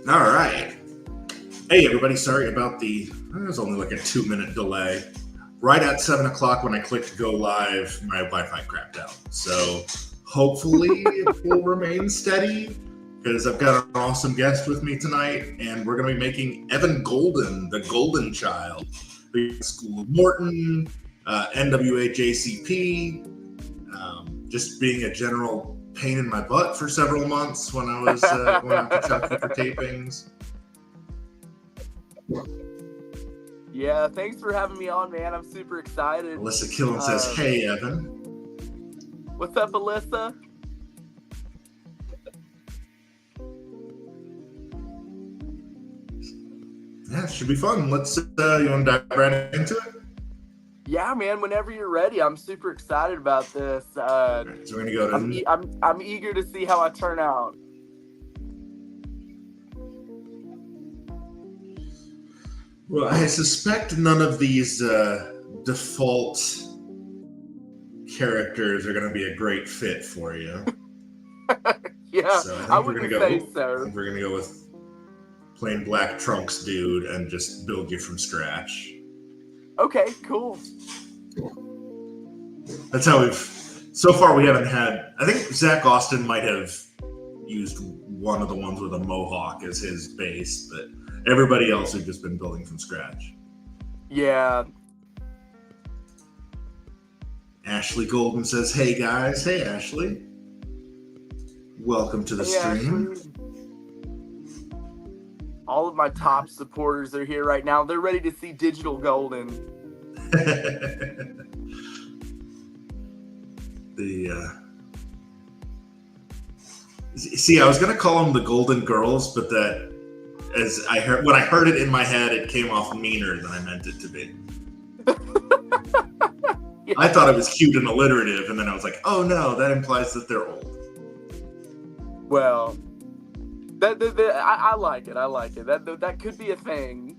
All right. Hey, everybody. Sorry about it was only like a 2-minute delay. Right at 7 o'clock when I clicked go live, my Wi-Fi crapped out. So hopefully it will remain steady because I've got an awesome guest with me tonight, and we're going to be making Evan Golden, the Golden Child. School of Morton, NWA JCP, just being a general pain in my butt for several months when I was going out to Chucky for tapings. Yeah, thanks for having me on, man. I'm super excited. Alyssa Killen says, "Hey, Evan." What's up, Alyssa? Yeah, it should be fun. Let's, you want to dive right into it? Yeah, man, whenever you're ready. I'm super excited about this. Right, so we're going to go to... I'm eager to see how I turn out. Well, I suspect none of these default characters are going to be a great fit for you. Yeah, so I wouldn't say so. I think we're going to go with plain black trunks dude and just build you from scratch. Okay, cool. That's how so far we haven't had, I think Zach Austin might have used one of the ones with a mohawk as his base, but everybody else has just been building from scratch. Yeah. Ashley Golden says, "Hey guys." Hey Ashley. Welcome to the stream. Ashley. All of my top supporters are here right now. They're ready to see Digital Golden. See, I was gonna call them the Golden Girls, but when I heard it in my head, it came off meaner than I meant it to be. Yeah. I thought it was cute and alliterative, and then I was like, "Oh no, that implies that they're old." Well, I like it. I like it. That could be a thing.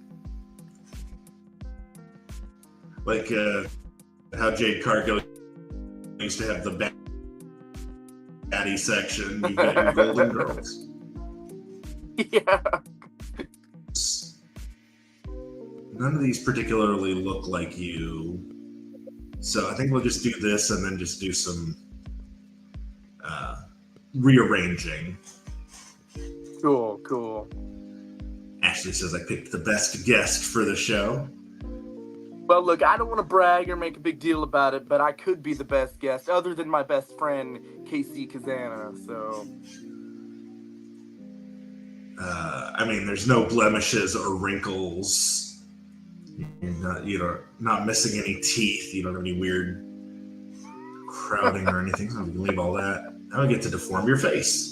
Like how Jade Cargill used to have the baddie section. You got your Golden Girls. Yeah. None of these particularly look like you. So I think we'll just do this and then just do some rearranging. Cool. Ashley says I picked the best guest for the show. Well, look, I don't want to brag or make a big deal about it, but I could be the best guest other than my best friend, Casey Kazana, so... I mean, there's no blemishes or wrinkles. You're not missing any teeth. You don't have any weird crowding or anything. So we can leave all that. Now we get to deform your face.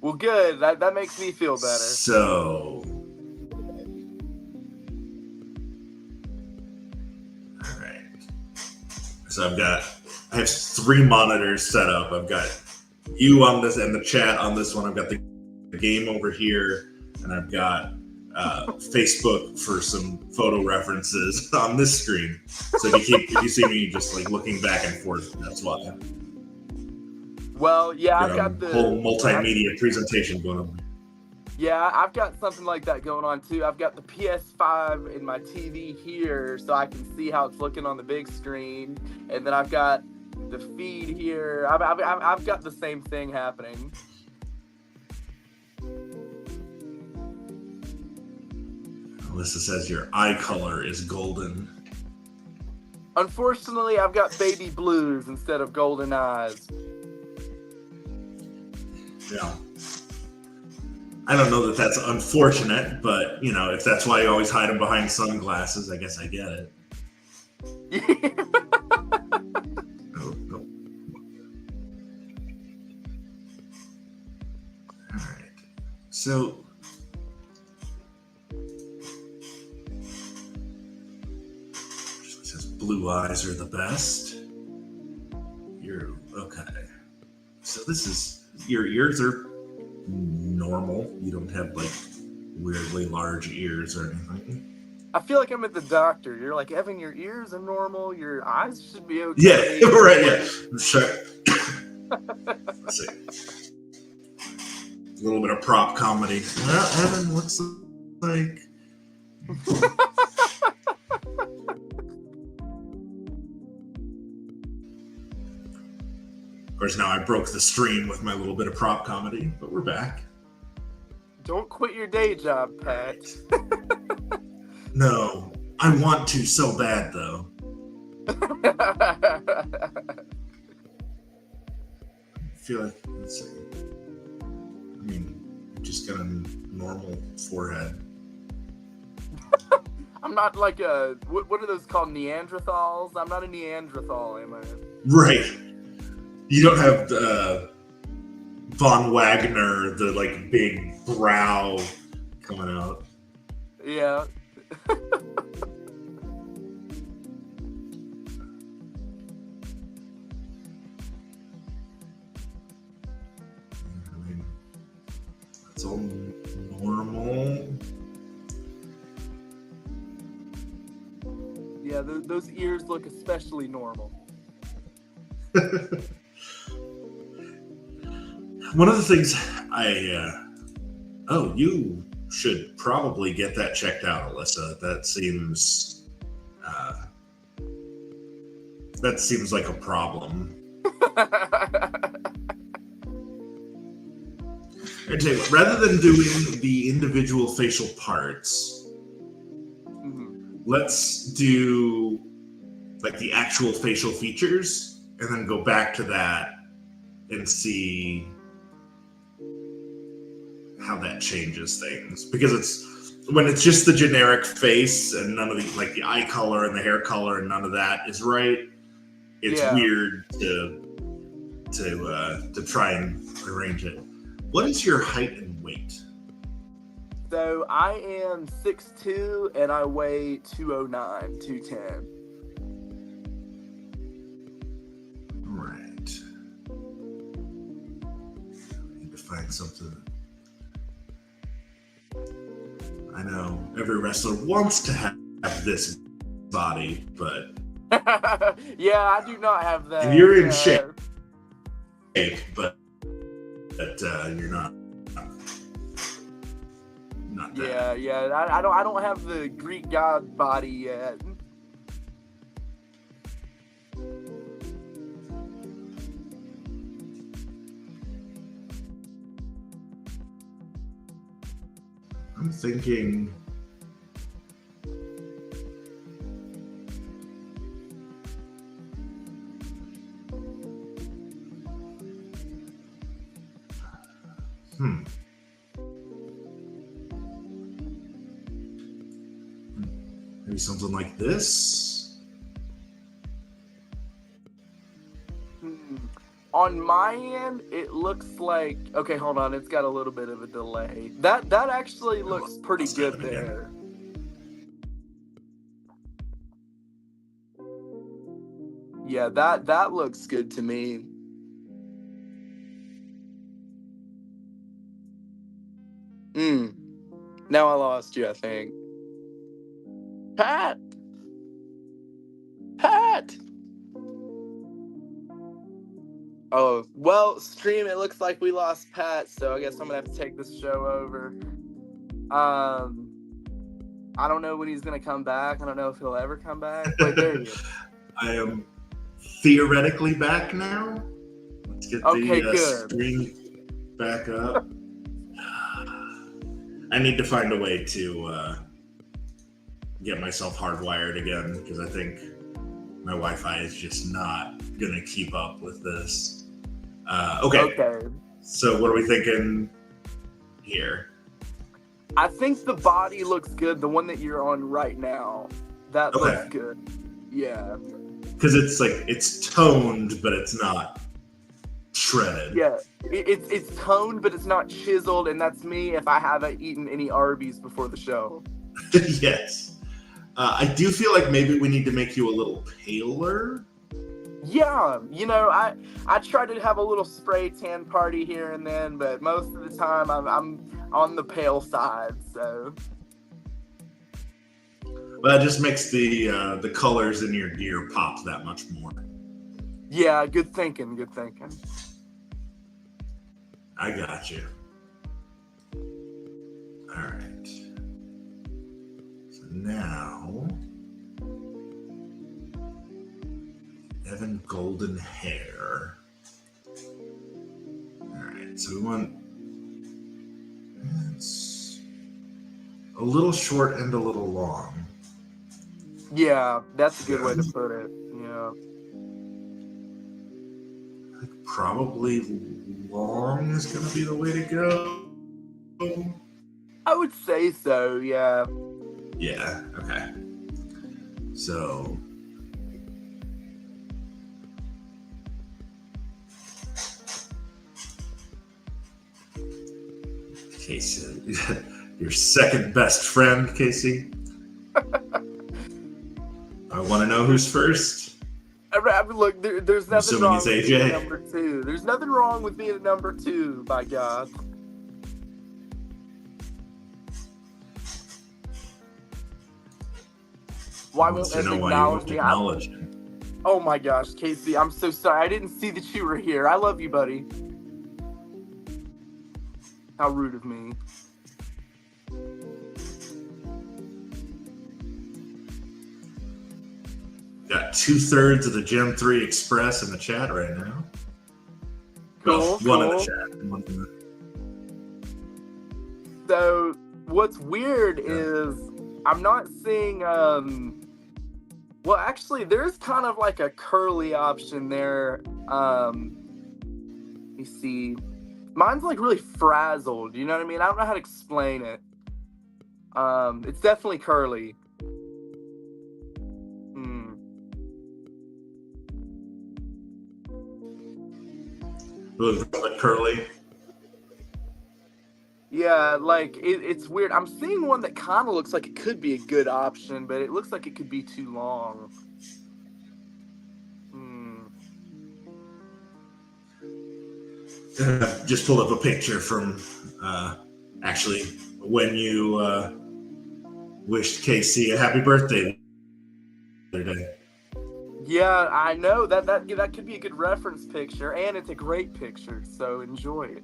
Well, good. That makes me feel better. So... Alright. So I have 3 monitors set up. I've got you on this and the chat on this one. I've got the game over here, and I've got Facebook for some photo references on this screen. So if you see me just like looking back and forth, that's why. Well, yeah, I've got the whole multimedia presentation going on. Yeah, I've got something like that going on too. I've got the PS5 in my TV here, so I can see how it's looking on the big screen, and then I've got the feed here. I've got the same thing happening. Alyssa says your eye color is golden. Unfortunately, I've got baby blues instead of golden eyes. Yeah. I don't know that that's unfortunate, but, if that's why you always hide them behind sunglasses, I guess I get it. Oh. All right. So... blue eyes are the best. You're okay. So this is your ears are normal. You don't have like weirdly large ears or anything. I feel like I'm at the doctor. You're like, Evan, your ears are normal. Your eyes should be okay. Yeah, right. Yeah, sure. Let's see. A little bit of prop comedy. Well, Evan looks like. Of course, now I broke the stream with my little bit of prop comedy, but we're back. Don't quit your day job, Pat. No, I want to so bad, though. I feel like, let's see. I mean, just got a normal forehead. I'm not like a, what are those called, Neanderthals? I'm not a Neanderthal, am I? Right. You don't have Von Wagner, the like big brow coming out. Yeah. I mean, it's all normal. Yeah, those ears look especially normal. One of the things you should probably get that checked out, Alyssa. That seems like a problem. I tell you what, rather than doing the individual facial parts, let's do like the actual facial features and then go back to that and see how that changes things. Because when it's just the generic face and none of the like the eye color and the hair color and none of that is right, it's weird to try and arrange it. What is your height and weight? So I am 6'2" and I weigh 209, 210. Right. I need to find something. I know every wrestler wants to have this body, but yeah, I do not have that. And you're in shape, but you're not that. Yeah. I don't have the Greek god body yet. I'm thinking. Maybe something like this. On my end, it looks like, okay, hold on, it's got a little bit of a delay. That actually looks pretty good there. Yeah, that looks good to me. Now I lost you, I think. Pat! Oh, well, stream, it looks like we lost Pat, so I guess I'm gonna have to take this show over. I don't know when he's gonna come back. I don't know if he'll ever come back, but there he is. I am theoretically back now. Let's get the screen back up. I need to find a way to get myself hardwired again, because I think my Wi-Fi is just not gonna keep up with this. Okay. So what are we thinking here? I think the body looks good. The one that you're on right now, that looks good. Yeah. Because it's toned, but it's not shredded. Yeah, it's toned, but it's not chiseled, and that's me if I haven't eaten any Arby's before the show. Yes. I do feel like maybe we need to make you a little paler. Yeah, I try to have a little spray tan party here and then, but most of the time I'm on the pale side, so. Well, that just makes the colors in your gear pop that much more. Yeah, good thinking. I got you. All right. So now, Evan golden hair. All right. So we want. It's a little short and a little long. Yeah, that's a good way to put it. Yeah. Probably long is going to be the way to go. I would say so, yeah. Yeah, okay. So. Casey, your second best friend, Casey. I want to know who's first. I mean, look, there's nothing wrong with AJ. being a number 2. There's nothing wrong with being a number 2, by God. Why won't Ed acknowledge me? Oh my gosh, Casey, I'm so sorry. I didn't see that you were here. I love you, buddy. How rude of me. Got 2/3 of the Gen 3 Express in the chat right now. Cool, one in the chat. One in the... So, what's weird is I'm not seeing, well, actually, there's kind of like a curly option there. Let me see. Mine's like really frazzled, you know what I mean? I don't know how to explain it. It's definitely curly. Like curly. Yeah, like it's weird. I'm seeing one that kind of looks like it could be a good option, but it looks like it could be too long. Just pulled up a picture from actually when you wished Casey a happy birthday the other day. Yeah, I know that could be a good reference picture, and it's a great picture, so enjoy it.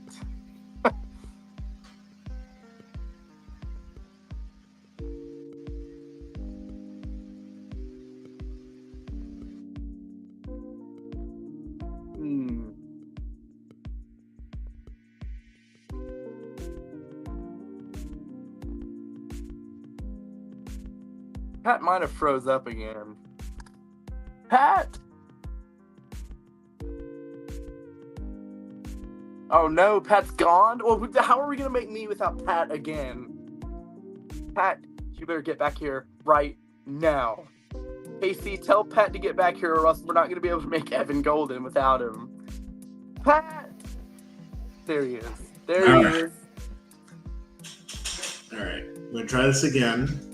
Pat might have froze up again. Pat! Oh no, Pat's gone? Well, how are we going to make me without Pat again? Pat, you better get back here right now. Casey, tell Pat to get back here or else we're not going to be able to make Evan Golden without him. Pat! There he is. There he is. Alright, I'm going to try this again.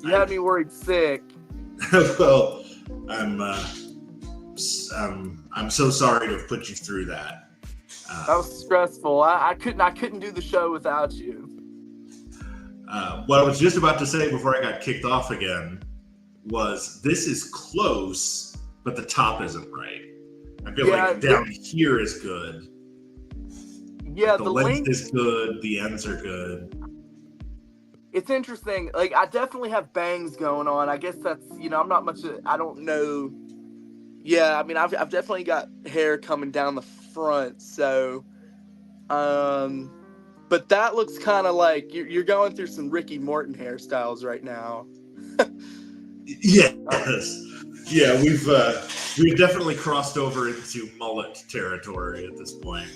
You had me worried sick. Well, I'm so sorry to have put you through that. That was stressful. I couldn't do the show without you. What I was just about to say before I got kicked off again was this is close, but the top isn't right. I feel like down here is good. Yeah, the length is good. The ends are good. It's interesting. Like, I definitely have bangs going on. I guess that's, I'm not much. I don't know. Yeah, I mean, I've definitely got hair coming down the front. So, but that looks kind of like you're going through some Ricky Morton hairstyles right now. Yes. Yeah, we've definitely crossed over into mullet territory at this point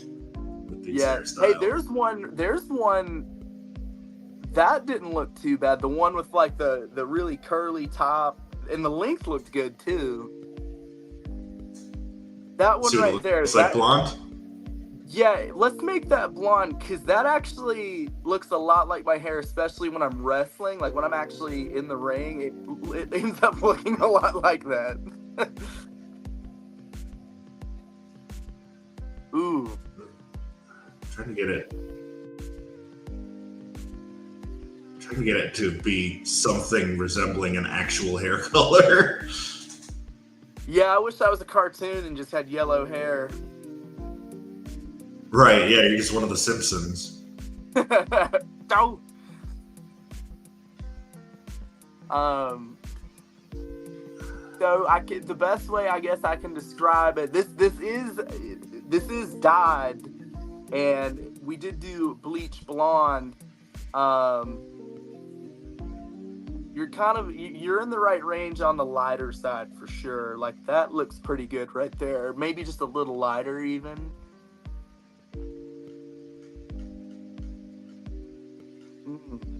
with these hairstyles. Hey, there's one that didn't look too bad. The one with like the really curly top, and the length looked good too. That one right there. It's like blonde? Yeah, let's make that blonde, because that actually looks a lot like my hair, especially when I'm wrestling. Like when I'm actually in the ring, it ends up looking a lot like that. Ooh. I'm trying to get it to be something resembling an actual hair color. Yeah, I wish I was a cartoon and just had yellow hair. Right, yeah, you're just one of the Simpsons. Oh, So the best way I guess I can describe it. This is dyed, and we did do bleach blonde. You're in the right range on the lighter side for sure. Like that looks pretty good right there. Maybe just a little lighter even.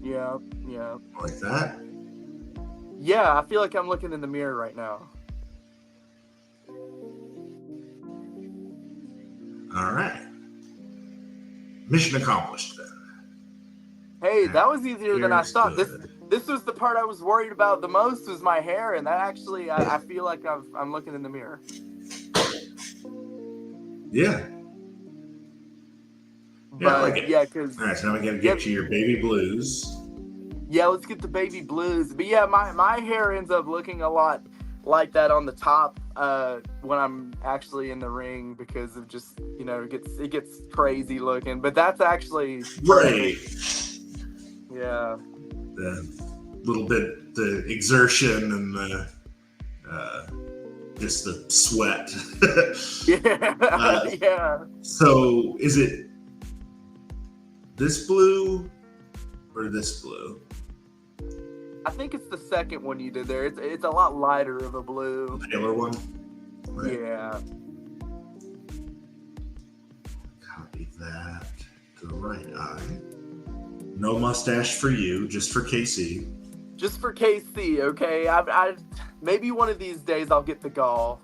Yeah. Like that? Yeah, I feel like I'm looking in the mirror right now. All right. Mission accomplished then. Hey, that was easier than I Here's thought. good. This was the part I was worried about the most, was my hair, and that actually I feel like I'm looking in the mirror. Yeah. But, I like it. yeah, because All right, so now we gotta get you your baby blues. Yeah, let's get the baby blues. But yeah, my hair ends up looking a lot like that on the top when I'm actually in the ring, because of just, it gets crazy looking. But that's actually right. Yeah. The little bit, the exertion and the just the sweat. Yeah. Yeah. So is it this blue or this blue? I think it's the second one you did there. It's a lot lighter of a blue. The paler one? Right. Yeah. Copy that to the right eye. No mustache for you, just for KC. Just for KC, okay? I maybe one of these days I'll get the gall.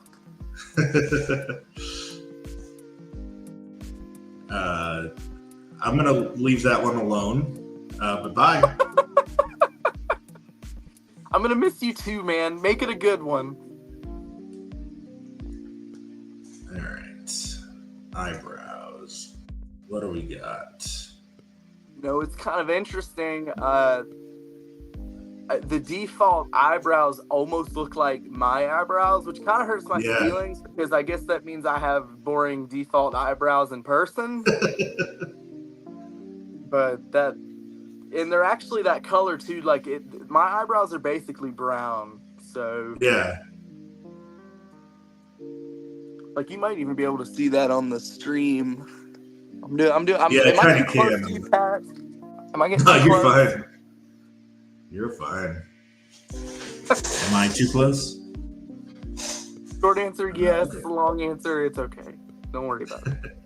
I'm gonna leave that one alone. But bye. I'm gonna miss you too, man. Make it a good one. All right. Eyebrows. What do we got? It's kind of interesting. The default eyebrows almost look like my eyebrows, which kind of hurts my feelings, because I guess that means I have boring default eyebrows in person. But and they're actually that color too. Like my eyebrows are basically brown, so yeah. Like you might even be able to see that on the stream. Am I getting close to you, Pat? Am I getting No, you're close? fine. You're fine. Am I too close? Short answer, yes. Okay. Long answer, it's okay. Don't worry about it.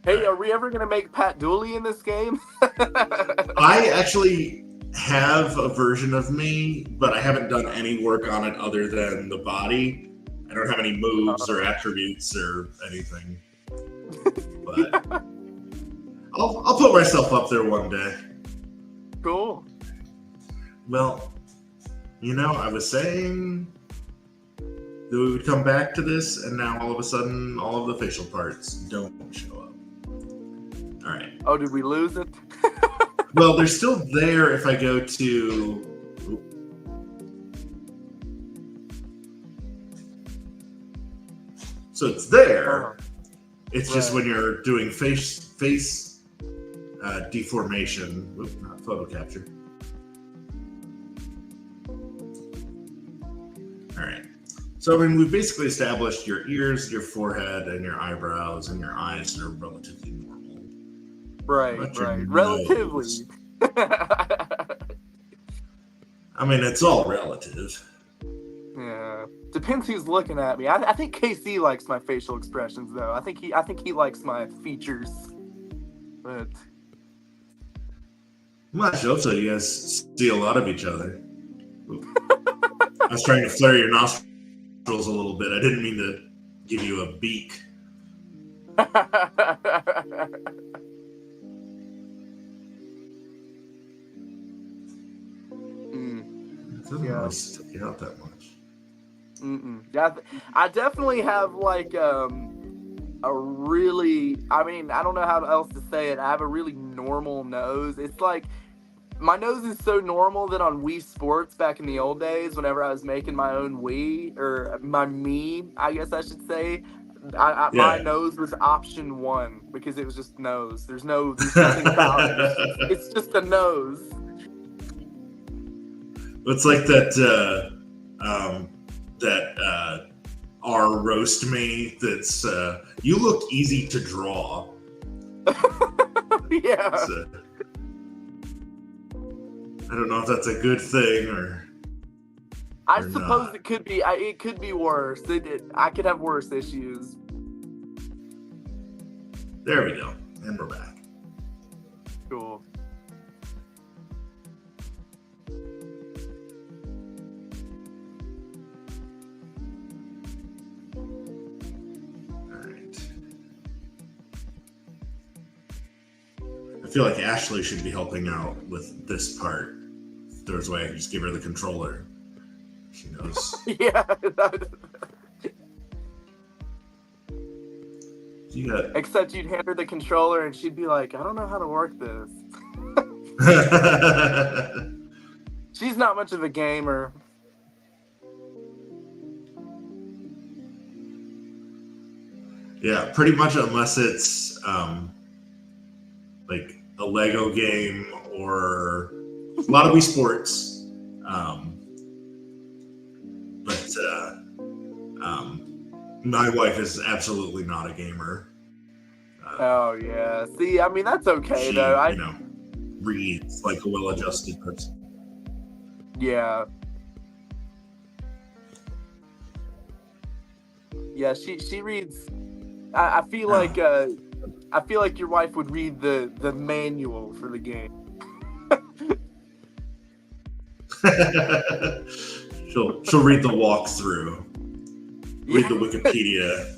Hey, are we ever gonna make Pat Dooley in this game? I actually have a version of me, but I haven't done any work on it other than the body. I don't have any moves or attributes or anything. But I'll put myself up there one day. Cool. Well, I was saying that we would come back to this, and now all of a sudden, all of the facial parts don't show up. All right. Oh, did we lose it? Well, they're still there if I go to... So it's there. It's just when you're doing face deformation. Oop, not photo capture. All right. So, we've basically established your ears, your forehead, and your eyebrows, and your eyes are relatively normal. Right. Relatively. I mean, it's all relative. Yeah. Depends who's looking at me. I think KC likes my facial expressions, though. I think he likes my features. But I'm not sure, so you guys see a lot of each other. I was trying to flare your nostrils a little bit. I didn't mean to give you a beak. It doesn't really stick out that much. Yeah, I definitely have like a really, I don't know how else to say it. I have a really normal nose. It's like my nose is so normal that on Wii Sports back in the old days, whenever I was making my own Wii, or my Mii, I guess I should say, my nose was option 1 because it was just nose. There's nothing about it. It's just a nose. It's like that R roast me. That's you look easy to draw. Yeah. So, I don't know if that's a good thing or. I suppose not. It could be. It could be worse. I could have worse issues. There we go, and we're back. Cool. All right. I feel like Ashley should be helping out with this part. If there's a way I can just give her the controller. She knows. Yeah. Except you'd hand her the controller and she'd be like, I don't know how to work this. She's not much of a gamer. Yeah, pretty much unless it's like a Lego game or a lot of Wii Sports. My wife is absolutely not a gamer. Oh yeah. See, I mean that's okay though. Reads like a well-adjusted person. Yeah. Yeah, she reads. I feel like your wife would read the manual for the game. She'll read the walkthrough. Read the Wikipedia.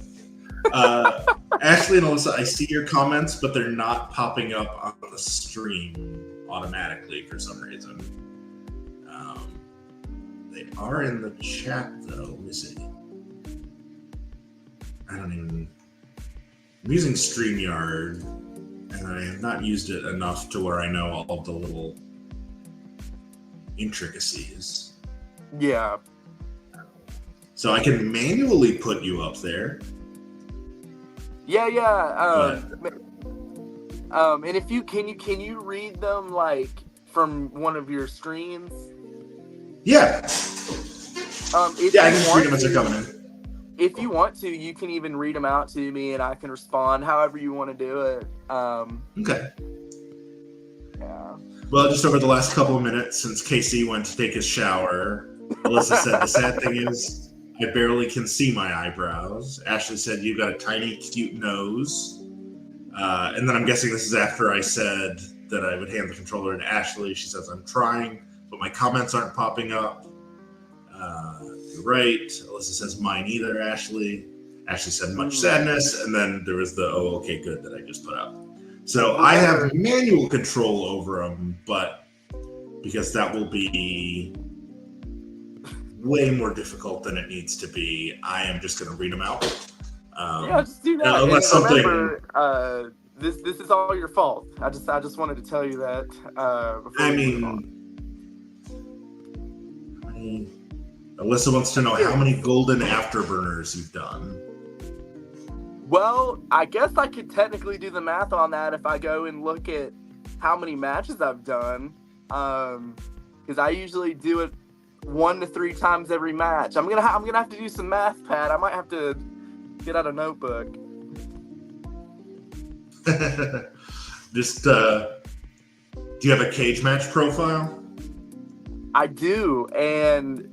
Ashley and Alyssa, I see your comments, but they're not popping up on the stream automatically for some reason. They are in the chat, though. Let me see. I'm using StreamYard, and I have not used it enough to where I know all of the little intricacies. Yeah. So I can manually put you up there. Yeah. And if you can you read them like from one of your screens? Yeah. I can just read them as they're coming in. If you want to, you can even read them out to me, and I can respond however you want to do it. Okay. Yeah. Well, just over the last couple of minutes since KC went to take his shower, Alyssa said the sad thing is I barely can see my eyebrows. Ashley said you got a tiny, cute nose. And then I'm guessing this is after I said that I would hand the controller to Ashley. She says, I'm trying, but my comments aren't popping up. You're right. Alyssa says, mine either, Ashley. Ashley said, much sadness. And then there was the, oh, okay, good that I just put up. So I have manual control over them, but because that will be way more difficult than it needs to be, I am just going to read them out. Just do that. Unless remember, this is all your fault. I just wanted to tell you that. Alyssa wants to know how many golden afterburners you've done. Well, I guess I could technically do the math on that if I go and look at how many matches I've done. Because I usually do it 1 to 3 times every match. I'm gonna have to do some math, Pat. I might have to get out a notebook. Just do you have a cage match profile? I do, and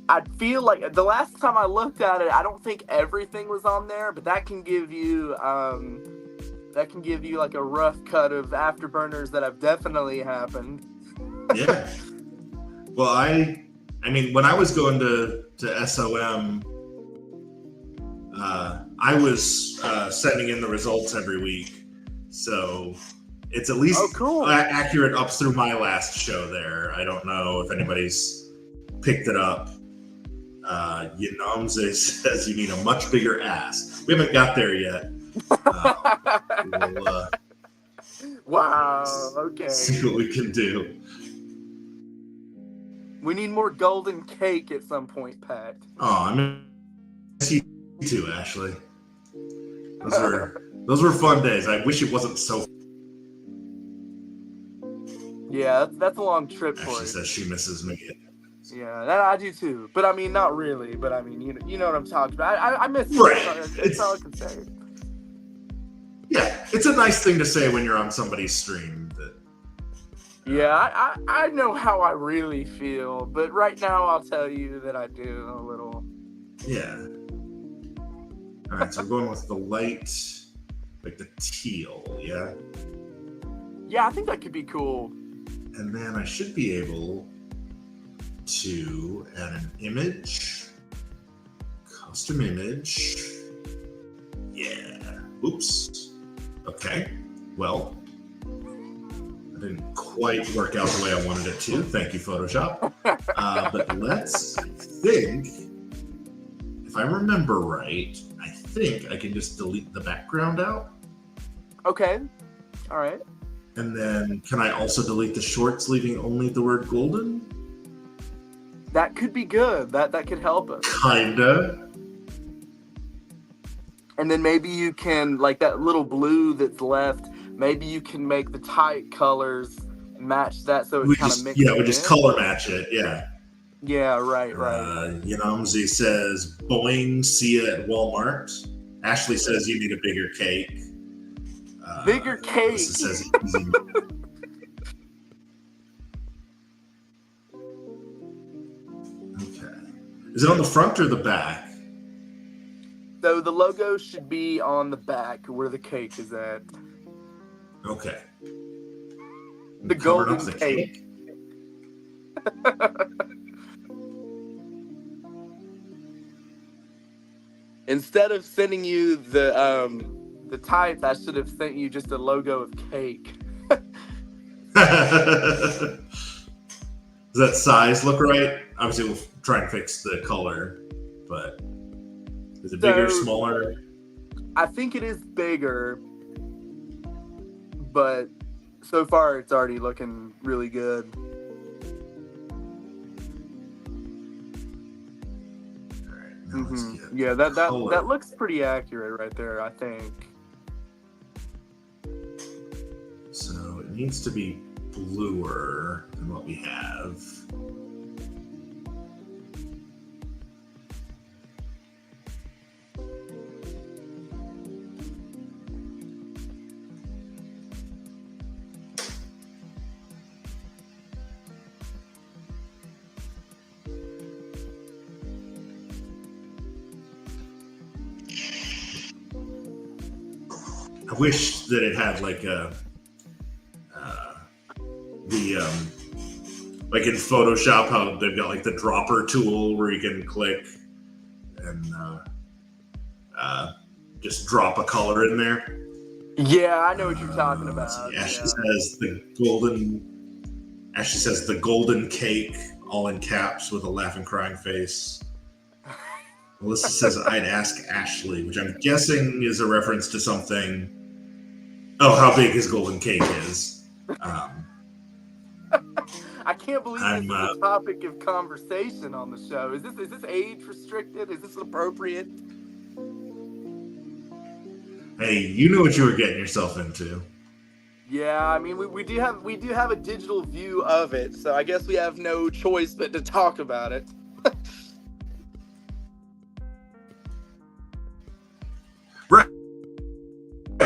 I feel like the last time I looked at it, I don't think everything was on there, but that can give you like a rough cut of afterburners that have definitely happened. Yeah. Well, I mean, when I was going to SOM, I was sending in the results every week, so it's at least accurate up through my last show there. I don't know if anybody's picked it up. Yanamze says you need a much bigger ass. We haven't got there yet. We'll, wow. Okay. See what we can do. We need more golden cake at some point, Pat. Oh, I miss you too, Ashley. Those were fun days. I wish it wasn't so. Yeah, that's a long trip for you. Ashley says she misses me. Yeah, that I do too. But I mean, not really. But I mean, you know what I'm talking about. I miss it. Right. That's all I can say. Yeah, it's a nice thing to say when you're on somebody's stream. That Yeah, I know how I really feel, but right now I'll tell you that I do a little. Yeah. All right, so we're going with the light, like the teal, yeah? Yeah, I think that could be cool. And then I should be able to add an image, custom image. Yeah. Oops. Okay. Well, that didn't quite work out the way I wanted it to. Thank you, Photoshop. But let's think. If I remember right, I think I can just delete the background out. Okay. All right. And then can I also delete the shorts, leaving only the word golden? That could be good. That could help us. Kinda. And then maybe you can, like that little blue that's left, maybe you can make the tight colors match that so it's kind of mixed. Yeah, we just color match it, yeah. Yeah, right. Yamzi says, boing, see ya at Walmart. Ashley says you need a bigger cake. Bigger cake. Says, okay. Is it on the front or the back? So the logo should be on the back where the cake is at. Okay. The golden cake. Instead of sending you the type, I should have sent you just a logo of cake. Does that size look right? Obviously, we'll try and fix the color, but is it bigger, smaller? I think it is bigger, but so far it's already looking really good. All right, now let's get yeah, that looks pretty accurate right there, I think. So it needs to be bluer than what we have. I wish that it had like like in Photoshop, how they've got like the dropper tool where you can click and just drop a color in there. Yeah, I know what you're talking about. Ashley says the golden cake, all in caps with a laughing, crying face. Melissa says I'd ask Ashley, which I'm guessing is a reference to something. Oh, how big his golden cake is. I can't believe this is a topic of conversation on the show. Is this age restricted? Is this appropriate? Hey, you knew what you were getting yourself into. Yeah, I mean we do have a digital view of it, so I guess we have no choice but to talk about it. Right,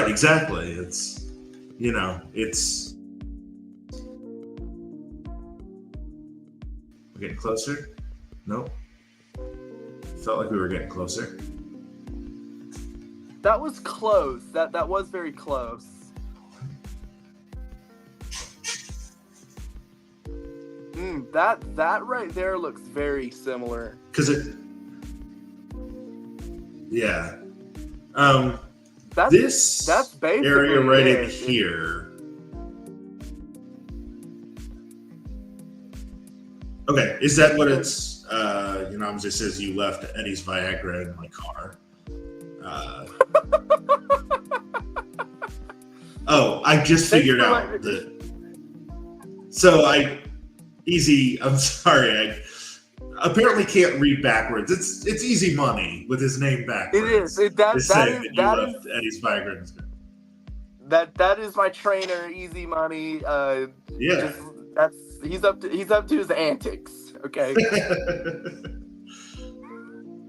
exactly. It's we're getting closer. Nope. Felt like we were getting closer. That was close. That was very close. That right there looks very similar. Yeah. That's basically area right in here. Okay, is that what it's? It says you left Eddie's Viagra in my car. I just figured out that. So I'm sorry. I apparently can't read backwards. It's easy money with his name backwards. It is. That is Eddie's Viagra in his car. That is my trainer, Easy Money. Yeah. He's up to his antics. Okay.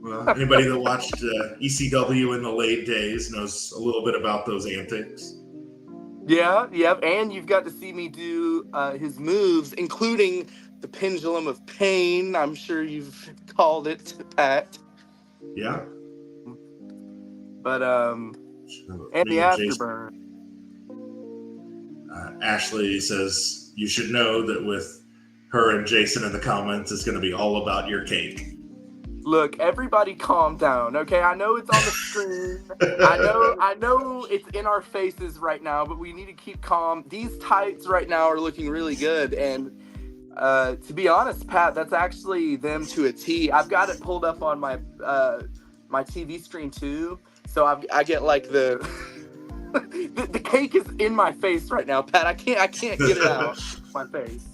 Well, anybody that watched ECW in the late days knows a little bit about those antics. Yeah, and you've got to see me do his moves, including the Pendulum of Pain. I'm sure you've called it, Pat. Yeah. But and Me the and Jason. Afterburn. Ashley says you should know that with her and Jason in the comments, it's going to be all about your cake. Look, everybody calm down, okay? I know it's on the screen. I know it's in our faces right now, but we need to keep calm. These tights right now are looking really good, and to be honest, Pat, that's actually them to a T. I've got it pulled up on my my TV screen too, so I get like the the cake is in my face right now, Pat. I can't get it out of my face.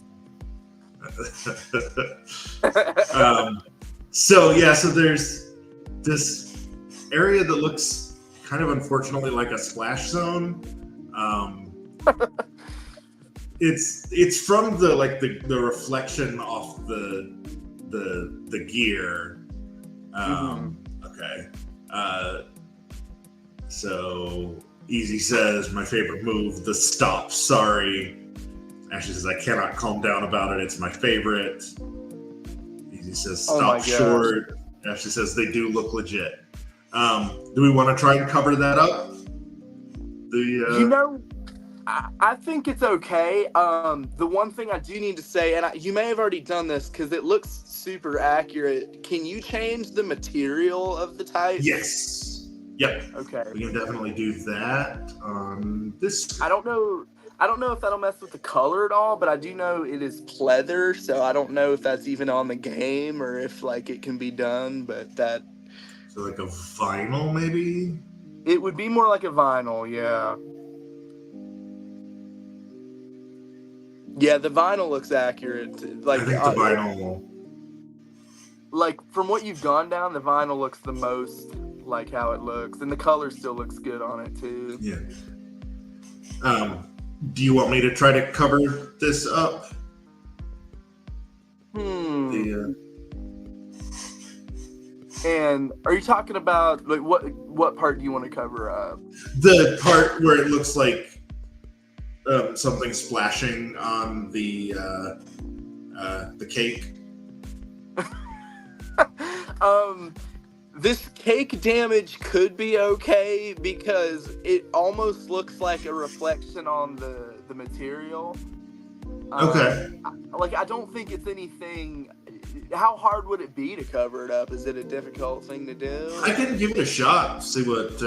So there's this area that looks kind of unfortunately like a splash zone. It's from the reflection off the gear. Okay. So Easy says my favorite move, the stop. Sorry. Ashley says I cannot calm down about it. It's my favorite. Easy says stop short. Ashley says they do look legit. Do we want to try and cover that up? I think it's okay. The one thing I do need to say, and you may have already done this because it looks super accurate. Can you change the material of the tights? Yes. Yep. Okay. We can definitely do that on this. I don't know if that'll mess with the color at all, but I do know it is pleather, so I don't know if that's even on the game or if it can be done, but that. So like a vinyl, maybe? It would be more like a vinyl, yeah. Yeah, the vinyl looks accurate. I think the vinyl. From what you've gone down, the vinyl looks the most like how it looks, and the color still looks good on it too. Yeah. Do you want me to try to cover this up? And are you talking about what part do you want to cover up? The part where it looks like something splashing on the cake. This cake damage could be okay because it almost looks like a reflection on the material. Okay. I don't think it's anything. How hard would it be to cover it up? Is it a difficult thing to do? I can give it a shot. See what.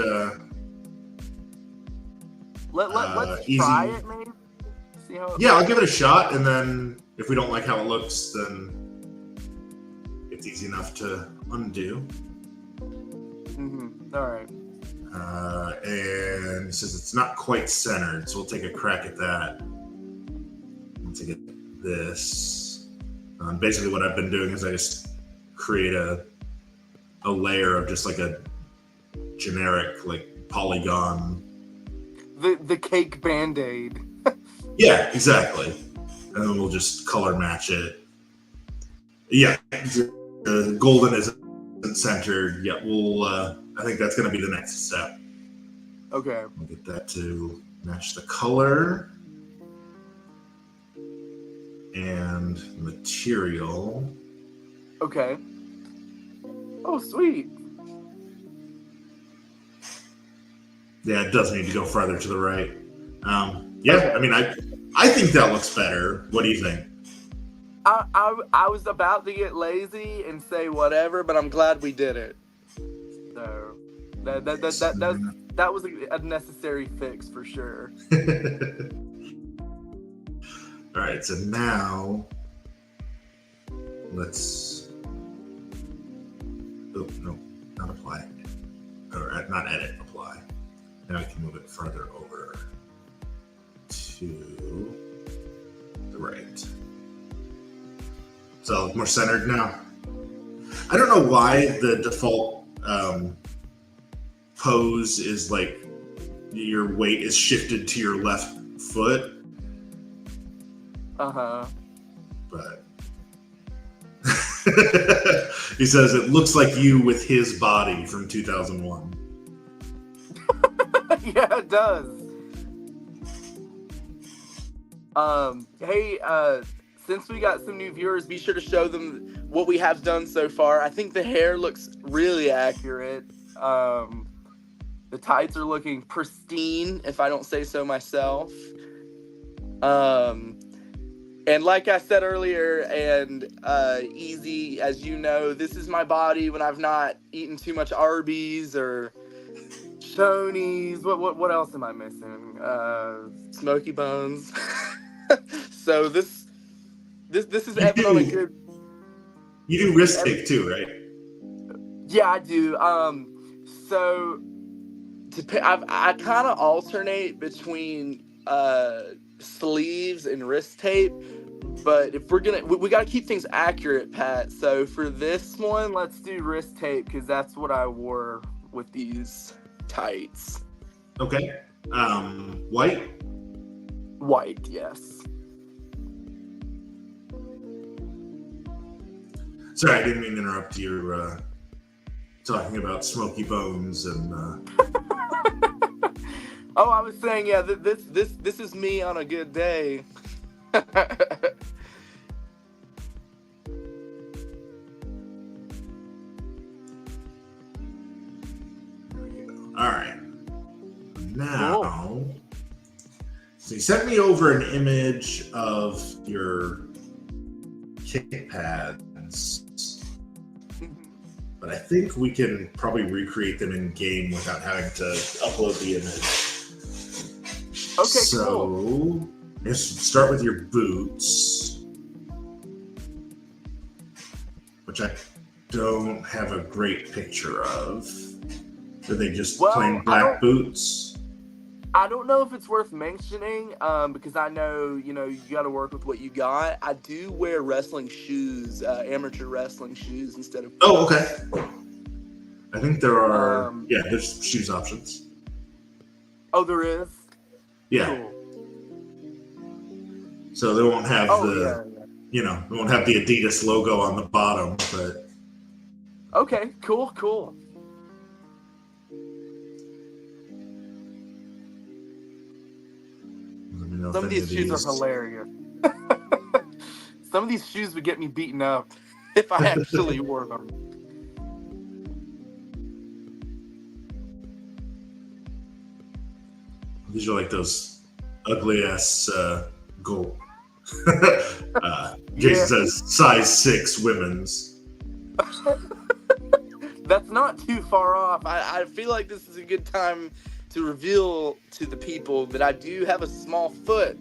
Let's easy. try it, maybe. See how. I'll give it a shot, and then if we don't like how it looks, then it's easy enough to undo. All right. And it says it's not quite centered, so we'll take a crack at that. Once I get this, basically what I've been doing is I just create a layer of just like a generic polygon. The cake Band-Aid. Yeah, exactly. And then we'll just color match it. Yeah, the golden isn't centered. Yeah, we'll. I think that's going to be the next step. Okay. We'll get that to match the color and material. Okay. Oh, sweet. Yeah, it does need to go farther to the right. Okay. I mean, I think that looks better. What do you think? I was about to get lazy and say whatever, but I'm glad we did it. So that was a necessary fix for sure. All right, so now let's. Oh no, not apply, or not edit. Apply. Now I can move it farther over to the right. So more centered now. I don't know why the default pose is like your weight is shifted to your left foot. Uh-huh. But He says it looks like you with his body from 2001. Yeah, it does. Hey, since we got some new viewers, be sure to show them what we have done so far. I think the hair looks really accurate. The tights are looking pristine, if I don't say so myself. And like I said earlier, and Easy, as you know, this is my body when I've not eaten too much Arby's or Shoney's. What else am I missing? Smoky Bones. So this is Evan on a good. You do wrist tape too, right? Yeah, I do. So I kind of alternate between sleeves and wrist tape, but if we're gonna, we got to keep things accurate, Pat. So for this one, let's do wrist tape because that's what I wore with these tights. Okay. White. White, yes. Sorry, I didn't mean to interrupt you. Talking about Smoky Bones and. Oh, I was saying, yeah, this is me on a good day. All right. Now, cool. So you sent me over an image of your kick pads, but I think we can probably recreate them in game without having to upload the image. Okay, so, cool. Let's start with your boots, which I don't have a great picture of. Are they just plain black boots? I don't know if it's worth mentioning because I know, you got to work with what you got. I do wear wrestling shoes, amateur wrestling shoes instead of. Oh, okay. I think there are, there's shoes options. Oh, there is? Yeah. Cool. So they won't have they won't have the Adidas logo on the bottom, but. Okay, cool. Some of these shoes are hilarious. Some of these shoes would get me beaten up if I actually wore them. These are like those ugly ass gold. Jason says size 6 women's. That's not too far off. I feel like this is a good time to reveal to the people that I do have a small foot,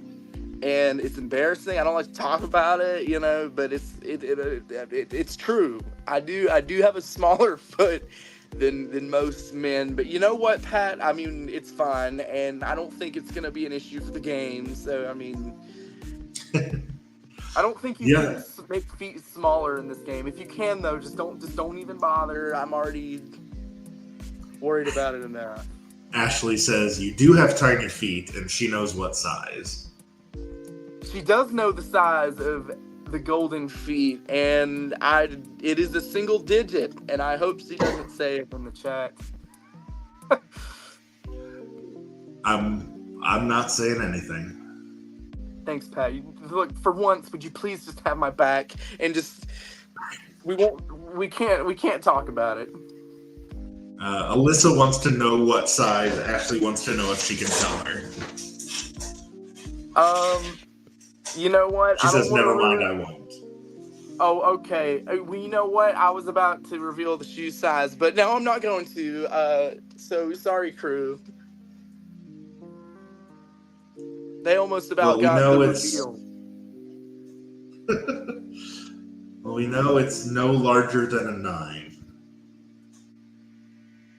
and it's embarrassing. I don't like to talk about it, but it's true. I do have a smaller foot than most men, but you know what, Pat? I mean, it's fine, and I don't think it's gonna be an issue for the game. So I mean, I don't think you can make feet smaller in this game. If you can, though, just don't even bother. I'm already worried about it enough. Ashley says you do have tiny feet, and she knows what size. She does know the size of the golden feet, and it is a single digit, and I hope she doesn't say it in the chat. I'm not saying anything. Thanks, Pat. Look, for once, would you please just have my back and just we can't talk about it. Alyssa wants to know what size. Ashley wants to know if she can tell her. You know what? She says, never mind, I won't. Oh, okay. Well, you know what? I was about to reveal the shoe size, but now I'm not going to. So sorry, crew. They almost about got the reveal. Well, we know it's no larger than a 9.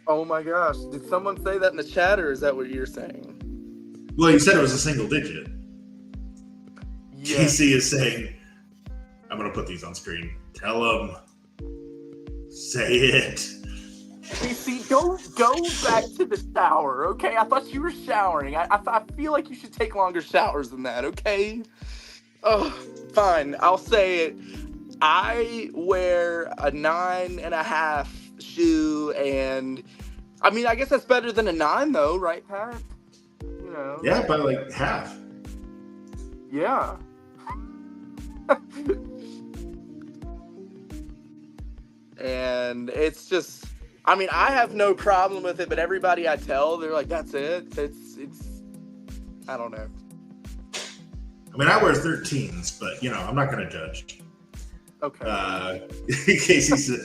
Oh my gosh. Did someone say that in the chat, or is that what you're saying? Well, you said it was a single digit. Yes. JC is saying, I'm going to put these on screen. Tell them. Say it. JC, go back to the shower, okay? I thought you were showering. I feel like you should take longer showers than that, okay? Oh, fine. I'll say it. I wear a 9.5 shoe, and I mean, I guess that's better than a 9, though, right, Pat? You know. Yeah, by like half. Yeah. And it's just, I mean, I have no problem with it, but everybody I tell, they're like, that's it. It's, I don't know. I mean, I wear 13s, but you know, I'm not gonna judge. Okay. Casey said,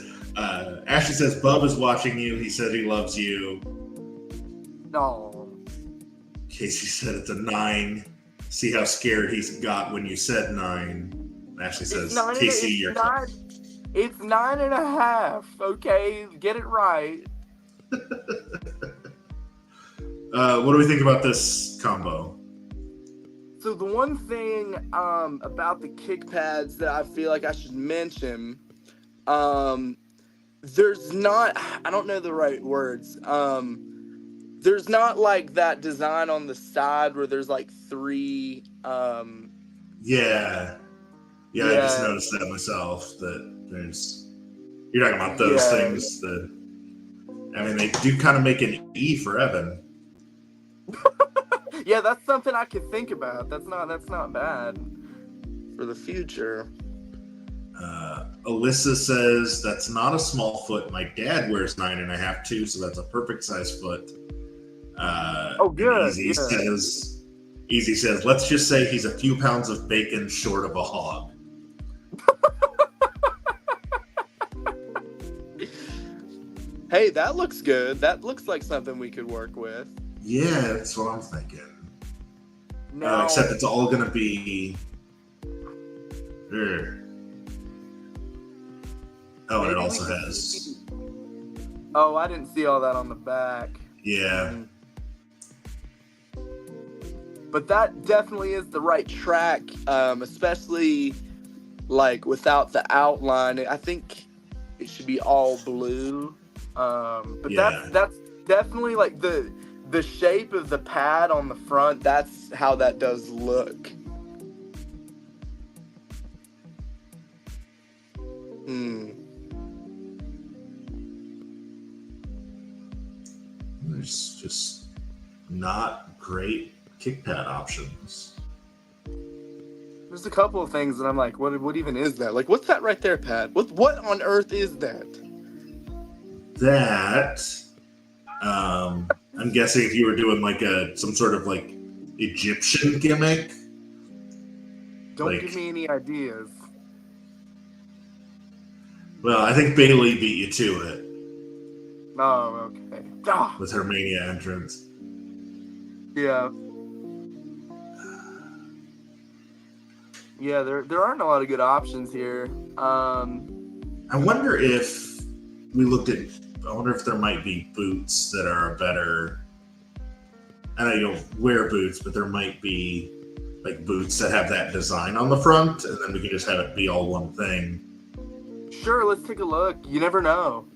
Ashley says, Bub is watching you. He said he loves you. No. Casey said it's a 9. See how scared he's got when you said 9. Ashley says, Casey, you're nine. It's 9.5. Okay, get it right. What do we think about this combo? So the one thing about the kick pads that I feel like I should mention, there's not, I don't know the right words. There's not like that design on the side where there's like 3. Yeah, I just noticed that myself. That there's, you're talking about those things. That, I mean, they do kind of make an E for Evan. Yeah, that's something I could think about. That's not bad for the future. Alyssa says that's not a small foot. My dad wears 9.5 too, so that's a perfect size foot. Good. Easy says, let's just say he's a few pounds of bacon short of a hog. Hey, that looks good. That looks like something we could work with. Yeah, that's what I'm thinking. No. Except it's all going to be... Oh, and it also has... Oh, I didn't see all that on the back. Yeah. But that definitely is the right track, especially like without the outline. I think it should be all blue. But that's definitely like the shape of the pad on the front. That's how that does look. There's just not great kick pad options. There's a couple of things that I'm like, what even is that? Like, what's that right there, Pat? What on earth is that? I'm guessing if you were doing like some sort of like Egyptian gimmick. Don't give me any ideas. Well, I think Bailey beat you to it. Oh, okay. With her Mania entrance. Yeah. Yeah, there aren't a lot of good options here. I wonder if we looked at. I wonder if there might be boots that are better. I know you don't wear boots, but there might be like boots that have that design on the front, and then we can just have it be all one thing. Sure, let's take a look. You never know.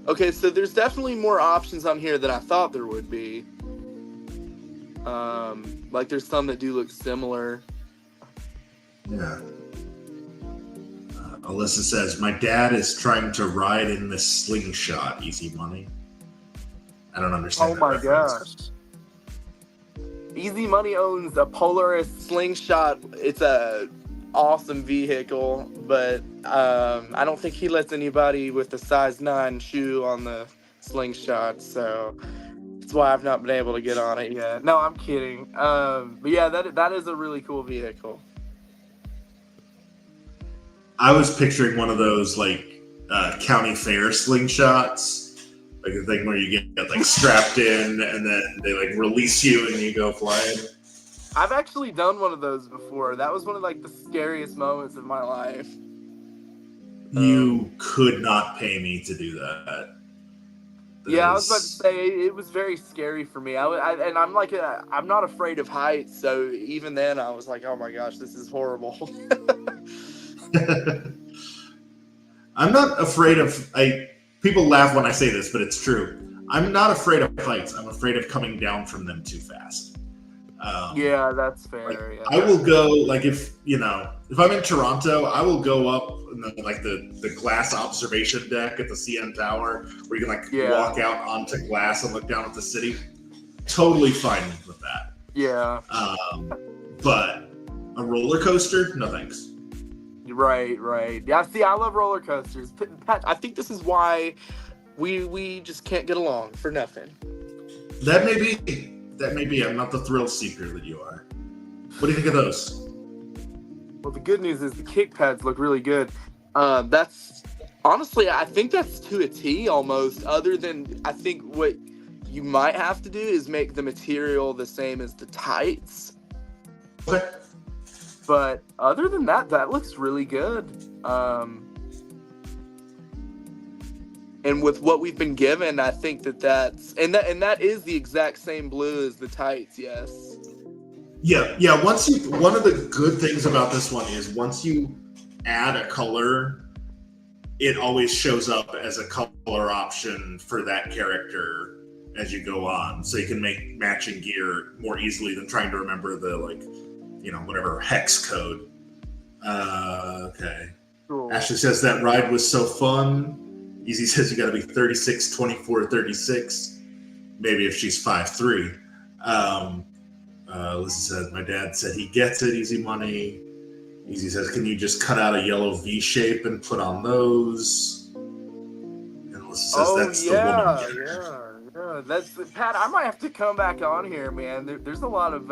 Okay, so there's definitely more options on here than I thought there would be. Like there's some that do look similar. Yeah. Alyssa says, my dad is trying to ride in this slingshot. Easy money. I don't understand. Oh my gosh. Easy Money owns a Polaris slingshot. It's a awesome vehicle, but I don't think he lets anybody with a size 9 shoe on the slingshot, so that's why I've not been able to get on it yet. No, I'm kidding. But yeah, that is a really cool vehicle. I was picturing one of those like county fair slingshots. Like a thing where you get like strapped in and then they like release you and you go flying. I've actually done one of those before. That was one of like the scariest moments of my life. You could not pay me to do that. I was about to say it was very scary for me. I'm not afraid of heights, so even then I was like, oh my gosh, this is horrible. I'm not afraid of. People laugh when I say this, but it's true. I'm not afraid of heights. I'm afraid of coming down from them too fast. Yeah, that's Like, fair. Yeah. I will go like if I'm in Toronto, I will go up in the glass observation deck at the CN Tower where you can walk out onto glass and look down at the city. Totally fine with that. Yeah. But a roller coaster, no thanks. Right. Yeah, see, I love roller coasters. Pat, I think this is why we just can't get along for nothing. That may be. I'm not the thrill seeker that you are. What do you think of those? Well, the good news is the kick pads look really good. That's honestly, I think that's to a T almost. Other than I think what you might have to do is make the material the same as the tights. Okay. But other than that, that looks really good. And with what we've been given, I think that is the exact same blue as the tights. Yes. Yeah. One of the good things about this one is once you add a color, it always shows up as a color option for that character as you go on, so you can make matching gear more easily than trying to remember the whatever hex code. Okay. Cool. Ashley says that ride was so fun. Easy says you got to be 36, 24, 36. Maybe if she's 5'3". Lizzie says my dad said he gets it. Easy money. Easy says, can you just cut out a yellow V shape and put on those? And Lizzie says that's the woman getter. Yeah. That's Pat. I might have to come back on here, man. There's a lot of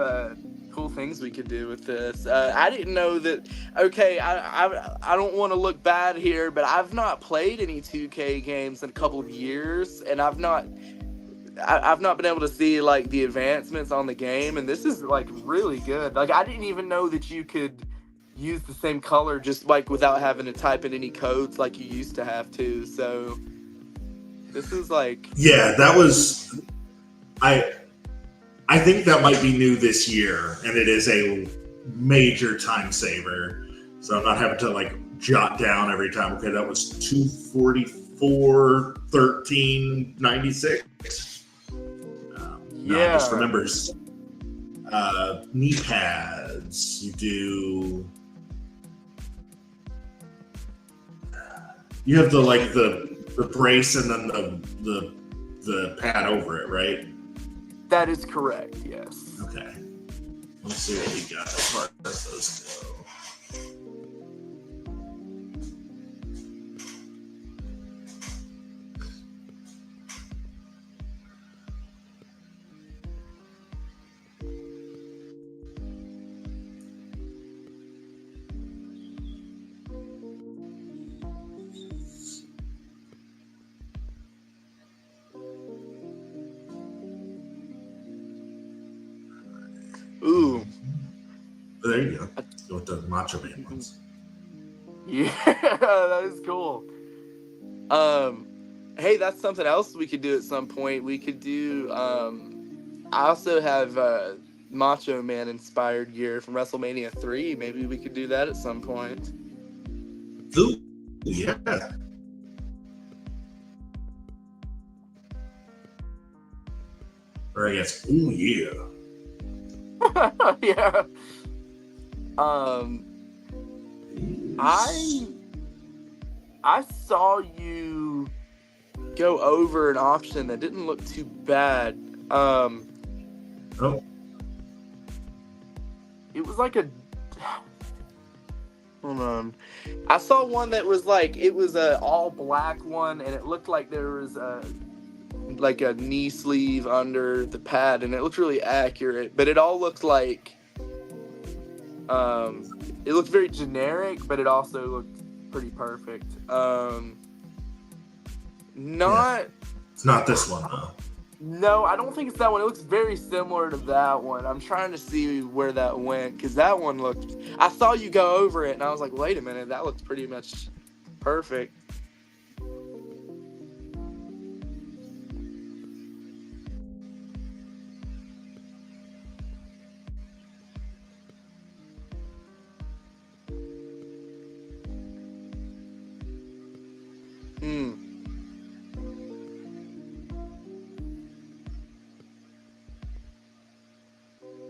cool things we could do with this. I didn't know that. Okay, I don't want to look bad here, but I've not played any 2K games in a couple of years, and I've not been able to see like the advancements on the game, and this is like really good. Like I didn't even know that you could use the same color just like without having to type in any codes like you used to have to. So this is like that was I think that might be new this year, and it is a major time saver. So I'm not having to jot down every time. Okay, that was 244, 13, 96. No, I just remembers knee pads. You do. You have the brace and then the pad over it, right? That is correct, yes. Okay. Let's see what we got as far as those go. Ooh. There you go. Go with the Macho Man ones. Yeah, that is cool. Hey, that's something else we could do at some point. We could do. I also have Macho Man inspired gear from WrestleMania 3. Maybe we could do that at some point. Ooh, yeah. Or I guess, ooh, yeah. Yeah. I saw you go over an option that didn't look too bad. Oh. It was like a. Hold on. I saw one that was it was a all black one, and it looked like there was a knee sleeve under the pad, and it looked really accurate, but it all looked like it looked very generic, but it also looked pretty perfect. It's not this one, though. No, I don't think it's that one. It looks very similar to that one. I'm trying to see where that went, because that one looked. I saw you go over it, and I was like, wait a minute, that looks pretty much perfect.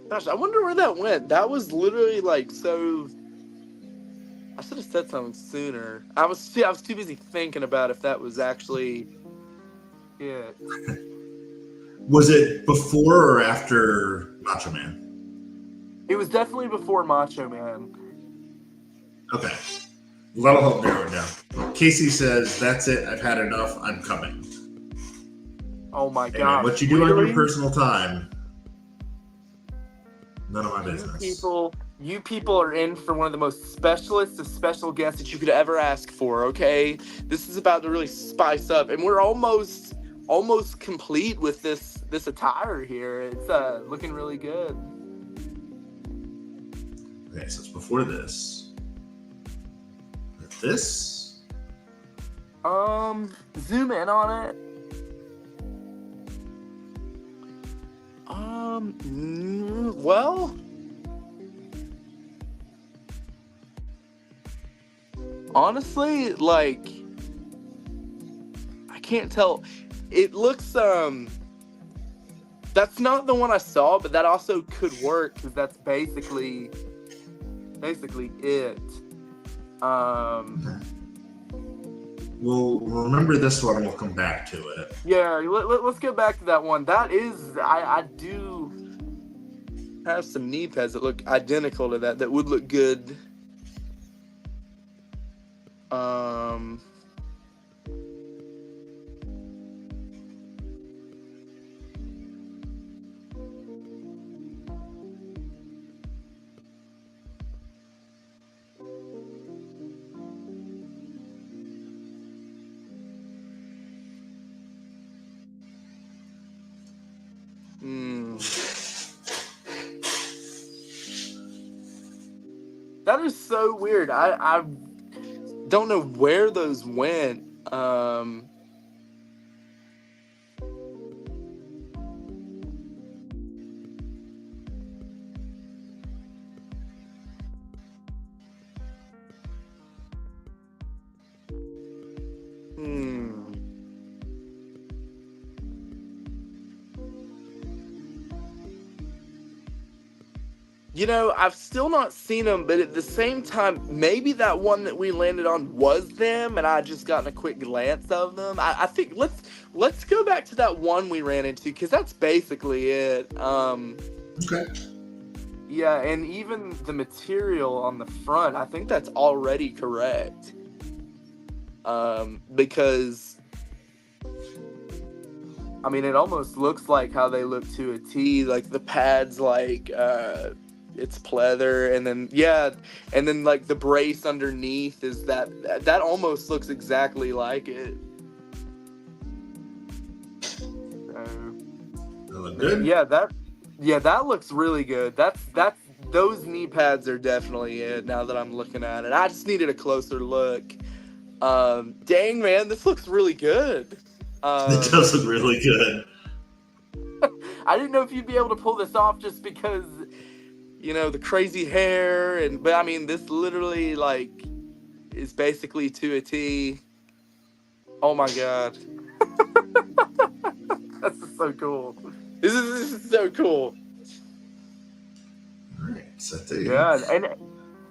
Gosh, I wonder where that went. That was literally like so. I should have said something sooner. I was too busy thinking about if that was actually it. Was it before or after Macho Man? It was definitely before Macho Man. Okay. Well, that'll help narrow it down. Casey says, "That's it. I've had enough. I'm coming." Oh my Hey, gosh! man, what you do on really? your personal time? None of my business. You people are in for one of the most specialist of special guests that you could ever ask for. Okay, this is about to really spice up, and we're almost complete with this attire here. It's looking really good. Okay, so it's before this. This? Zoom in on it. Well, honestly, like, I can't tell. It looks, that's not the one I saw, but that also could work, because that's basically it. We'll remember this one and we'll come back to it. Yeah, let's go back to that one. That is, I do have some knee pads that look identical to that would look good. That is so weird. I don't know where those went. You know, I've still not seen them, but at the same time, maybe that one that we landed on was them, and I just gotten a quick glance of them. I think let's go back to that one we ran into, because that's basically it. Okay. Yeah, and even the material on the front, I think that's already correct. Because I mean, it almost looks like how they look to a T, like the pads, like it's pleather, and then like the brace underneath is that almost looks exactly like it. Look good? Yeah, that looks really good. That's those knee pads are definitely it now that I'm looking at it. I just needed a closer look. Dang, man, this looks really good. It does look really good. I didn't know if you'd be able to pull this off just because, you know, the crazy hair, but I mean, this literally, like, is basically to a T. Oh my god. This is so cool. This is so cool. Alright, so there you Yeah,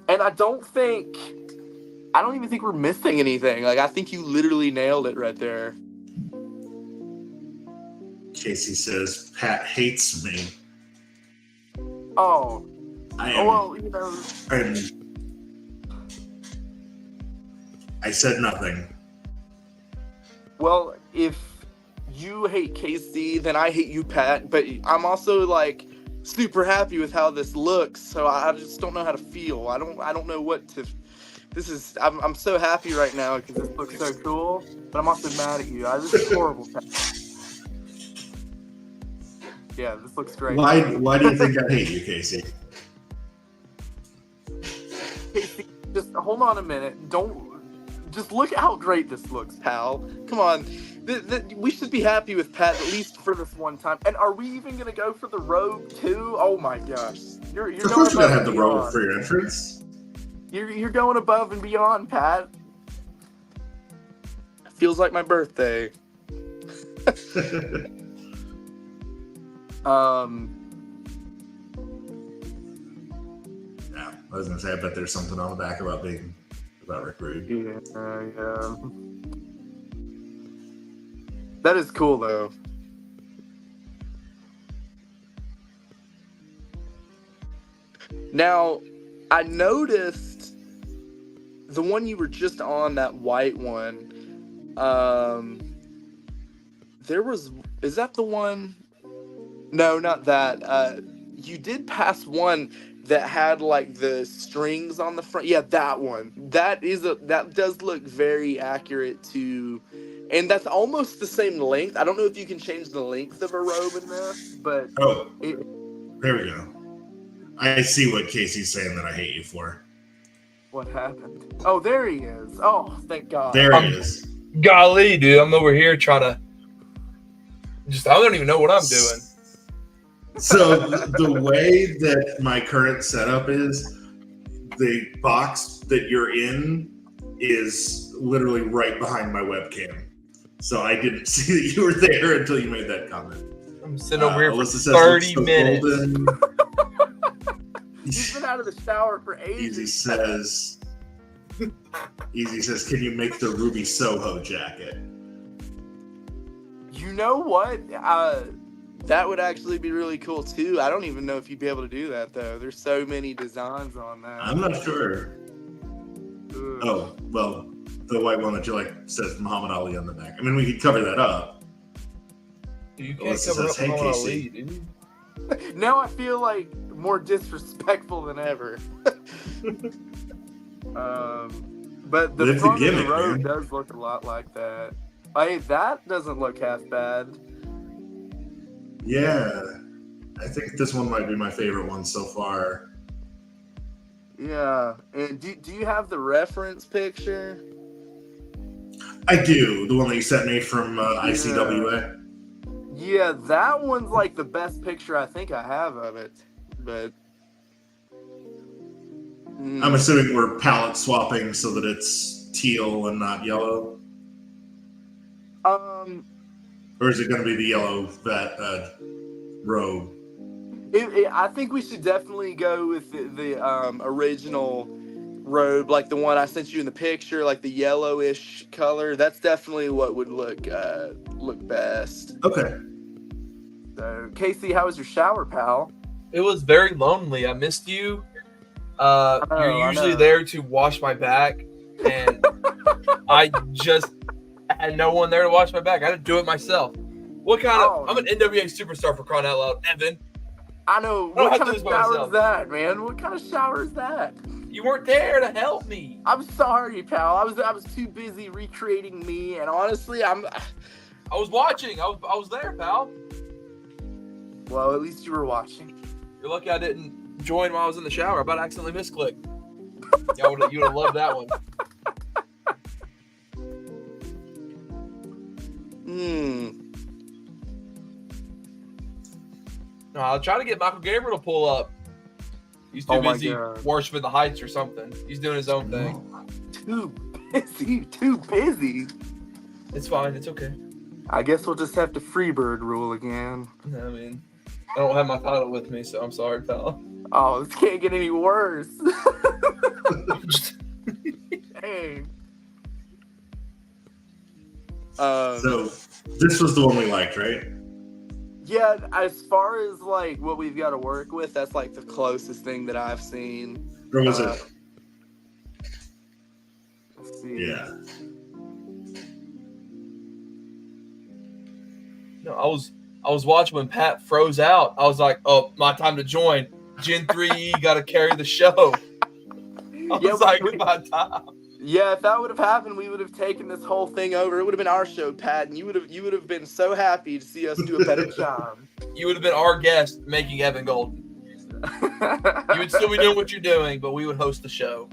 and I don't even think we're missing anything. Like, I think you literally nailed it right there. Casey says, Pat hates me. Oh. I am. Well, you know. I said nothing. Well, if you hate Casey, then I hate you, Pat. But I'm also, like, super happy with how this looks. So I just don't know how to feel. I don't know what to. I'm so happy right now because this looks so cool. But I'm also mad at you. This is horrible, Pat. Yeah, this looks great. Why do you think I hate you, Casey? Casey, just hold on a minute. Just look at how great this looks, pal. Come on. We should be happy with Pat, at least for this one time. And are we even going to go for the robe, too? Oh, my gosh. You're of course we got to have the robe for your entrance. You're going above and beyond, Pat. Feels like my birthday. I was gonna say, I bet there's something on the back about Rick Rude. Yeah. That is cool though. Now, I noticed the one you were just on, that white one. Is that the one? No, not that. You did pass one that had like the strings on the front. Yeah, that one. That does look very accurate to, and that's almost the same length. I don't know if you can change the length of a robe in this, but There we go. I see what Casey's saying that I hate you for. What happened? Oh, there he is. Oh, thank God. There he is. Golly, dude, I'm over here trying to. I don't even know what I'm doing. So the way that my current setup is, the box that you're in is literally right behind my webcam. So I didn't see that you were there until you made that comment. I'm sitting over here for Alyssa 30 minutes. He's been out of the shower for ages. Easy says, can you make the Ruby Soho jacket? You know what? That would actually be really cool too. I don't even know if you'd be able to do that though. There's so many designs on that. I'm not sure. Ugh. Oh, well, the white one that you like says Muhammad Ali on the back. I mean, we could cover that up. You can't cover up Muhammad Ali, dude. Now I feel like more disrespectful than ever. But the front of the road does look a lot like that. Hey, that doesn't look half bad. Yeah, I think this one might be my favorite one so far. Yeah, and do you have the reference picture? I do, the one that you sent me from ICWA. Yeah, that one's like the best picture I think I have of it. But I'm assuming we're palette swapping so that it's teal and not yellow. Or is it going to be the yellow robe? I think we should definitely go with the original robe, like the one I sent you in the picture, like the yellowish color. That's definitely what would look best. Okay. So, Casey, how was your shower, pal? It was very lonely. I missed you. You're usually there to wash my back, and I just had no one there to wash my back. I had to do it myself. I'm an NWA superstar, for crying out loud, Evan. I know. What kind of shower is that, man? What kind of shower is that? You weren't there to help me. I'm sorry, pal. I was too busy recreating me, and honestly, I was watching. I was there, pal. Well, at least you were watching. You're lucky I didn't join while I was in the shower. I about accidentally misclicked. You would have loved that one. No, I'll try to get Michael Gabriel to pull up. He's too busy worshiping the heights or something. He's doing his own thing. Too busy. It's fine. It's okay. I guess we'll just have to Freebird rule again. I mean, I don't have my title with me, so I'm sorry, pal. Oh, this can't get any worse. Dang. So this was the one we liked, right? Yeah, as far as like what we've got to work with, that's like the closest thing that I've seen. Or was it? Let's see. Yeah. No, I was watching when Pat froze out. I was like, "Oh, my time to join." Gen 3E got to carry the show. I was like, "My time." Yeah, if that would have happened, we would have taken this whole thing over. It would have been our show, Pat, and you would have been so happy to see us do a better job. You would have been our guest making Evan Golden. You would still be doing what you're doing, but we would host the show.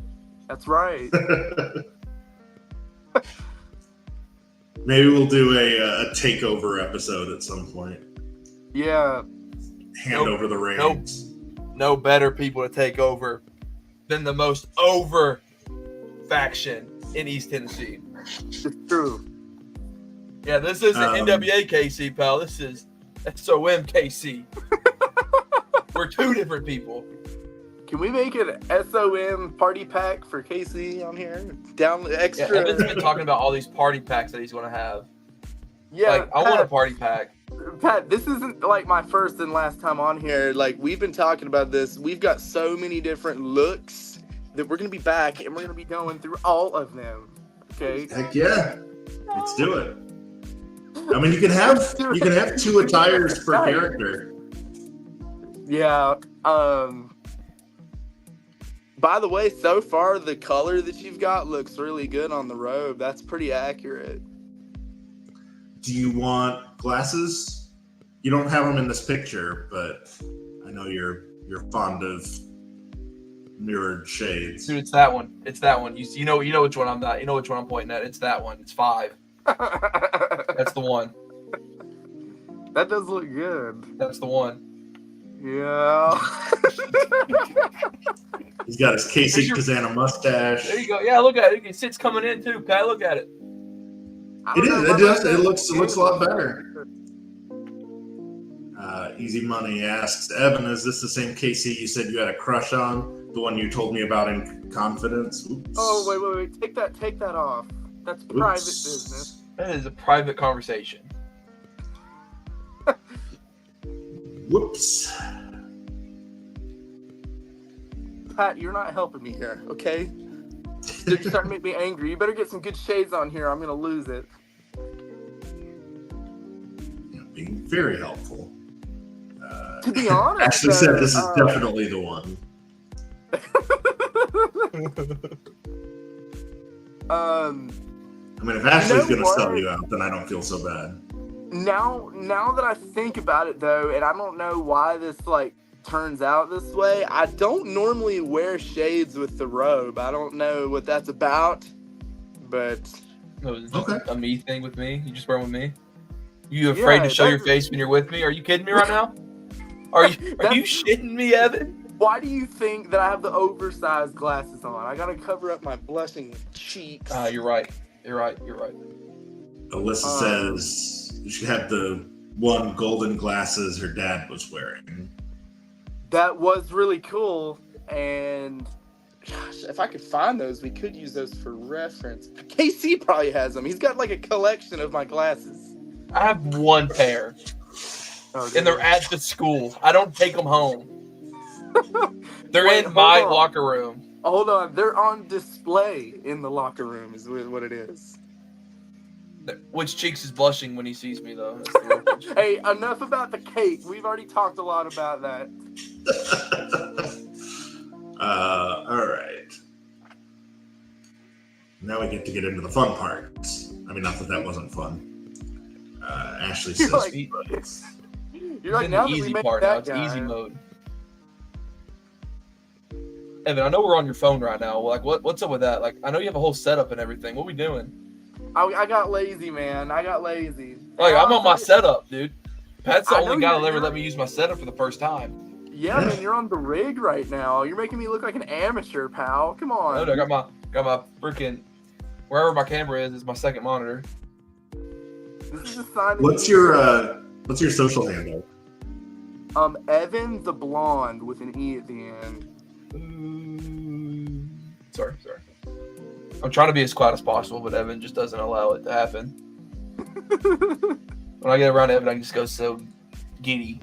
That's right. Maybe we'll do a takeover episode at some point. Yeah. Hand over the reins. No better people to take over than the most over faction in East Tennessee. It's true. Yeah, this isn't NWA KC, pal. This is SOM KC. We're two different people. Can we make an SOM party pack for Casey on here? Down the extra. Yeah, Evan's been talking about all these party packs that he's going to have. Yeah, like, I want a party pack. Pat, this isn't like my first and last time on here. Like, we've been talking about this. We've got so many different looks that we're going to be back and we're going to be going through all of them. Okay? Heck yeah. Let's do it. I mean, you can have 2 attires per character. Yeah. By the way, so far the color that you've got looks really good on the robe. That's pretty accurate. Do you want glasses? You don't have them in this picture, but I know you're fond of mirrored shades. Dude, it's that one. It's that one. You know which one I'm not. You know which one I'm pointing at. It's that one. It's 5. That's the one. That does look good. That's the one. Yeah. He's got his Casey Kazana mustache. There you go. Yeah, look at it. It's coming in too, Pat. Look at it. It looks a lot better. Easy Money asks, Evan, is this the same Casey you said you had a crush on? The one you told me about in confidence? Oops. Oh, wait. Take that off. That's private business. That is a private conversation. Whoops. Pat, you're not helping me here, okay? You're starting to make me angry. You better get some good shades on here. I'm going to lose it. Being very helpful. To be honest, Ashley said this is definitely the one. I mean, if Ashley's going to sell you out, then I don't feel so bad. Now that I think about it, though, and I don't know why this, turns out this way, I don't normally wear shades with the robe. I don't know what that's about, but... No, it's just a me thing with me? You just wear them with me? You afraid to show your face when you're with me? Are you kidding me right now? Are you shitting me, Evan? Why do you think that I have the oversized glasses on? I gotta cover up my blushing cheeks. You're right. You're right. Alyssa says you should have the one golden glasses her dad was wearing. That was really cool, and gosh, if I could find those, we could use those for reference. KC probably has them. He's got a collection of my glasses. I have one pair. And they're at the school. I don't take them home. They're in my locker room. Hold on. They're on display in the locker room is what it is. Which cheeks is blushing when he sees me, though? Hey, enough about the cake. We've already talked a lot about that. All right. Now we get to get into the fun parts. I mean, not that wasn't fun. Ashley says... You're like, now the easy part now. It's easy mode. Evan, I know we're on your phone right now. What's up with that? I know you have a whole setup and everything. What are we doing? I got lazy, man. I got lazy. I'm on my setup, dude. Pat's the only guy that'll ever let me use my setup for the first time. Yeah, man, you're on the rig right now. You're making me look like an amateur, pal. Come on. No, I got my freaking wherever my camera is my second monitor. This is a sign. What's your social handle? Evan the Blonde with an E at the end. Sorry. I'm trying to be as quiet as possible, but Evan just doesn't allow it to happen. When I get around Evan, I just go so giddy.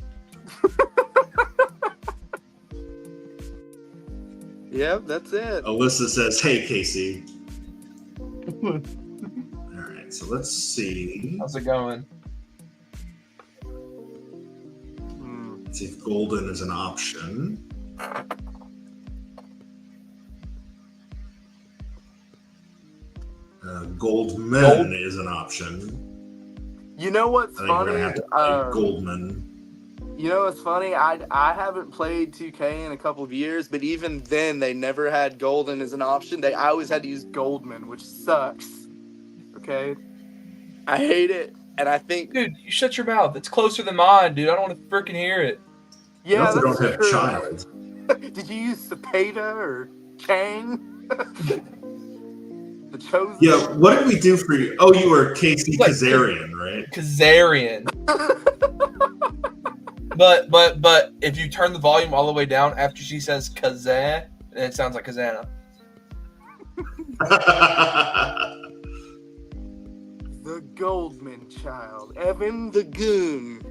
Yep, that's it. Alyssa says, "Hey, Casey." All right, so let's see. How's it going? Let's see if golden is an option. Goldman is an option. You know what's funny? We're gonna have to play Goldman. You know what's funny? I haven't played 2K in a couple of years, but even then they never had golden as an option. I always had to use Goldman, which sucks. Okay, I hate it, and I think, dude, you shut your mouth. It's closer than mine, dude. I don't want to freaking hear it. Yeah, you also don't have true. child. Did you use Cepeda or Chang? The Chosen? Yeah, what did we do for you? Oh, you were Casey Kazarian, right? Kazarian. But if you turn the volume all the way down after she says Kazan, then it sounds like Kazana. The Goldman child, Evan the Goon.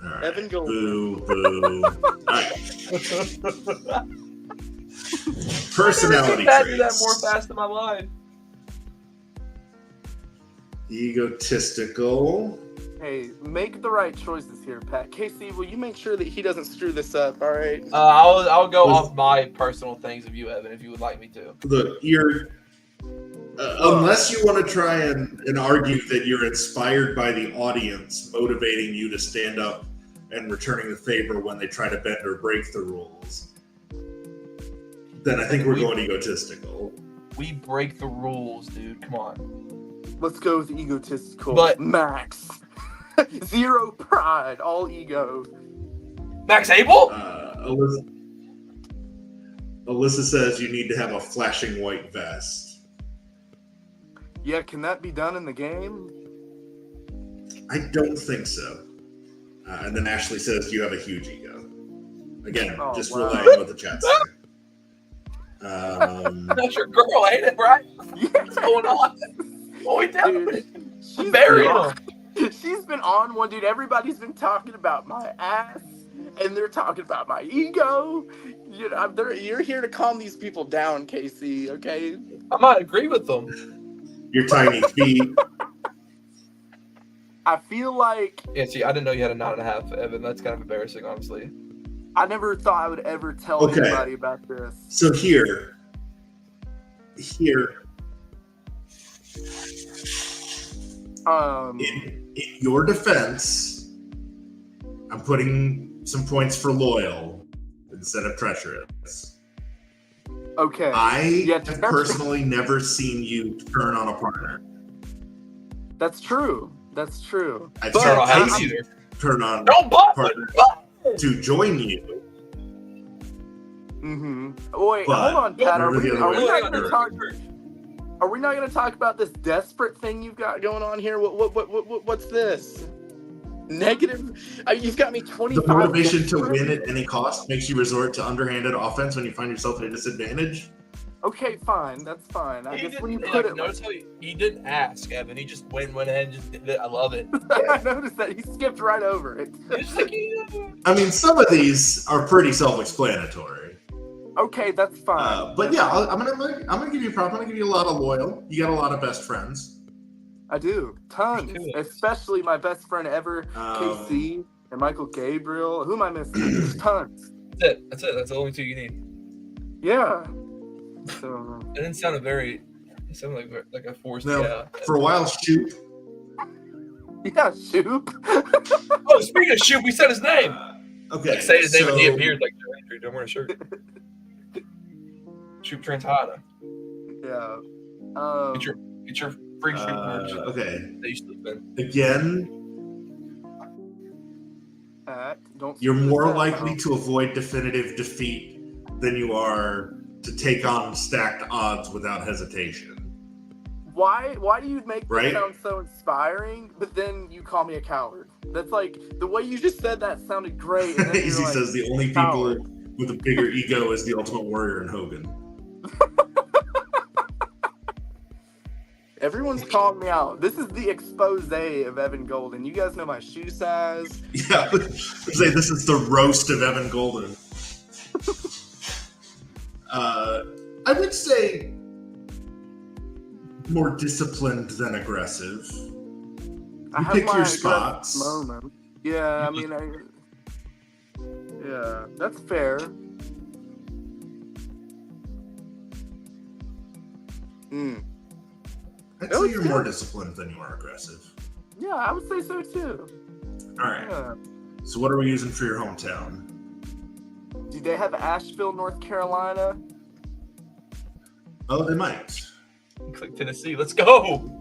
All right. Evan Goldman. Boo. All right. Personality I've never seen that traits. more fast in my life. Egotistical. Hey, make the right choices here, Pat. Casey, will you make sure that he doesn't screw this up, all right? I'll go off my personal things of you, Evan, if you would like me to. Look, you're unless you want to try and argue that you're inspired by the audience motivating you to stand up and returning the favor when they try to bend or break the rules, then I think we're going egotistical. We break the rules, dude. Come on. Let's go with egotistical. But- Max. Zero pride, all ego. Max Abel? Alyssa says you need to have a flashing white vest. Yeah, can that be done in the game? I don't think so. And then Ashley says you have a huge ego. Again, just wow. relaying what the chat said. That's your girl, ain't it, right? What's going on? What we doing? Dude, Bury him. she's been on one, dude. Everybody's been talking about my ass, and they're talking about my ego. You know, you're here to calm these people down, Casey. Okay. I might agree with them. Your tiny feet. I feel like Yeah, see, I didn't know you had a 9.5, Evan. That's kind of embarrassing, honestly. I never thought I would ever tell Okay. anybody about this. So here. In your defense, I'm putting some points for loyal instead of treacherous. Okay. I Yeah, have personally never seen you turn on a partner. That's true. That's true. I've I don't know how seen you Casey either. turn on Don't butt partner to join you. Mm-hmm. Wait, But hold on, Pat. Are remember we, the are other we way. not going to talk? Are we not going to talk about this desperate thing you've got going on here? What's this? Negative? You've got me 25. The motivation to desperate? win at any cost makes you resort to underhanded offense when you find yourself at a disadvantage. Okay, fine. That's fine. I He guess when you didn't, put like, it, notice how he didn't ask, Evan. He just went ahead and just did it. I love it. I noticed that he skipped right over it. He's just like, I mean, some of these are pretty self-explanatory. Okay, that's fine. But yeah, I'm gonna give you a prop. I'm gonna give you a lot of loyal. You got a lot of best friends. I do tons, Me too. especially my best friend ever, KC and Michael Gabriel. Who am I missing? There's tons. That's it. That's the only two you need. Yeah. So. It didn't sound It sounded like a forced Now, yeah. for a while, Shoop. Yeah, Shoop. Oh, speaking of Shoop, we said his name. Okay, Like, say his name so and he appears like Andrew. Don't wear a shirt. Shoop Trentata. Yeah. Get your free Shoop merch okay. that you sleep in. Again, Don't. you're screw more this up, likely bro. to avoid definitive defeat than you are to take on stacked odds without hesitation. Why do you make this Right? sound so inspiring, but then you call me a coward? That's like the way you just said that sounded great. And then you're Easy like, says the only people coward. with a bigger ego is the Ultimate Warrior and Hogan. Everyone's calling me out. This is the expose of Evan Golden. You guys know my shoe size. Yeah, say this is the roast of Evan Golden. I would say more disciplined than aggressive. I have pick my your aggressive spots. moment. Yeah, I mean, yeah, that's fair. I'd That say was you're good. more disciplined than you are aggressive. Yeah, I would say so too. All right. Yeah. So what are we using for your hometown? Do they have Asheville, North Carolina? Oh, they might. Click Tennessee. Let's go.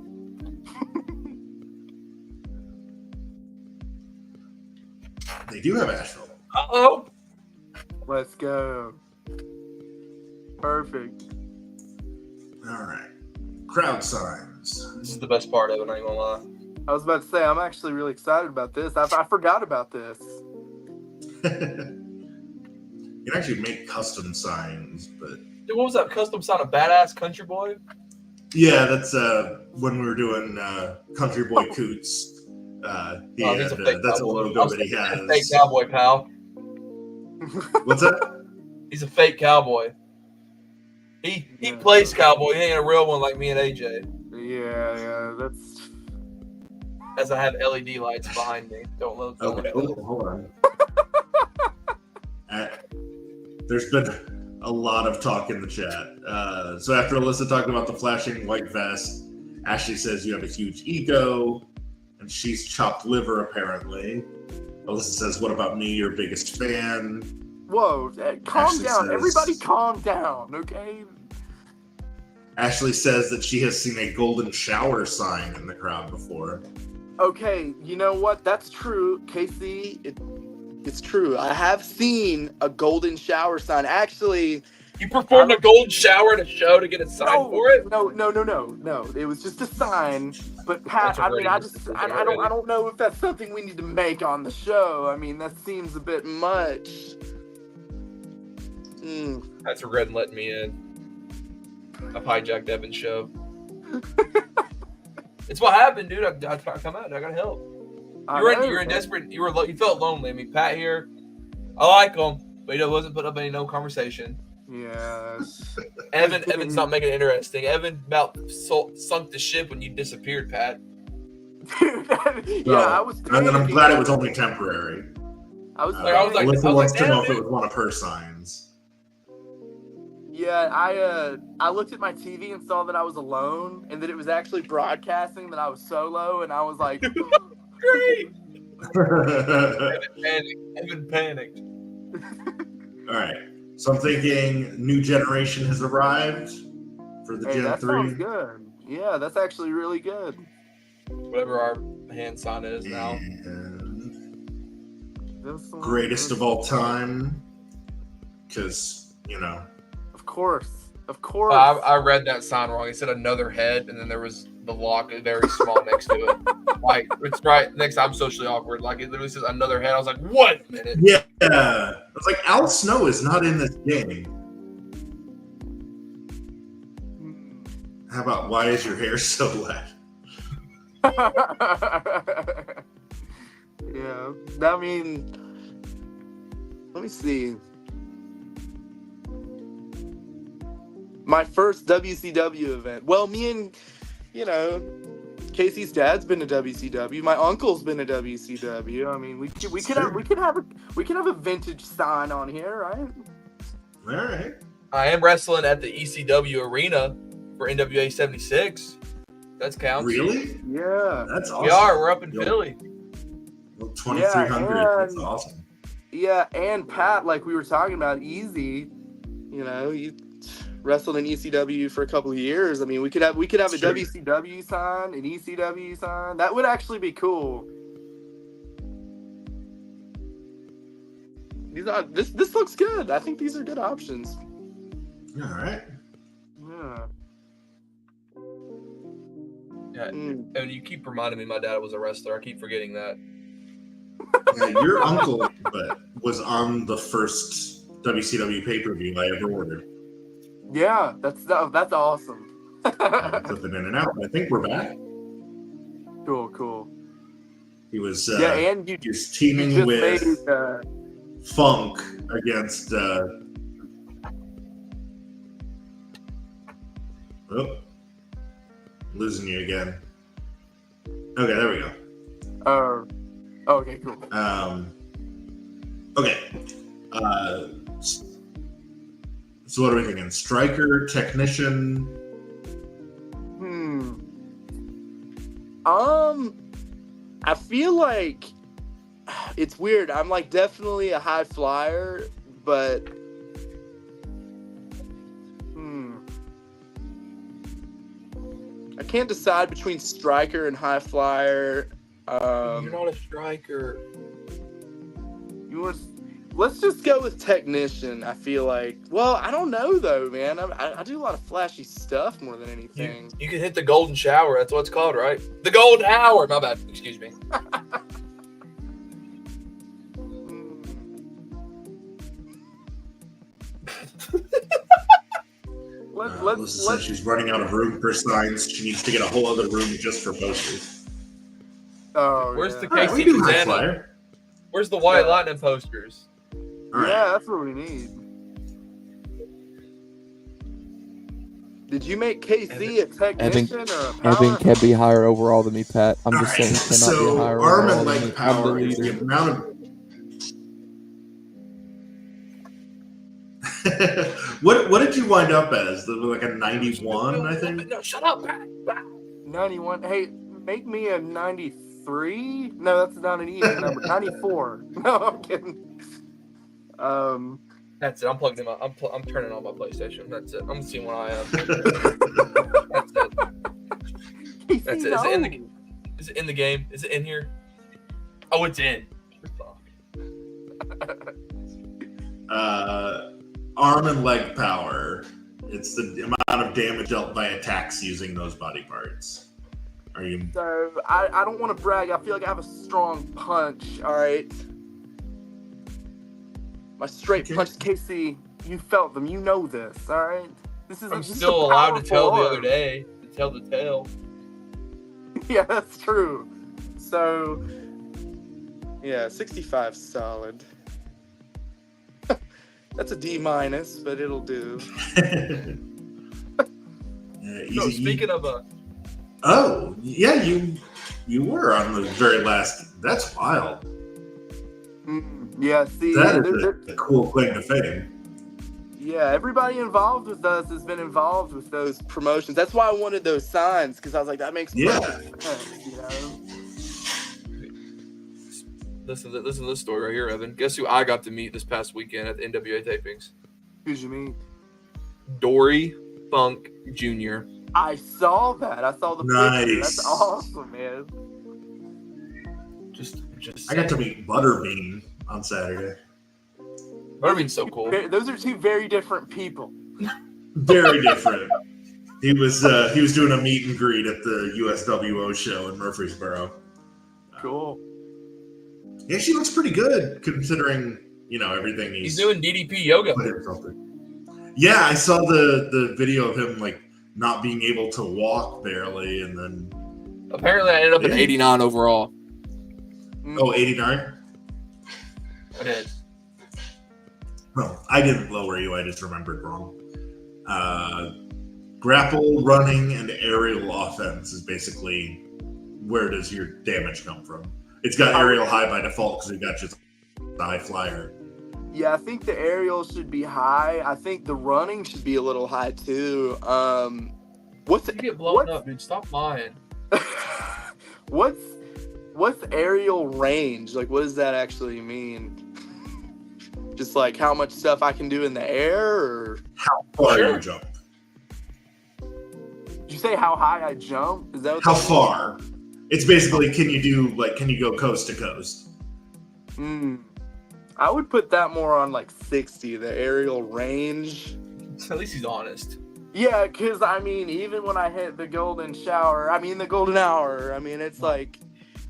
They do have Asheville. Uh-oh. Let's go. Perfect. All right. Crowd signs. This is the best part of it, I'm not even gonna lie. I was about to say, I'm actually really excited about this. I forgot about this. You can actually make custom signs, but Dude, what was that custom sign? A badass country boy? yeah, that's when we were doing Country Boy Coots. He's a fake that's a cowboy. logo that he He's a has. fake cowboy, pal. What's that? He's a fake cowboy. He plays cowboy. He ain't a real one like me and AJ. Yeah, that's. As I have LED lights behind me. Don't look. Okay, hold on. There's been a lot of talk in the chat. So after Alyssa talked about the flashing white vest, Ashley says you have a huge ego, and she's chopped liver apparently. Alyssa says, "What about me? Your biggest fan." Whoa! Calm Ashley down, says- everybody. Calm down, okay? Ashley says that she has seen a golden shower sign in the crowd before. Okay, you know what? That's true, Casey. It's true. I have seen a golden shower sign. Actually, You performed a golden shower at a show to get a sign for it? No. It was just a sign. But Pat, I don't know if that's something we need to make on the show. I mean, that seems a bit much. That's regretting letting me in. I've hijacked Evan's show. It's what happened, dude. I come out. I gotta help. You're in desperate. You felt lonely. I mean, Pat here. I like him, but he wasn't putting up any conversation. Yeah. Evan's not making it interesting. Evan about sunk the ship when you disappeared, Pat. Dude, I was. And then I'm glad it was only temporary. I was like, Alyssa wants to know if dude. it was one of her signs. Yeah, I looked at my TV and saw that I was alone, and that it was actually broadcasting that I was solo, and I was like, Great. Evan panicked. All right. So I'm thinking new generation has arrived for the Gen that 3. sounds good. Yeah, that's actually really good. Whatever our hand sign is now. And That's greatest of all time. Because, Of course. I read that sign wrong. It said another head, and then there was the lock very small next to it. Like, it's right next to I'm socially awkward. Like, it literally says another head. I was like, what a minute. Yeah. I was like, Al Snow is not in this game. How about why is your hair so wet? Yeah. I mean, let me see. My first WCW event. Well, me and, Casey's dad's been to WCW. My uncle's been to WCW. I mean, we could have a vintage sign on here, right? All right. I am wrestling at the ECW arena for NWA 76. That counts. Really? Yeah. That's awesome. We are. We're up in Philly. Well, 2,300. Yeah, That's awesome. Yeah, and Pat, like we were talking about, Easy. You wrestled in ECW for a couple of years. I mean, we could have a WCW sign, an ECW sign. That would actually be cool. This looks good. I think these are good options. All right. Yeah. Yeah. And you keep reminding me my dad was a wrestler. I keep forgetting that. Yeah, your uncle was on the first WCW pay-per-view I ever ordered. Yeah, that's awesome. Flipping in and out. I think we're back. Cool. He was and he was teaming with Funk against losing you again. Okay, there we go. Okay, cool. Okay. So what are we thinking? Striker, technician? I feel like it's weird. I'm like definitely a high flyer, but I can't decide between striker and high flyer. You're not a striker. Let's just go with technician. I feel like. Well, I don't know though, man. I do a lot of flashy stuff more than anything. You can hit the golden shower. That's what it's called, right? The golden hour. My bad. Excuse me. Melissa said she's running out of room for signs. She needs to get a whole other room just for posters. Oh, where's yeah. the Right, we KC do high Banana? flyer. Where's the White Lightning posters? All right. Yeah, that's what we need. Did you make KC a technician or a power? Evan can be higher overall than me, Pat. I'm just saying he cannot be So higher arm overall and than me. leg I'm the power is the leader. amount of. What did you wind up as? Like a 91, I think. No, shut up, Pat. 91. Hey, make me a 93. No, that's not an even number. 94. No, I'm kidding. That's it. I'm plugged in. I'm turning on my PlayStation. That's it. I'm seeing what I am. That's it. That's it. Is it in the game? Is it in here? Oh, it's in. Arm and leg power. It's the amount of damage dealt by attacks using those body parts. Are you? So I don't want to brag. I feel like I have a strong punch. All right. My straight punch, KC. You felt them. You know this. All right. I'm still allowed to tell the other day. To tell the tale. Yeah, that's true. So, yeah, 65 solid. That's a D minus, but it'll do. So speaking of oh yeah, you were on the very last. That's wild. Yeah, see, That is a cool claim to fame. Yeah, everybody involved with us has been involved with those promotions. That's why I wanted those signs, because I was like, that makes perfect sense, you know? Listen to this story right here, Evan. Guess who I got to meet this past weekend at the NWA tapings? Who'd you meet? Dory Funk Jr. I saw that. I saw the picture. That's awesome, man. Just I got to meet Butterbean on Saturday. Butterbean's so cool. Those are two very different people. Very different. He was doing a meet and greet at the USWO show in Murfreesboro. Cool. Yeah, she looks pretty good considering, everything he's doing DDP yoga. Yeah, I saw the video of him like not being able to walk barely, and then apparently I ended up at 89 overall. Oh, 89? I did. Well, I didn't lower you, I just remembered wrong. Grapple, running, and aerial offense is basically where does your damage come from. It's got aerial high by default because it got just the high flyer. Yeah, I think the aerial should be high. I think the running should be a little high too. You get blown up, dude. Stop lying. What's aerial range? Like, what does that actually mean? Just like how much stuff I can do in the air, or how far you jump? Did you say how high I jump? Is that what how far? It's basically can you go coast to coast? I would put that more on like 60, the aerial range. At least he's honest. Yeah, because even when I hit the golden hour, it's like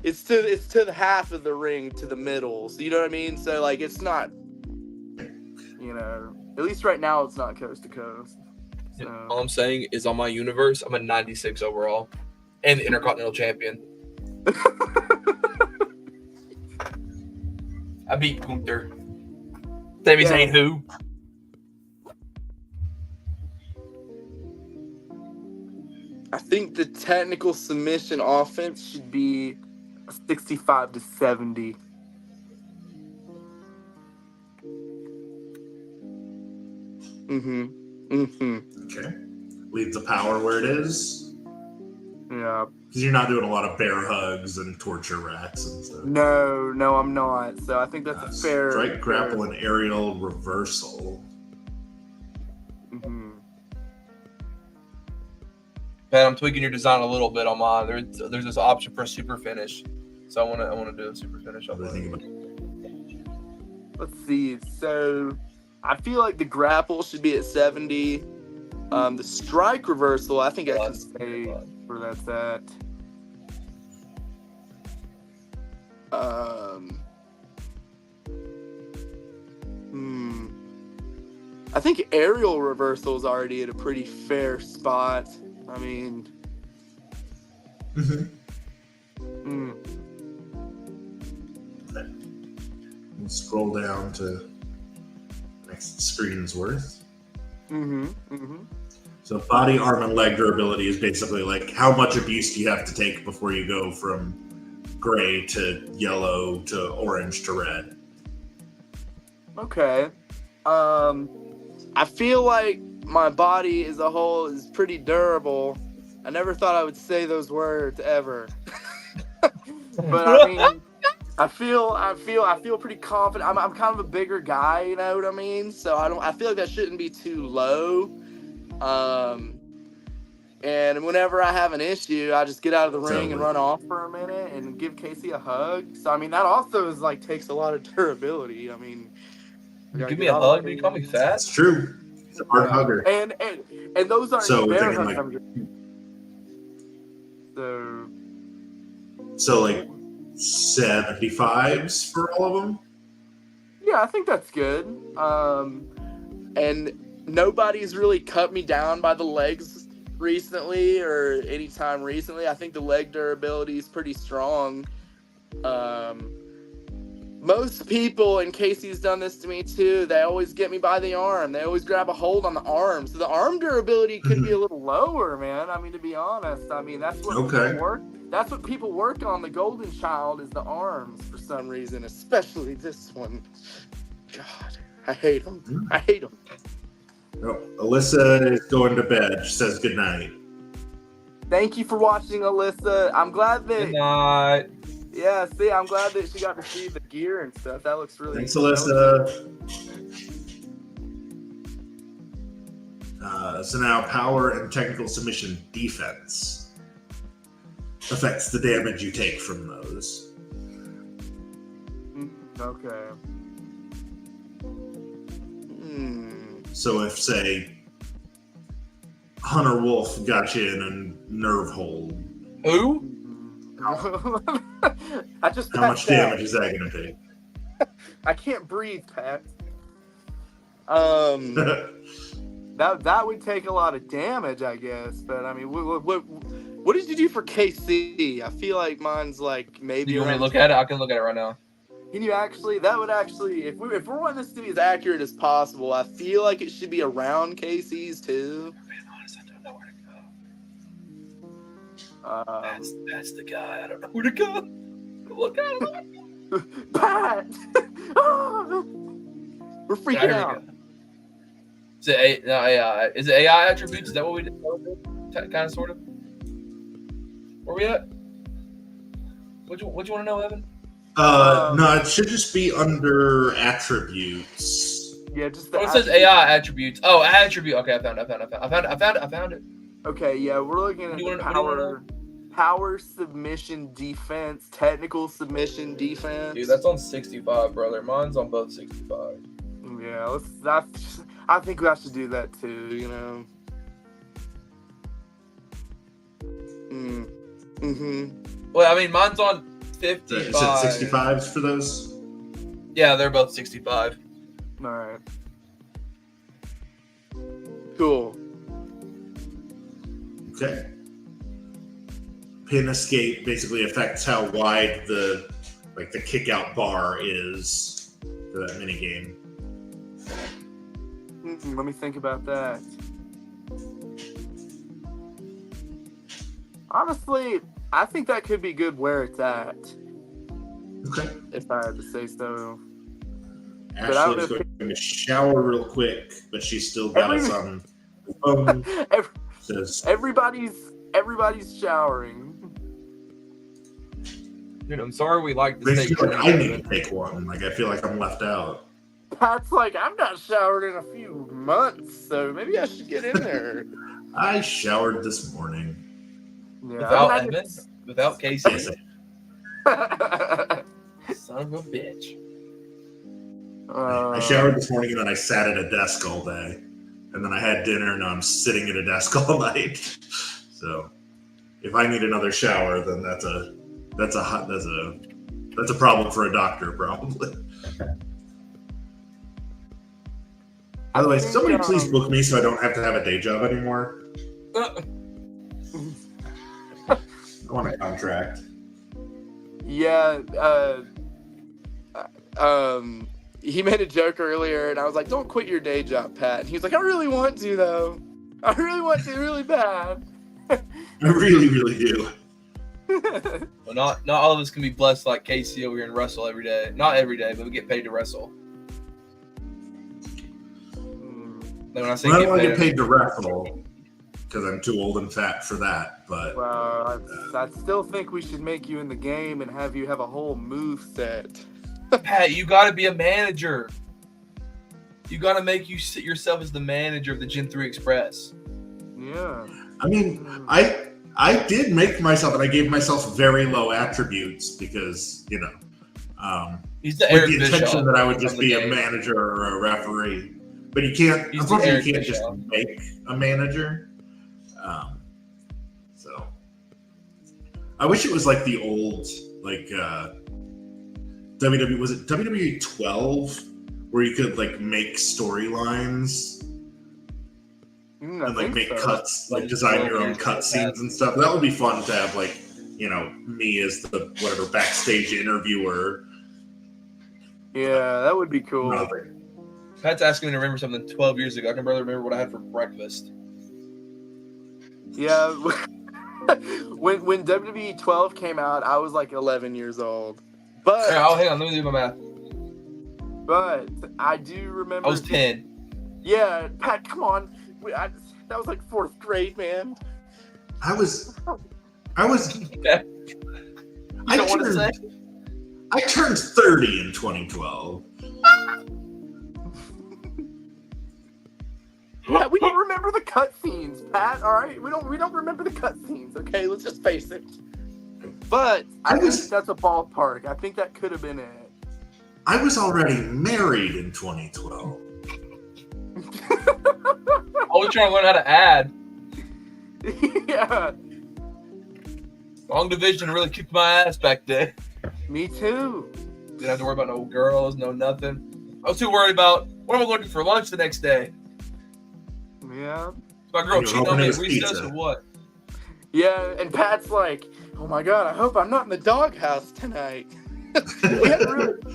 it's to the half of the ring to the middle. So you know what I mean? So like it's not, at least right now it's not coast to coast. So. All I'm saying is on my universe, I'm a 96 overall and the Intercontinental Champion. I beat Gunther. Sami Zayn who? I think the technical submission offense should be 65 to 70. Okay. Leave the power where it is. Yeah. Because you're not doing a lot of bear hugs and torture racks and stuff. No, I'm not. So I think that's a fair. Strike, grapple, and aerial reversal. Pat, I'm tweaking your design a little bit on mine. There's this option for a super finish, so I want to do a super finish on that. Let's see. So I feel like the grapple should be at 70. The strike reversal, I think I can say where that's at. I think aerial reversal is already at a pretty fair spot. I mean, We'll scroll down to next screen's worth. So body, arm, and leg durability is basically like how much abuse do you have to take before you go from gray to yellow to orange to red. Okay. I feel like my body as a whole is pretty durable. I never thought I would say those words ever. But I mean, I feel pretty confident. I'm kind of a bigger guy, you know what I mean? So I feel like that shouldn't be too low. And whenever I have an issue, I just get out of the ring and run off for a minute and give Casey a hug. So I mean, that also is like takes a lot of durability. I mean, you give me a hug, do you call me fat? That's true. It's a hard hugger. And those aren't so bear thinking hugs. like so like 75s for all of them. Yeah, I think that's good. And nobody's really cut me down by the legs recently or anytime recently. I think the leg durability is pretty strong. Most people, and Casey's done this to me too, they always get me by the arm. They always grab a hold on the arm. So the arm durability could be a little lower, man. I mean, to be honest, I mean, that's what people work. That's what people work on. The golden child is the arms for some reason, especially this one. God, I hate them. I hate them. Oh, Alyssa is going to bed. She says good night. Thank you for watching, Alyssa. I'm glad that. Good night. Yeah, see, I'm glad that she got to see the gear and stuff. That looks really. Thanks, Alyssa. So now, power and technical submission defense affects the damage you take from those. Okay. So if, say, Hunter Wolf got you in a nerve hold. Who? I just how much damage is that going to take? I can't breathe, Pat. That would take a lot of damage, I guess. But I mean, what did you do for KC? I feel like mine's like maybe. You want me to look at it? I can look at it right now. Can you actually? That would actually, if we're wanting this to be as accurate as possible, I feel like it should be around KC's too. Being honest, I don't know where to go. That's the guy. I don't know where to go. Look at him. Pat! We're freaking out. Is it AI? Is it AI attributes? Is that what we did? Kind of, sort of. Where we at? What you want to know, Evan? No, it should just be under attributes. Yeah, just it says AI attributes. Oh, attribute. Okay, I found it. Okay, yeah, we're looking at the power submission defense, technical submission defense. Dude, that's on 65, brother. Mine's on both 65. Yeah, I think we have to do that too, you know. Well, I mean, mine's on 55. Is it 65s for those? Yeah, they're both 65. All right. Cool. Okay. Pin escape basically affects how wide the kick out bar is for that minigame. Let me think about that. Honestly, I think that could be good where it's at. Okay. If I had to say so. Ashley's going to shower real quick, but she's still got us on the phone. Everybody's showering. Dude, I'm sorry we like to take I need to take one. Like, I feel like I'm left out. Pat's like, I'm not showered in a few months, so maybe I should get in there. I showered this morning. Yeah, without Evan? Without Casey? Yes. Son of a bitch. I showered this morning and then I sat at a desk all day, and then I had dinner and now I'm sitting at a desk all night. So if I need another shower, then that's a problem for a doctor probably. By the way, somebody please book me so I don't have to have a day job anymore. I want a contract. Yeah. He made a joke earlier, and I was like, "Don't quit your day job, Pat." And he was like, "I really want to, though. I really want to, really bad." I really, really do. Well, not all of us can be blessed like Casey over here and wrestle every day. Not every day, but we get paid to wrestle. When I don't want to get paid to wrestle because I'm too old and fat for that. But well, I still think we should make you in the game and have you have a whole move set. Pat, you got to be a manager. You got to make you sit yourself as the manager of the Gen 3 Express. Yeah. I mean, I did make myself, and I gave myself very low attributes because, He's the with the intention that I would just be a manager or a referee. But you can't, unfortunately, you can't just make a manager. So I wish it was like the old, like, WWE, was it WWE 12 where you could like make storylines and like make cuts, like design your own cut scenes and stuff. That would be fun to have, like, me as the whatever backstage interviewer. Yeah, that would be cool. Nothing. Pat's asking me to remember something 12 years ago. I can barely remember what I had for breakfast. Yeah, when WWE 12 came out, I was like 11 years old. But hang on, let me do my math. But I do remember. I was 10. Yeah, Pat, come on. That was like 4th grade, man. I turned 30 in 2012. Yeah, we don't remember the cutscenes, Pat. All right, we don't remember the cutscenes. Okay, let's just face it. But I think that's a ballpark. I think that could have been it. I was already married in 2012. I was trying to learn how to add. Yeah. Long division really kicked my ass back then. Me too. Didn't have to worry about no girls, no nothing. I was too worried about what am I looking for lunch the next day. Yeah. Is my girl cheating on me at recess pizza. or what? Yeah, and Pat's like, "Oh my God, I hope I'm not in the doghouse tonight."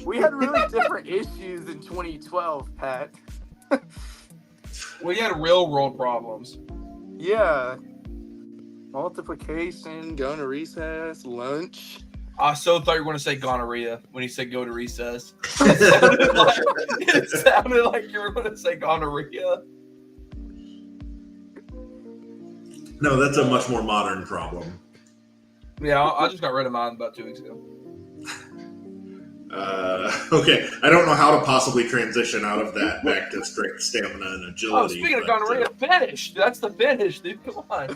we had really different issues in 2012, Pat. We had real world problems. Yeah. Multiplication, going to recess, lunch. I so thought you were going to say gonorrhea when he said go to recess. It sounded like you were going to say gonorrhea. No, that's a much more modern problem. Yeah, I just got rid of mine about 2 weeks ago. Okay, I don't know how to possibly transition out of that back to strict stamina and agility. Oh, speaking of gonorrhea, finish. That's the finish, dude. Come on.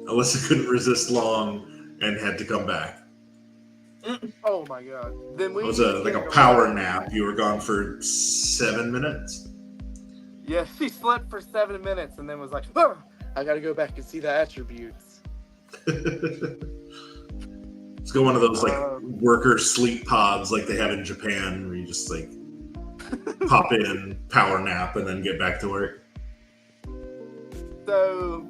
Alyssa couldn't resist long and had to come back. Oh my God. Then It was like a power nap. You were gone for 7 minutes. Yeah, she slept for 7 minutes and then was like, "Oh, I gotta go back and see the attributes." Let's go one of those like worker sleep pods like they have in Japan where you just like pop in, power nap, and then get back to work. So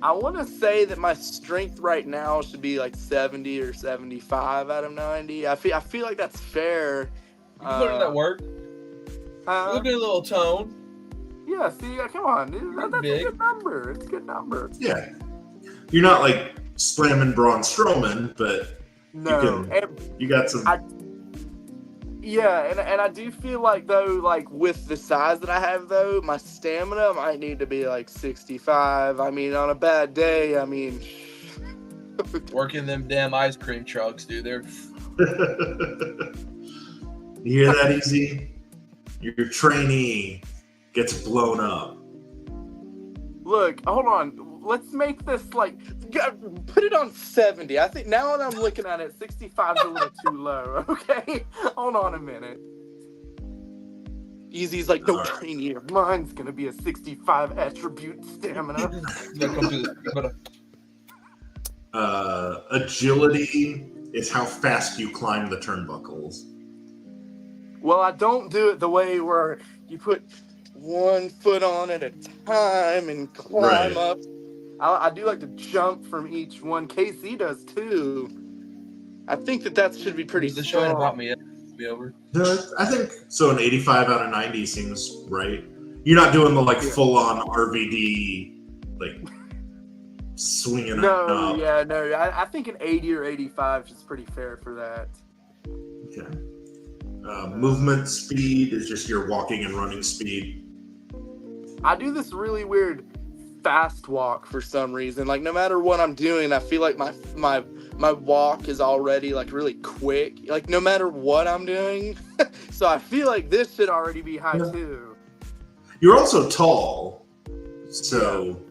I want to say that my strength right now should be like 70 or 75 out of 90. I feel like that's fair. You can learn that work. Look at a little tone. Yeah, see, come on, dude. That's a good number. It's a good number. Yeah. You're not like slamming Braun Strowman, but no, you got some. Yeah, and I do feel like, though, like with the size that I have, though, my stamina might need to be like 65. I mean, on a bad day, I mean, working them damn ice cream trucks, dude. They're. You hear that, Easy? Your trainee gets blown up. Look, hold on. let's make this like put it on 70. I think now that I'm looking at it, 65 is a little too low. Okay, hold on a minute. Easy's like, no tiny of mine's gonna be a 65 attribute stamina. Agility is how fast you climb the turnbuckles. Well, I don't do it the way where you put one foot on at a time and climb up. I do like to jump from each one. KC does too. I think that should be pretty The strong. show brought me over. I think so. An 85 out of 90 seems right. You're not doing the like full on RVD like swinging. No, yeah, no. I think an 80 or 85 is pretty fair for that. Okay. Movement speed is just your walking and running speed. I do this really weird fast walk for some reason. Like no matter what I'm doing, I feel like my walk is already like really quick. Like no matter what I'm doing. So I feel like this should already be high too. You're also tall. So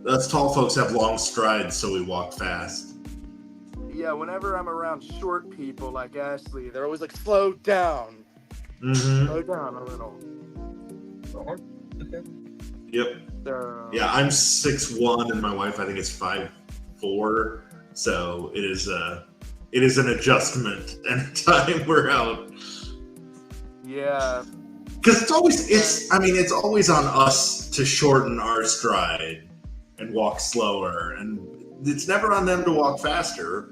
us tall folks have long strides, so we walk fast. Yeah, whenever I'm around short people like Ashley, they're always like, slow down. Mm-hmm. Slow down a little. Yep. Yeah, I'm 6'1", and my wife, I think, is 5'4". So it is an adjustment anytime we're out. Yeah. Because it's always on us to shorten our stride and walk slower, and it's never on them to walk faster.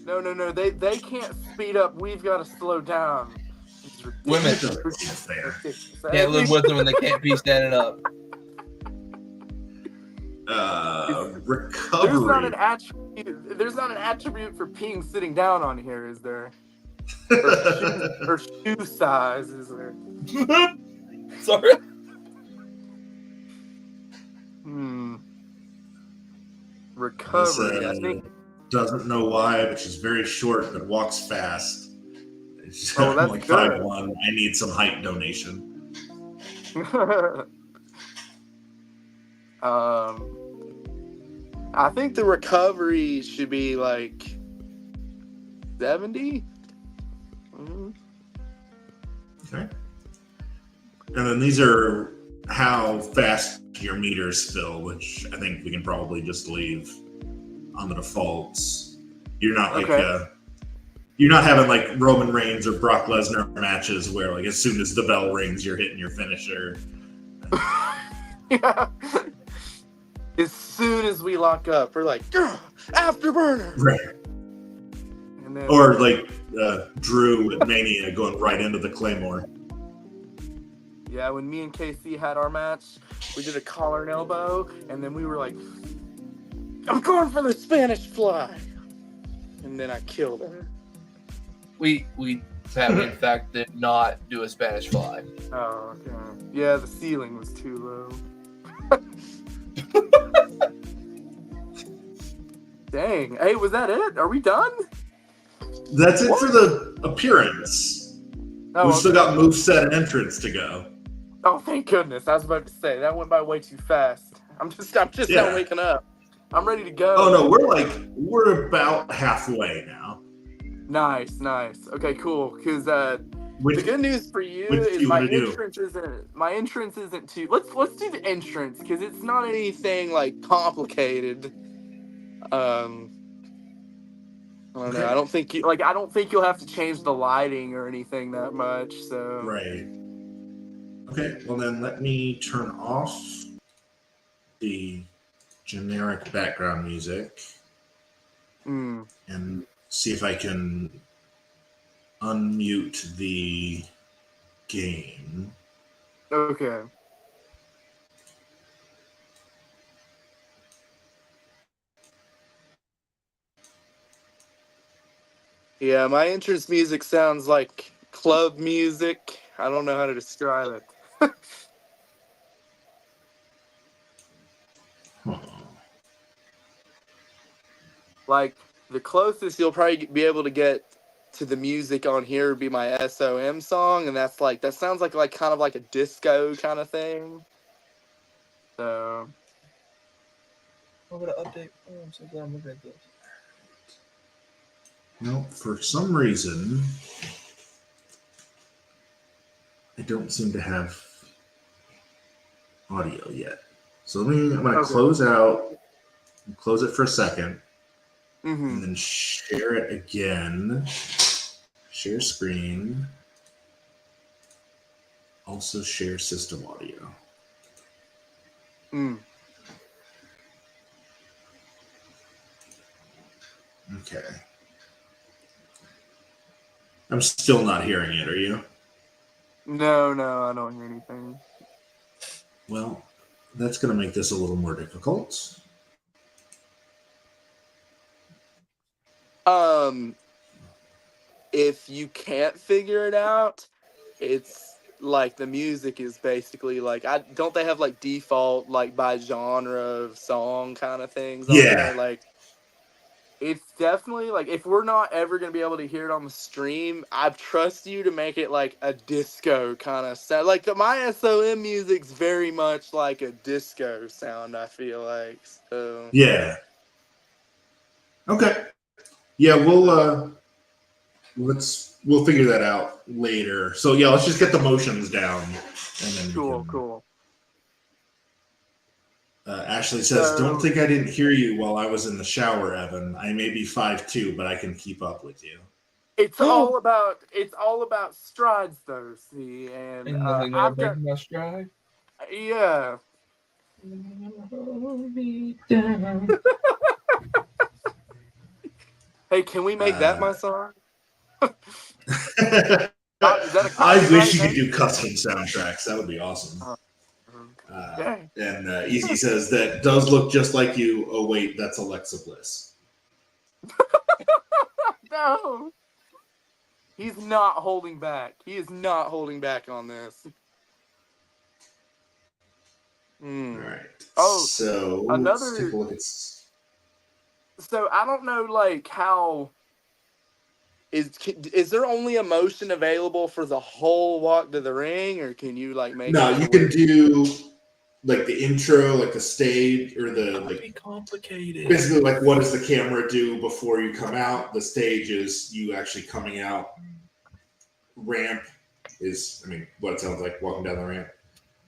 No. They can't speed up. We've got to slow down. Women can't live with them when they can't be standing up. Recovery. There's not an attribute for peeing sitting down on here, is there? Or shoe size, is there? Sorry. Recovery. I think doesn't know why, but she's very short but walks fast. She's that's like good. 5'1". I need some height donation. I think the recovery should be like 70. Mm-hmm. Okay. And then these are how fast your meters fill, which I think we can probably just leave on the defaults. You're not like you're not having like Roman Reigns or Brock Lesnar matches where like as soon as the bell rings, you're hitting your finisher. Yeah. As soon as we lock up, we're like, afterburner. Right. And then, or like Drew at Mania going right into the Claymore. Yeah, when me and KC had our match, we did a collar and elbow, and then we were like, I'm going for the Spanish fly. And then I killed him. We sadly, in fact, did not do a Spanish fly. Oh, okay. Yeah, the ceiling was too low. Dang. Hey, was that it? Are we done? That's it for the appearance. We've still got moveset and entrance to go. Oh, thank goodness. I was about to say, that went by way too fast. I'm just now waking up. I'm ready to go. Oh, no, we're about halfway now. Nice. Okay, cool. Because the good news for you is my entrance isn't too. Let's do the entrance because it's not anything like complicated. I don't know. I don't think you'll have to change the lighting or anything that much. So right. Okay. Well, then let me turn off the generic background music and see if I can unmute the game. Okay. Yeah, my entrance music sounds like club music. I don't know how to describe it. Like, the closest you'll probably be able to get to the music on here would be my SOM song, and that sounds like kind of like a disco kind of thing. So I'm gonna update. Oh, I'm so glad I'm looking at this. No, for some reason, I don't seem to have audio yet. So I'm going to close out, close it for a second, and then share it again. Share screen. Also share system audio. Okay. I'm still not hearing it, are you? No, I don't hear anything. Well, that's going to make this a little more difficult. If you can't figure it out, it's like the music is basically like don't they have like default like by genre of song kind of things on there? Like it's definitely like if we're not ever gonna be able to hear it on the stream, I trust you to make it like a disco kind of sound. Like my SOM music's very much like a disco sound, I feel like. So yeah. Okay. Yeah, we'll figure that out later. So yeah, let's just get the motions down, and then cool. Ashley says, "Don't think I didn't hear you while I was in the shower, Evan. I may be 5'2", but I can keep up with you." It's all about strides, though. See, and I've got my stride. Yeah. Hey, can we make that my song? I wish you could do custom soundtracks. That would be awesome. And Easy says that does look just like you. Oh wait, that's Alexa Bliss. No, he's not holding back. He is not holding back on this. All right. Oh, so let's take a look at. So I don't know, like how. Is there only a motion available for the whole walk to the ring, or can you like make? No, you can do like the intro, like the stage, or the like. Complicated. Basically, like what does the camera do before you come out? The stage is you actually coming out. Ramp is, I mean, what it sounds like walking down the ramp.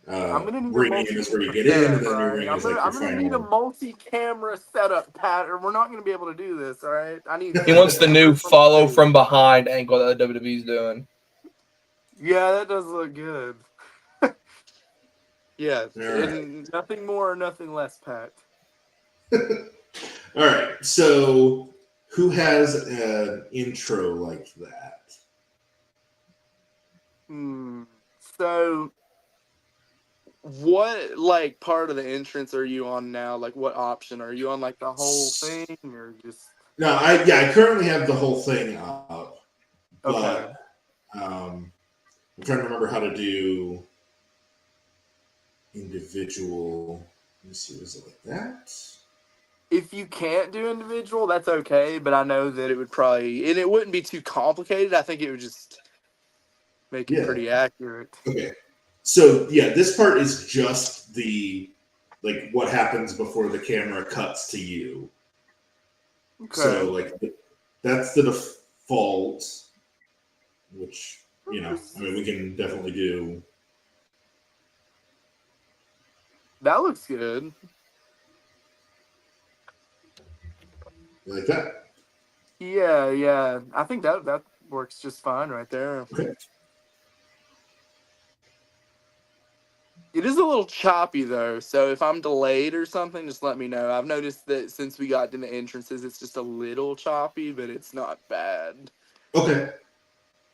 Ring is where you get in, and then your ring is like your final. I'm gonna need a multi-camera setup, Pat, or we're not gonna be able to do this. All right, I need. He wants the new follow from behind angle that the WWE's doing. Yeah, that does look good. Yeah, right. Nothing more or nothing less, Pat. All right, so who has an intro like that? So. What like part of the entrance are you on now? Like what option are you on? Like the whole thing or just? No, I currently have the whole thing up, but I'm trying to remember how to do individual. Let me see, was it like that? If you can't do individual, that's okay. But I know that it would probably, and it wouldn't be too complicated. I think it would just make it pretty accurate. Okay. So yeah, this part is just the like what happens before the camera cuts to you. Okay. So like that's the default, which I mean we can definitely do. That looks good. You like that? Yeah. I think that works just fine right there. Okay. It is a little choppy, though, so if I'm delayed or something, just let me know. I've noticed that since we got to the entrances, it's just a little choppy, but it's not bad. Okay.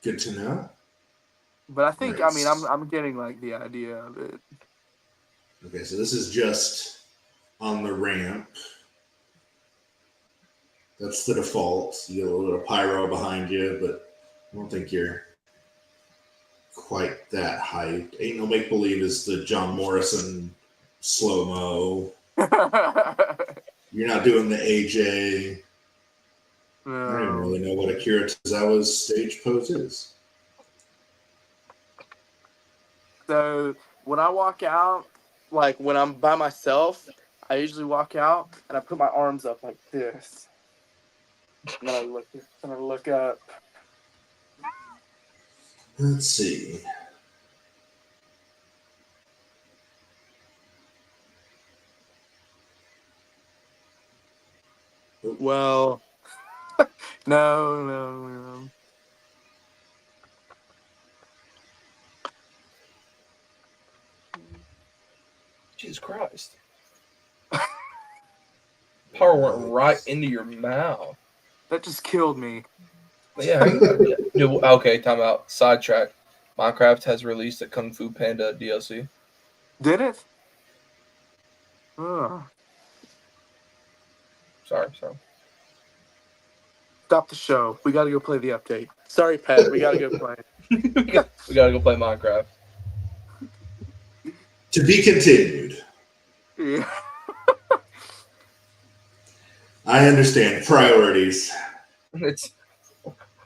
Good to know. But I think, I mean, I'm getting, like, the idea of it. Okay, so this is just on the ramp. That's the default. You get a little bit of pyro behind you, but I don't think you're quite that hype. Ain't No Make Believe is the John Morrison slow mo. You're not doing the AJ. No. I don't even really know what Akira Tozawa's stage pose is. So when I walk out, like when I'm by myself, I usually walk out and I put my arms up like this. And then I look up. Let's see. Well, no. Jesus Christ. Power went right into your mouth. That just killed me. Yeah. Okay, time out. Sidetrack. Minecraft has released a Kung Fu Panda DLC. Did it? Ugh. Sorry. Stop the show. We gotta go play the update. Sorry, Pat. We gotta go play. We gotta go play Minecraft. To be continued. Yeah. I understand. Priorities.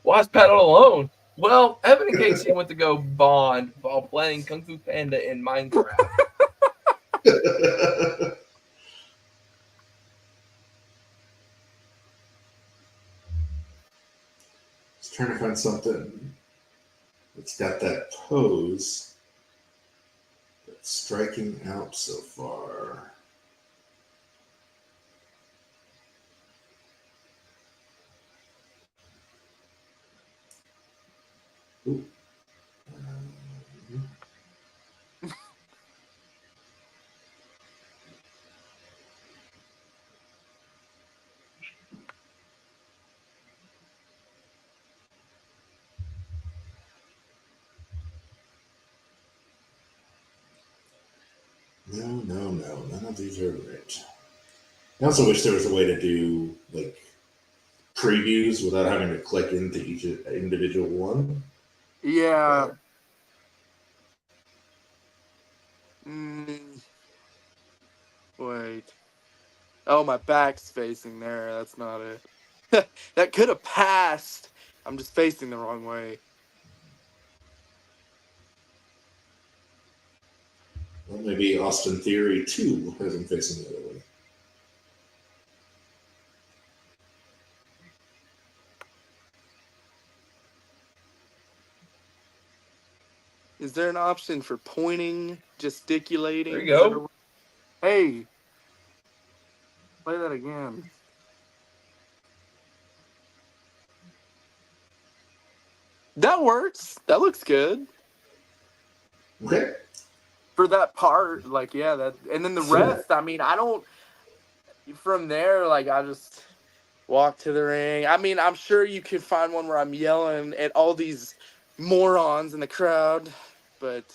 Why is Pat all alone? Well, Evan and Casey went to go bond while playing Kung Fu Panda in Minecraft. Just trying to find something that's got that pose that's striking out so far. Ooh. No. None of these are right. I also wish there was a way to do like previews without having to click into each individual one. Yeah. Wait. Oh, my back's facing there. That's not it. That could have passed. I'm just facing the wrong way. Well, maybe Austin Theory 2 has him facing the other way. Is there an option for pointing, gesticulating? There you go. Hey. Play that again. That works. That looks good. Okay. For that part, like, yeah, that, and then the rest, I mean, I don't, from there, like, I just walk to the ring. I mean, I'm sure you could find one where I'm yelling at all these morons in the crowd, but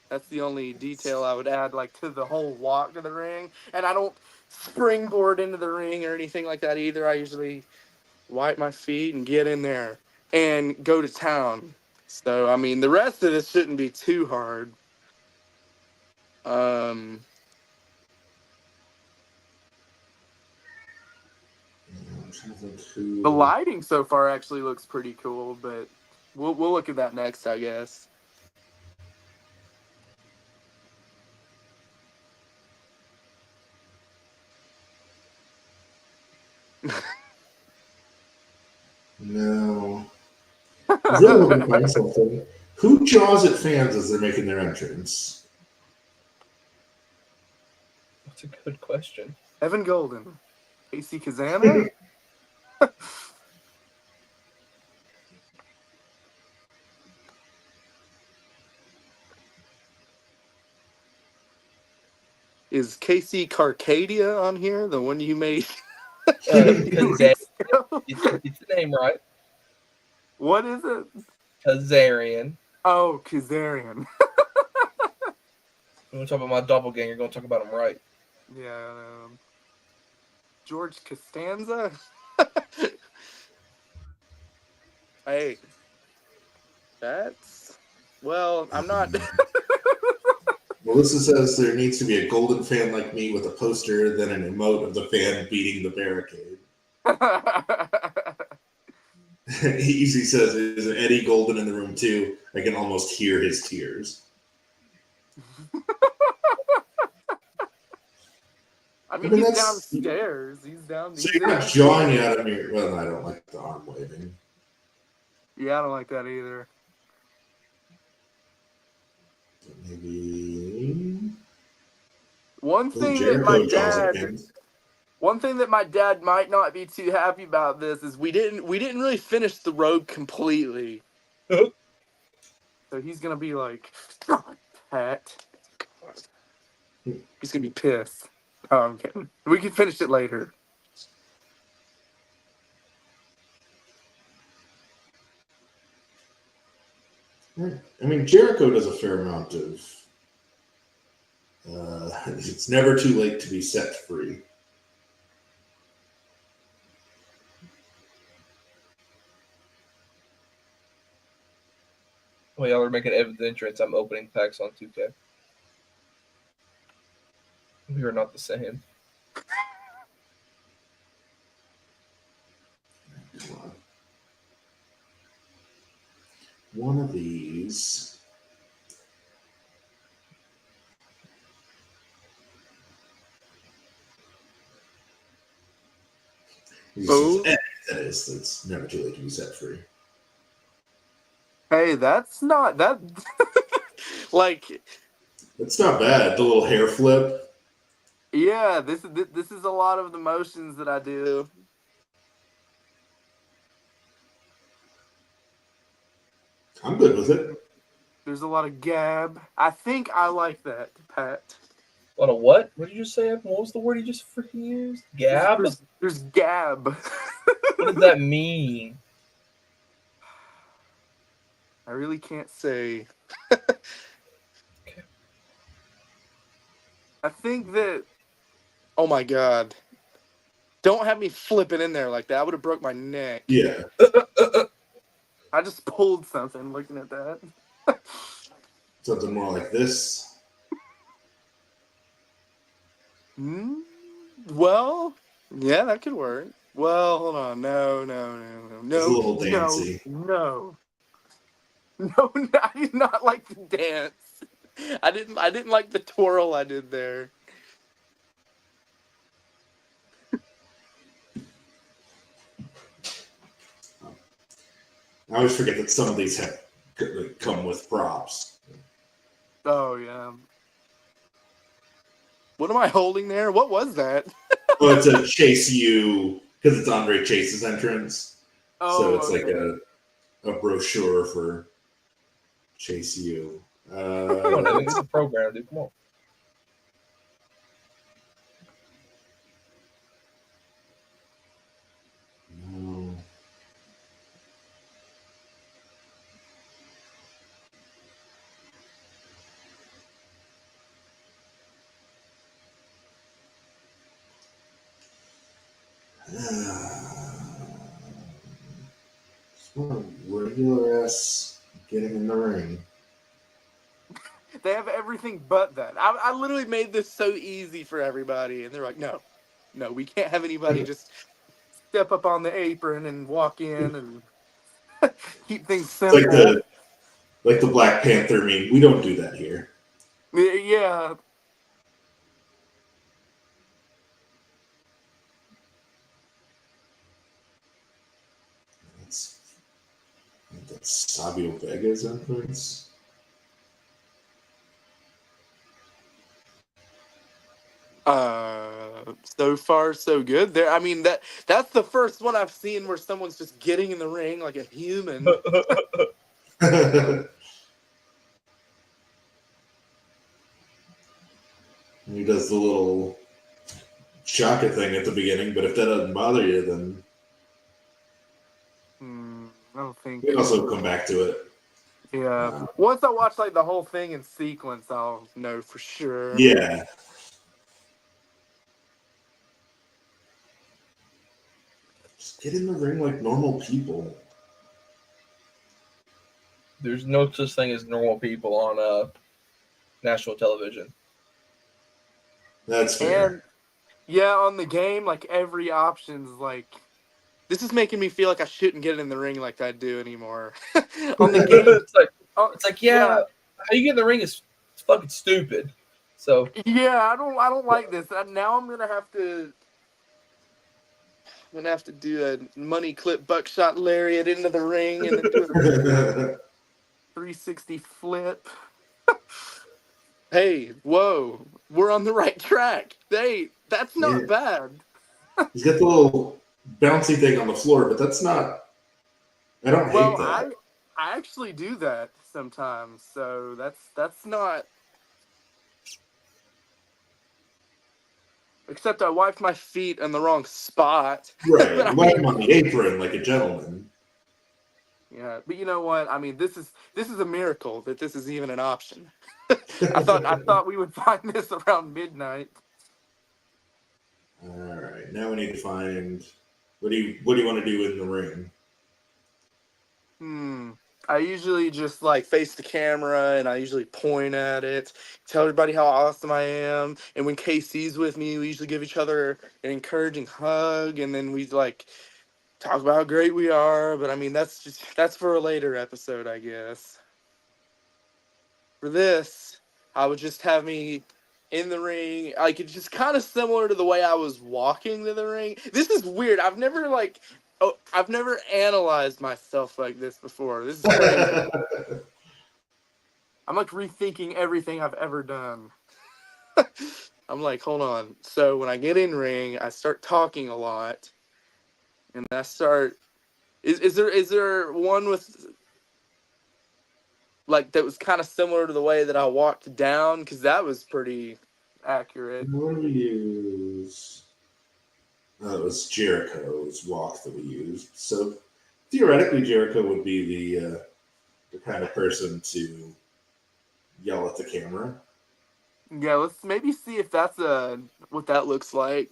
that's the only detail I would add, like, to the whole walk to the ring. And I don't springboard into the ring or anything like that either. I usually wipe my feet and get in there and go to town. So, I mean, the rest of this shouldn't be too hard. The lighting so far actually looks pretty cool, but we'll look at that next, I guess. No. I really want to find something. Who jaws at fans as they're making their entrance? That's a good question. Evan Golden. AC Kazana? Is KC Carcadia on here? The one you made? It's the name right. What is it? Kazarian. Oh, Kazarian. I'm going to talk about my doppelganger. You're going to talk about him right. Yeah. George Costanza? Hey. That's... Well, I'm not... Melissa says there needs to be a Golden fan like me with a poster, then an emote of the fan beating the barricade. Easy says there's an Eddie Golden in the room too. I can almost hear his tears. I mean, I mean, he's that's- downstairs. He's down. So you're not jawing you out of your. Well, I don't like the arm waving. Yeah, I don't like that either. Maybe. One thing that my dad might not be too happy about this is we didn't really finish the road completely. So he's gonna be like, God, Pat. He's gonna be pissed. Oh, I'm kidding. We can finish it later. I mean, Jericho does a fair amount of. It's never too late to be set free. Well, y'all are making Evan's entrance. I'm opening packs on 2K. We are not the same. Come on. One of these. Oh. That is. It's never too late to be set free. Hey, that's not that. Like, It's not bad. The little hair flip. yeah, this is a lot of the motions that I do. I'm good with it. There's a lot of gab. I think I like that, Pat. A lot of what? What did you say? What was the word you just freaking used? Gab? There's gab. What does that mean? I really can't say. Okay. I think that. Oh my God! Don't have me flipping in there like that. I would have broke my neck. Yeah. I just pulled something looking at that. Something more like this. Well, yeah, that could work. Well, hold on. No. It's a little dancey. No, I did not like the dance. I didn't like the twirl I did there. I always forget that some of these come with props. Oh yeah. What am I holding there? What was that? Well, it's a Chase U because it's Andre Chase's entrance. Oh, so it's okay. like a brochure for Chase U. Come on, Evan, it's a program, dude. Come on. No. Regular ass getting in the ring. They have everything but that. I literally made this so easy for everybody, and they're like, no, we can't have anybody just step up on the apron and walk in and keep things simple. It's like the Black Panther meme. We don't do that here. Yeah. That's Savio Vega's entrance. So far so good. There, I mean that's the first one I've seen where someone's just getting in the ring like a human. He does the little Shaka thing at the beginning, but if that doesn't bother you, then I don't think we can also come back to it. Yeah. Once I watch like the whole thing in sequence, I'll know for sure. Yeah. Just get in the ring like normal people. There's no such thing as normal people on national television. That's fair. And yeah, on the game, like every option's like, this is making me feel like I shouldn't get in the ring like I do anymore. On the game, it's like yeah, how you get in the ring is fucking stupid. So Yeah, I don't like this. Now I'm gonna have to. I'm gonna have to do a money clip buckshot lariat into the ring and then do a 360 flip. Hey, whoa, we're on the right track. Hey, that's not Yeah. bad. He's got the little bouncy thing on the floor, but that's not. I don't Well, hate that. I actually do that sometimes, so that's not. Except I wiped my feet in the wrong spot. Right. But I You wipe mean, him on the apron like a gentleman. yeah. But you know what? I mean, this is a miracle that this is even an option. I thought we would find this around midnight. All right. Now we need to find what do you want to do in the ring? I usually just like face the camera and I usually point at it, tell everybody how awesome I am. And when KC's with me, we usually give each other an encouraging hug and then we like talk about how great we are. But I mean, that's for a later episode, I guess. For this, I would just have me in the ring. Like it's just kind of similar to the way I was walking to the ring. This is weird. I've never analyzed myself like this before. This is crazy. I'm like rethinking everything I've ever done. I'm like, hold on. So when I get in ring, I start talking a lot, and I start. Is there one with like that was kind of similar to the way that I walked down? Because that was pretty accurate. What do we use? It was Jericho's walk that we used. So theoretically, Jericho would be the kind of person to yell at the camera. Yeah, let's maybe see if that's what that looks like.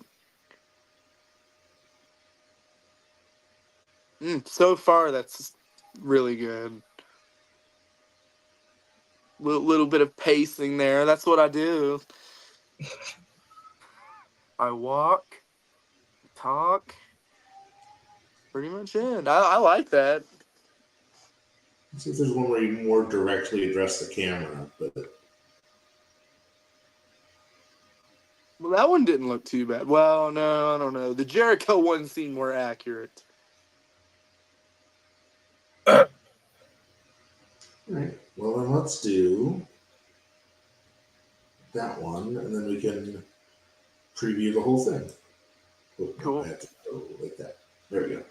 So far, that's really good. Little bit of pacing there. That's what I do. I walk, talk, pretty much it. I like that. Let's see if there's one where you more directly address the camera, but Well, that one didn't look too bad. Well, no, I don't know. The Jericho one seemed more accurate. all right. Well, then let's do that one, and then we can preview the whole thing. Oh, Cool. I have to go like that. There we go.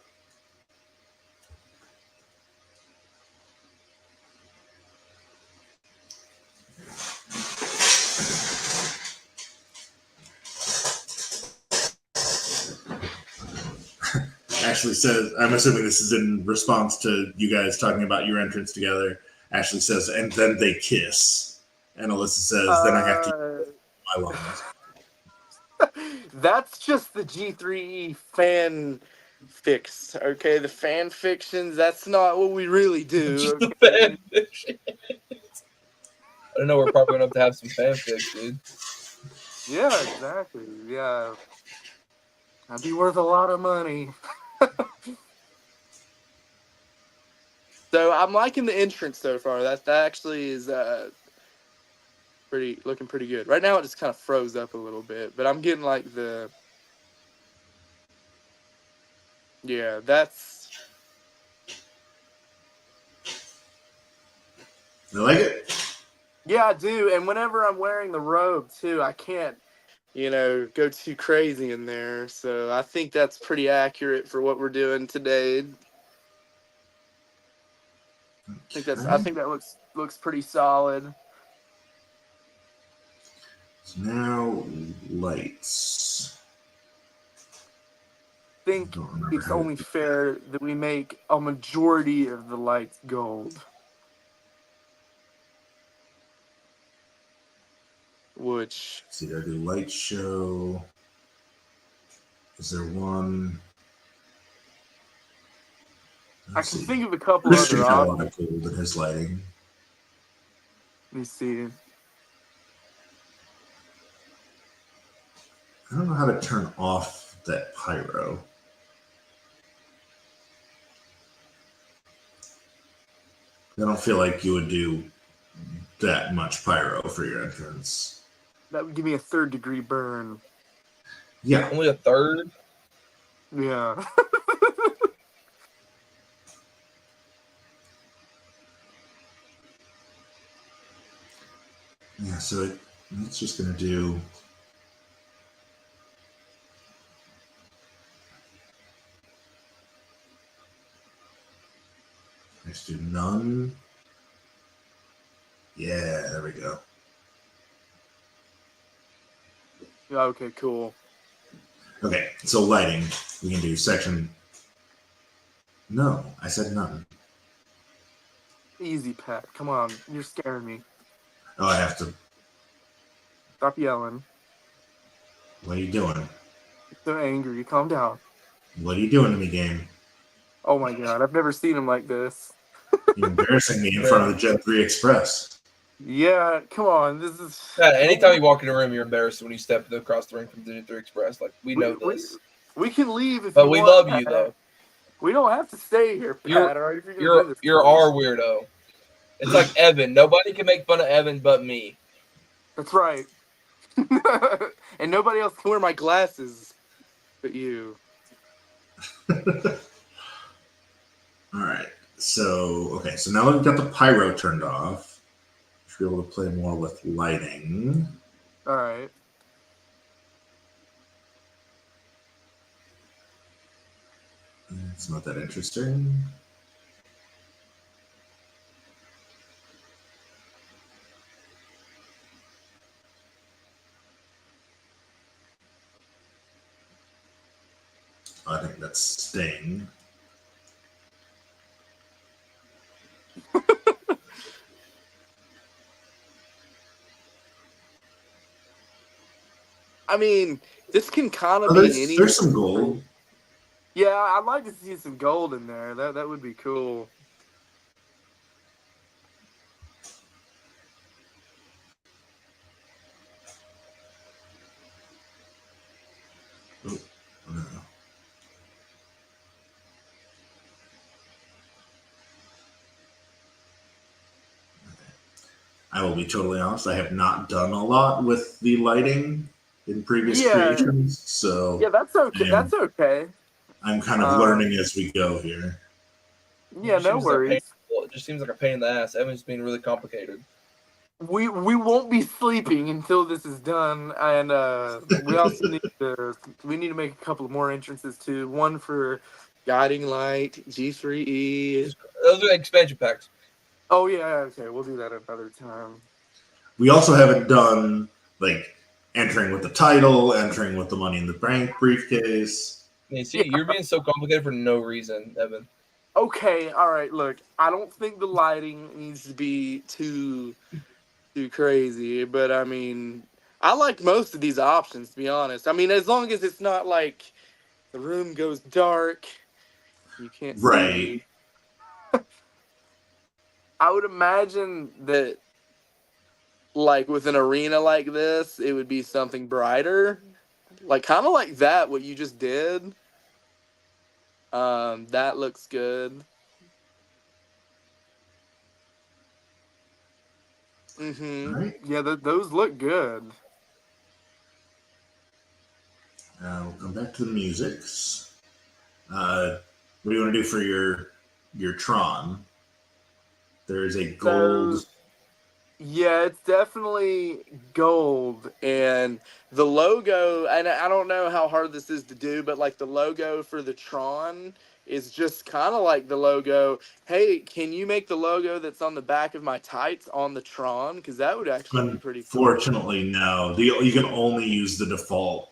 Ashley says, I'm assuming this is in response to you guys talking about your entrance together. Ashley says, and then they kiss. And Alyssa says, then I have to use my lungs. That's just the G3E fan fix, okay? The fan fictions, that's not what we really do. just Okay? the fan fiction. I don't know. We're probably gonna have to have some fanfic, dude. Yeah, exactly. Yeah. That'd be worth a lot of money. So I'm liking the entrance so far. That actually is looking pretty good. Right now it just kind of froze up a little bit, but I'm getting like yeah, that's. You like it? Yeah, I do. And whenever I'm wearing the robe too, I can't, go too crazy in there. So I think that's pretty accurate for what we're doing today. I think that looks pretty solid. So now lights. I think it's only fair that we make a majority of the lights gold. Which See, I do light show. Is there one? I can think of a couple Christian other got a lot options. of gold in his lighting. Let me see. I don't know how to turn off that pyro. I don't feel like you would do that much pyro for your entrance. That would give me a 3rd-degree burn. Yeah. Only a 3rd? Yeah. Yeah, so it's just going to do... Let's do none. Yeah, there we go. Okay, cool. Okay, so lighting. We can do section... No, I said none. Easy, Pat. Come on. You're scaring me. Oh, I have to... Stop yelling. What are you doing? You're so angry. Calm down. What are you doing to me, game? Oh my god, I've never seen him like this. You're embarrassing me in front of the Gen 3 Express. Yeah, come on. This is... Pat, anytime you walk in a room, you're embarrassed when you step across the ring from the 3 Express. Like, we know this. We can leave if But you we want, love Pat. you, though. We don't have to stay here, Pat. You're- all right? If you're gonna do this, You're our weirdo. It's like Evan. Nobody can make fun of Evan but me. That's right. And nobody else can wear my glasses but you. Alright, so now that we've got the pyro turned off, we should be able to play more with lighting. Alright. It's not that interesting. I think that's Sting. I mean, this can kind of Oh, be any. there's some gold. Yeah, I'd like to see some gold in there. That would be cool. Oh, no. I will be totally honest, I have not done a lot with the lighting in previous creations, so yeah, that's okay. That's okay. I'm kind of learning as we go here. Yeah, no worries. It just seems like a pain in the ass. Evan's being really complicated. We won't be sleeping until this is done, and we also need to make a couple of more entrances too. One for guiding light, G3E. Those are expansion packs. Oh yeah, okay, we'll do that another time. We also haven't done like entering with the title, entering with the money in the bank briefcase. You see, you're being so complicated for no reason, Evan. Okay, all right. Look, I don't think the lighting needs to be too crazy, but I mean, I like most of these options, to be honest. I mean, as long as it's not like the room goes dark, you can't see. I would imagine that, like, with an arena like this, it would be something brighter. Like, kind of like that, what you just did. That looks good. Mm-hmm. Right. Yeah, those look good. We'll come back to the musics. What do you want to do for your Tron? There's a gold. Yeah, it's definitely gold, and the logo. And I don't know how hard this is to do, but like the logo for the Tron is just kind of like the logo. Hey, can you make the logo that's on the back of my tights on the Tron? Because that would actually be pretty cool. Unfortunately, no. You can only use the default.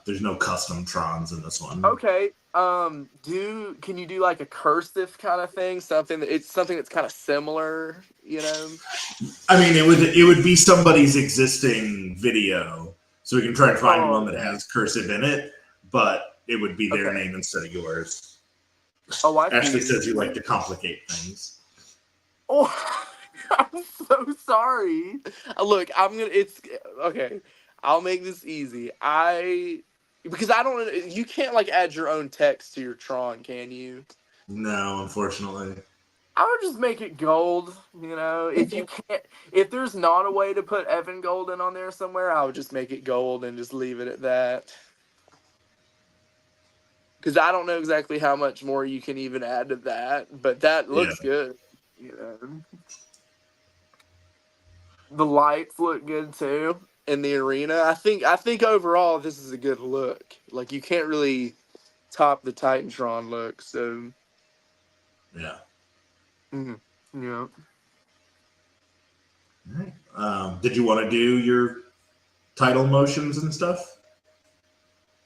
There's no custom Trons in this one. Okay. Can you do like a cursive kind of thing? Something that's kind of similar, you know? I mean, it would be somebody's existing video, so we can try and find one that has cursive in it, but it would be their name instead of yours. Oh, I Ashley see. says you like to complicate things. Oh, I'm so sorry. Look, it's okay. I'll make this easy. Because I don't. You can't like add your own text to your Tron, can you? No, unfortunately. I would just make it gold. You know, if you can't, if there's not a way to put Evan Golden on there somewhere, I would just make it gold and just leave it at that. Because I don't know exactly how much more you can even add to that, but that looks good. You know, the lights look good too in the arena. I think overall this is a good look. Like you can't really top the Titantron look. So Yeah. Yeah. All right. Did you want to do your title motions and stuff?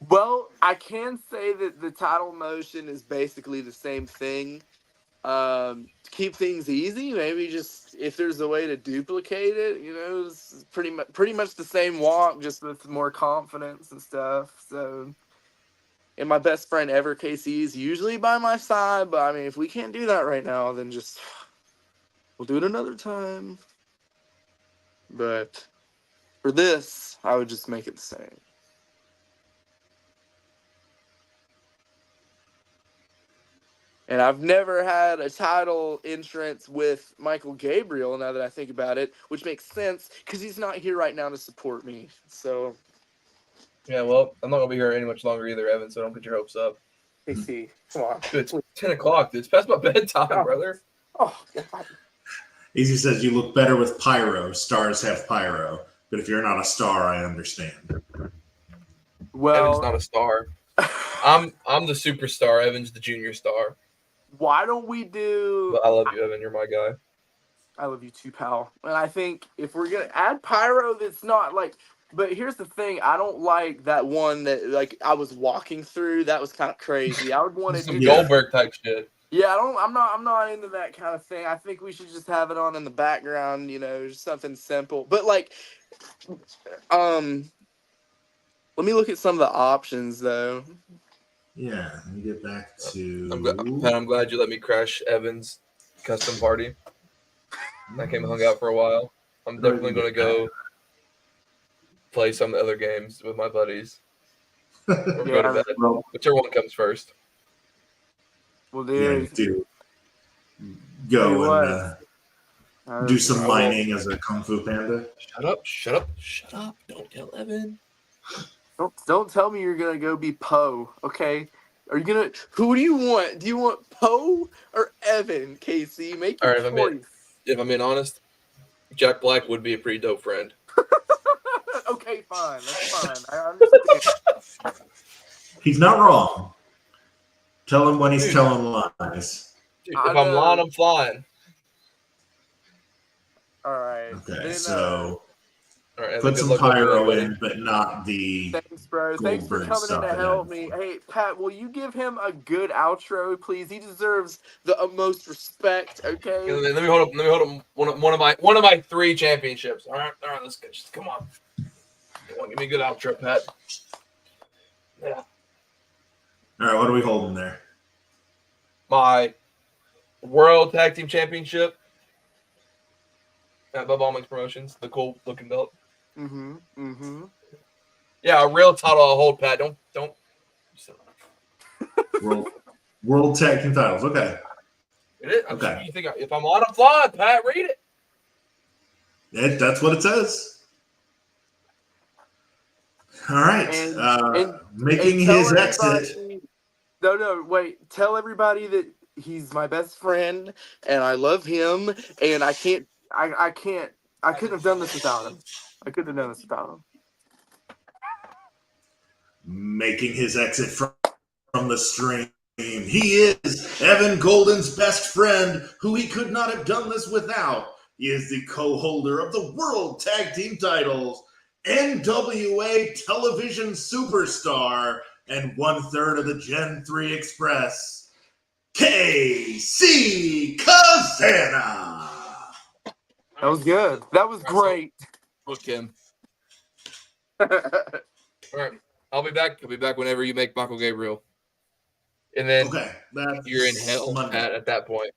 Well, I can say that the title motion is basically the same thing. To keep things easy, maybe just if there's a way to duplicate it, you know, it's pretty much the same walk, just with more confidence and stuff. So, and my best friend ever, KC, is usually by my side. But I mean, if we can't do that right now, then just we'll do it another time. But for this, I would just make it the same. And I've never had a title entrance with Michael Gabriel, now that I think about it, which makes sense because he's not here right now to support me. So, Yeah, well, I'm not going to be here any much longer either, Evan, so don't get your hopes up. KC, come on. Dude, it's 10 o'clock. Dude. It's past my bedtime, brother. Oh, God. Easy says you look better with pyro. Stars have pyro. But if you're not a star, I understand. Well, Evan's not a star. I'm the superstar. Evan's the junior star. Why don't we do... But I love you, Evan. You're my guy. I love you too, pal. And I think if we're going to add pyro, that's not like... But here's the thing. I don't like that one that like I was walking through. That was kind of crazy. I would want to Some do Goldberg type shit. Yeah, I'm not into that kind of thing. I think we should just have it on in the background, you know, just something simple. But like let me look at some of the options though. Yeah, let me get back to I'm glad you let me crash Evan's custom party. I came and hung out for a while. I'm definitely going to go play some of the other games with my buddies. Or go to bed. Whichever one comes first. Well, dude, go and do some mining as a Kung Fu Panda. Shut up. Don't tell Evan. Don't tell me you're gonna go be Poe, okay? Are you gonna? Who do you want? Do you want Poe or Evan? KC, make your choice. If I'm being honest, Jack Black would be a pretty dope friend. Okay, fine. That's fine. I understand. He's not wrong. Tell him when he's telling lies. Dude, if I'm lying, I'm flying. All right. Okay, so. All right, put some pyro in, but not the. Thanks, bro. Thanks for coming in to help me. Hey, Pat, will you give him a good outro, please? He deserves the utmost respect. Okay. Let me hold up. One of my 3 championships. All right. Let's go. Just come on. Come on, give me a good outro, Pat. Yeah. All right, what are we holding there? My World Tag Team Championship at Bob Allman's Promotions, the cool looking belt. Yeah, a real title I'll hold, Pat. Don't. World Tag Team titles. Okay. It is. Okay. You think if I'm on a fly, Pat, read it. That's what it says. All right. Making his exit. No, wait. Tell everybody that he's my best friend and I love him and I couldn't have done this without him. I couldn't have done this without him. Making his exit from the stream. He is Evan Golden's best friend, who he could not have done this without. He is the co-holder of the World Tag Team titles, NWA television superstar, and 1/3 of the Gen 3 Express, KC Kazana. That was good. That was great. Look him. All right. I'll be back. I'll be back whenever you make Michael Gabriel. And then you're in hell at that point.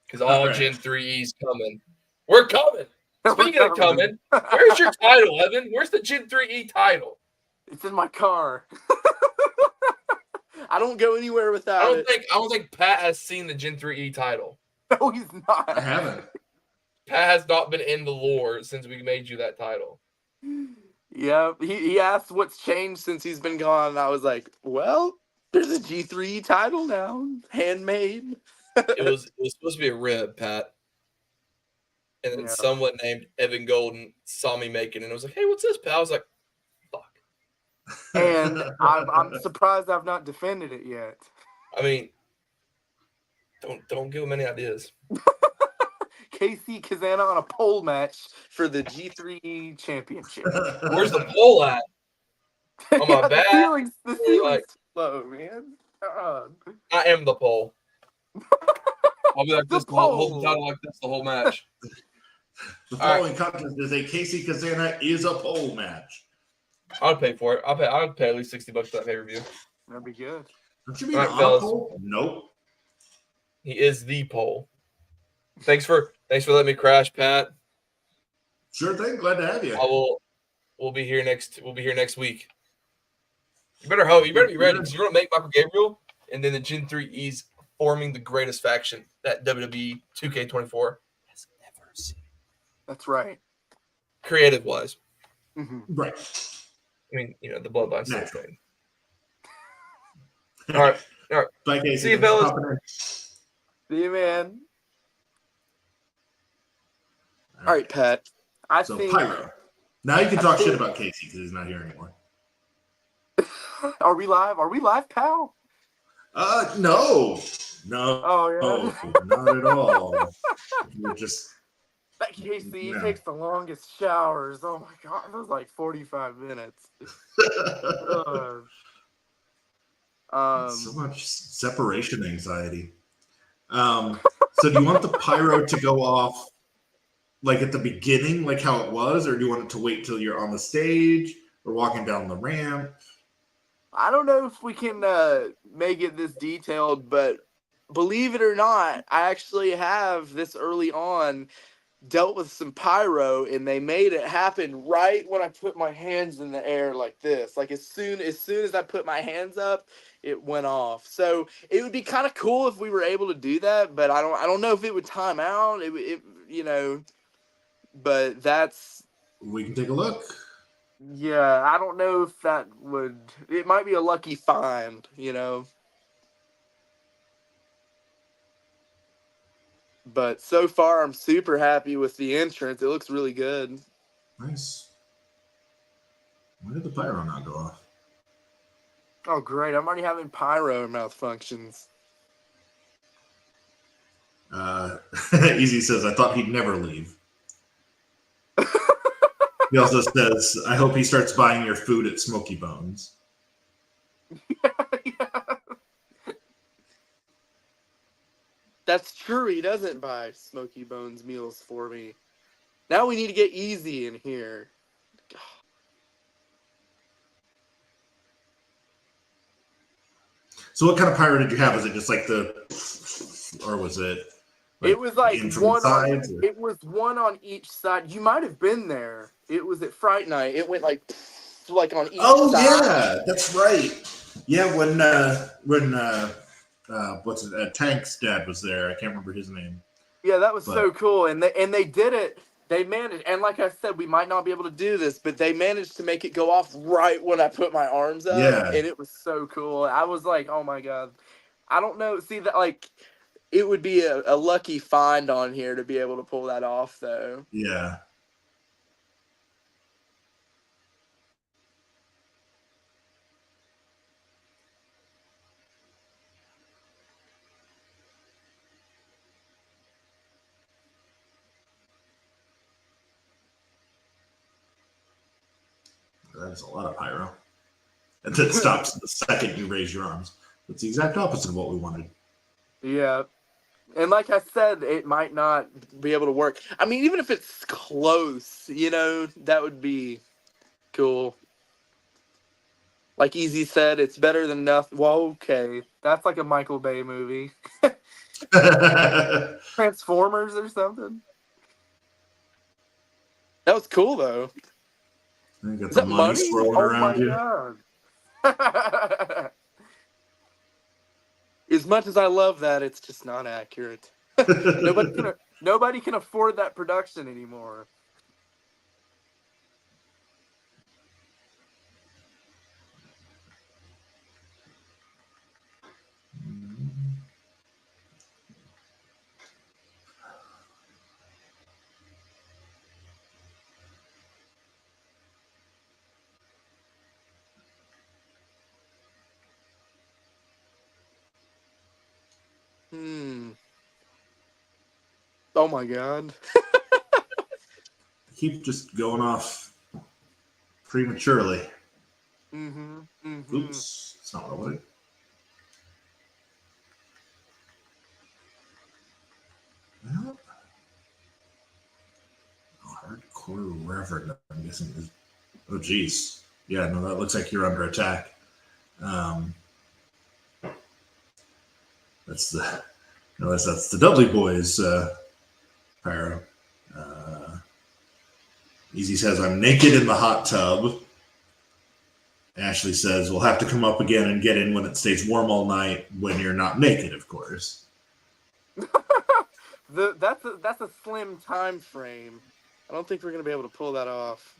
Because all Gen 3E's coming. We're coming. Speaking of coming, where's your title, Evan? Where's the Gen 3E title? It's in my car. I don't go anywhere without it. I don't think Pat has seen the Gen 3E title. No, he's I not. haven't. Pat has not been in the lore since we made you that title. Yeah, he asked what's changed since he's been gone, and I was like, well, there's a G3 title now, handmade. It was supposed to be a rib, Pat. And then Yeah. someone named Evan Golden saw me making it and was like, hey, what's this, Pat? I was like, fuck. And I'm surprised I've not defended it yet. I mean, don't give him any ideas. KC Kazana on a pole match for the G3 championship. Where's the pole at? On my back? The ceiling's Like, low, man. I am the pole. I'll be like The this, hold the pole. title like this the whole match. The following contest is a Casey Kazana is a pole match. I would pay for it. I'd pay at least $60 for that pay-per-view. That'd be good. Don't you mean All right, on fellas. a pole? Nope. He is the pole. Thanks for letting me crash, Pat. Sure thing. Glad to have you. We'll be here next week. You better be ready because you're gonna make Michael Gabriel, and then the Gen 3E's forming the greatest faction that WWE 2K24 has ever seen. That's right. Creative wise. Mm-hmm. Right. I mean, the bloodline still Natural. thing. All right. Bye, Casey. See you, Thanks for fellas. popping in. See you, man. All right, Pat. I So think. Pyro. Now you can talk shit about Casey because he's not here anymore. Are we live? Are we live, pal? No. No. Oh yeah. Not at all. We're just That KC Yeah. takes the longest showers. Oh my god, it was like 45 minutes. so much separation anxiety. So do you want the pyro to go off like at the beginning, like how it was, or do you want it to wait till you're on the stage or walking down the ramp? I don't know if we can make it this detailed, but believe it or not, I actually have this early on dealt with some pyro, and they made it happen right when I put my hands in the air like this. Like as soon as I put my hands up, it went off. So it would be kind of cool if we were able to do that, but I don't know if it would time out. But that's. We can take a look. Yeah, I don't know if that would. It might be a lucky find, But so far, I'm super happy with the entrance. It looks really good. Nice. Why did the pyro not go off? Oh, great. I'm already having pyro malfunctions. Easy says, I thought he'd never leave. He also says, I hope he starts buying your food at Smoky Bones. Yeah. That's true. He doesn't buy Smoky Bones meals for me. Now we need to get easy in here. So what kind of pyro did you have? Was it just like or was it? It was like in from one the on, sides, or- it was one on each side. You might have been there. It was at Fright Night. It went like on each Oh side. yeah, that's right. Yeah, when Tank's dad was there. I can't remember his name. Yeah, that was so cool. And they did it. They managed, and like I said, we might not be able to do this, but they managed to make it go off right when I put my arms up. Yeah. And it was so cool. I was like, oh my god. I don't know. See that it would be a lucky find on here to be able to pull that off though. Yeah. That is a lot of pyro. And then stops the second you raise your arms. That's the exact opposite of what we wanted. Yeah. And like I said, it might not be able to work. I mean, even if it's close, that would be cool. Like Easy said, it's better than nothing. Well, okay. That's like a Michael Bay movie. Transformers or something. That was cool, though. You got Is the that money money? swirling around you. God. As much as I love that, it's just not accurate. Nobody can afford that production anymore. Oh my God. Keep just going off prematurely. Oops, it's not what I wanted. Well, hardcore reverend, I'm guessing. Oh, geez. Yeah, no, that looks like you're under attack. That's the Dudley Boys, Pyro. Easy says, I'm naked in the hot tub. Ashley says, we'll have to come up again and get in when it stays warm all night when you're not naked, of course. That's a slim time frame. I don't think we're going to be able to pull that off.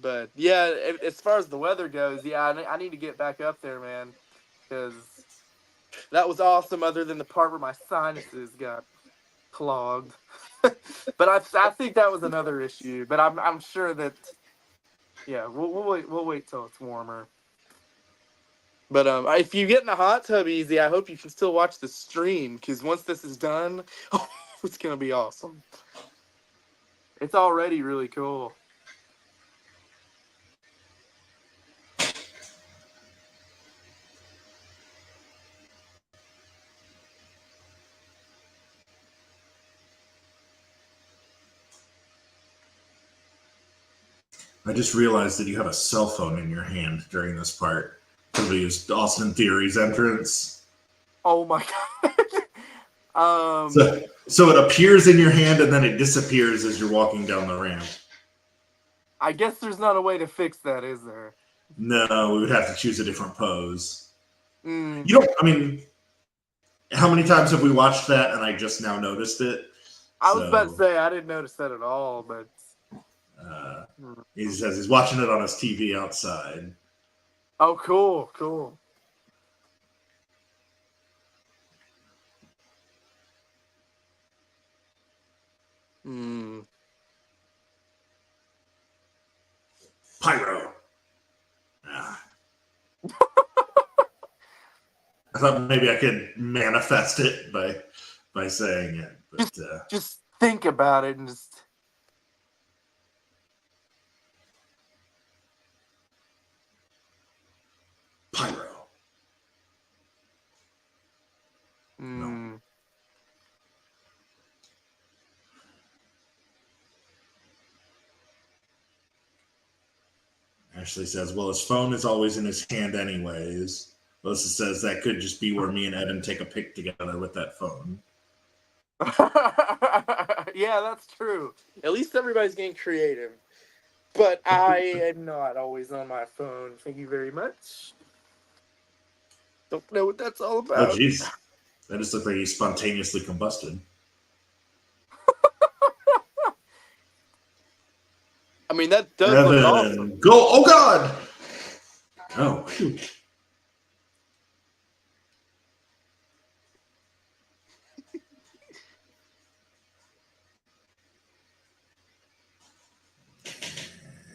But, yeah, as far as the weather goes, yeah, I need to get back up there, man. Because that was awesome other than the part where my sinuses got clogged. But I think that was another issue. But I'm sure that, yeah, we'll wait till it's warmer. But if you get in the hot tub easy, I hope you can still watch the stream, because once this is done, it's gonna be awesome. It's already really cool. I just realized that you have a cell phone in your hand during this part. Because we used Austin Theory's entrance. Oh my God. So it appears in your hand and then it disappears as you're walking down the ramp. I guess there's not a way to fix that, is there? No, we would have to choose a different pose. You don't, I mean, how many times have we watched that and I just now noticed it? I was about to say, I didn't notice that at all, but... he says he's watching it on his TV outside. Oh, cool. Pyro. I thought maybe I could manifest it by saying it, but just think about it and just. Pyro. No. Ashley says, well, his phone is always in his hand anyways. Melissa says that could just be where me and Evan take a pic together with that phone. Yeah, that's true. At least everybody's getting creative. But I am not always on my phone. Thank you very much. Don't know what that's all about. Oh, jeez. That just looked like he spontaneously combusted. I mean, that does look awesome. Go! Oh, God! Oh, shoot.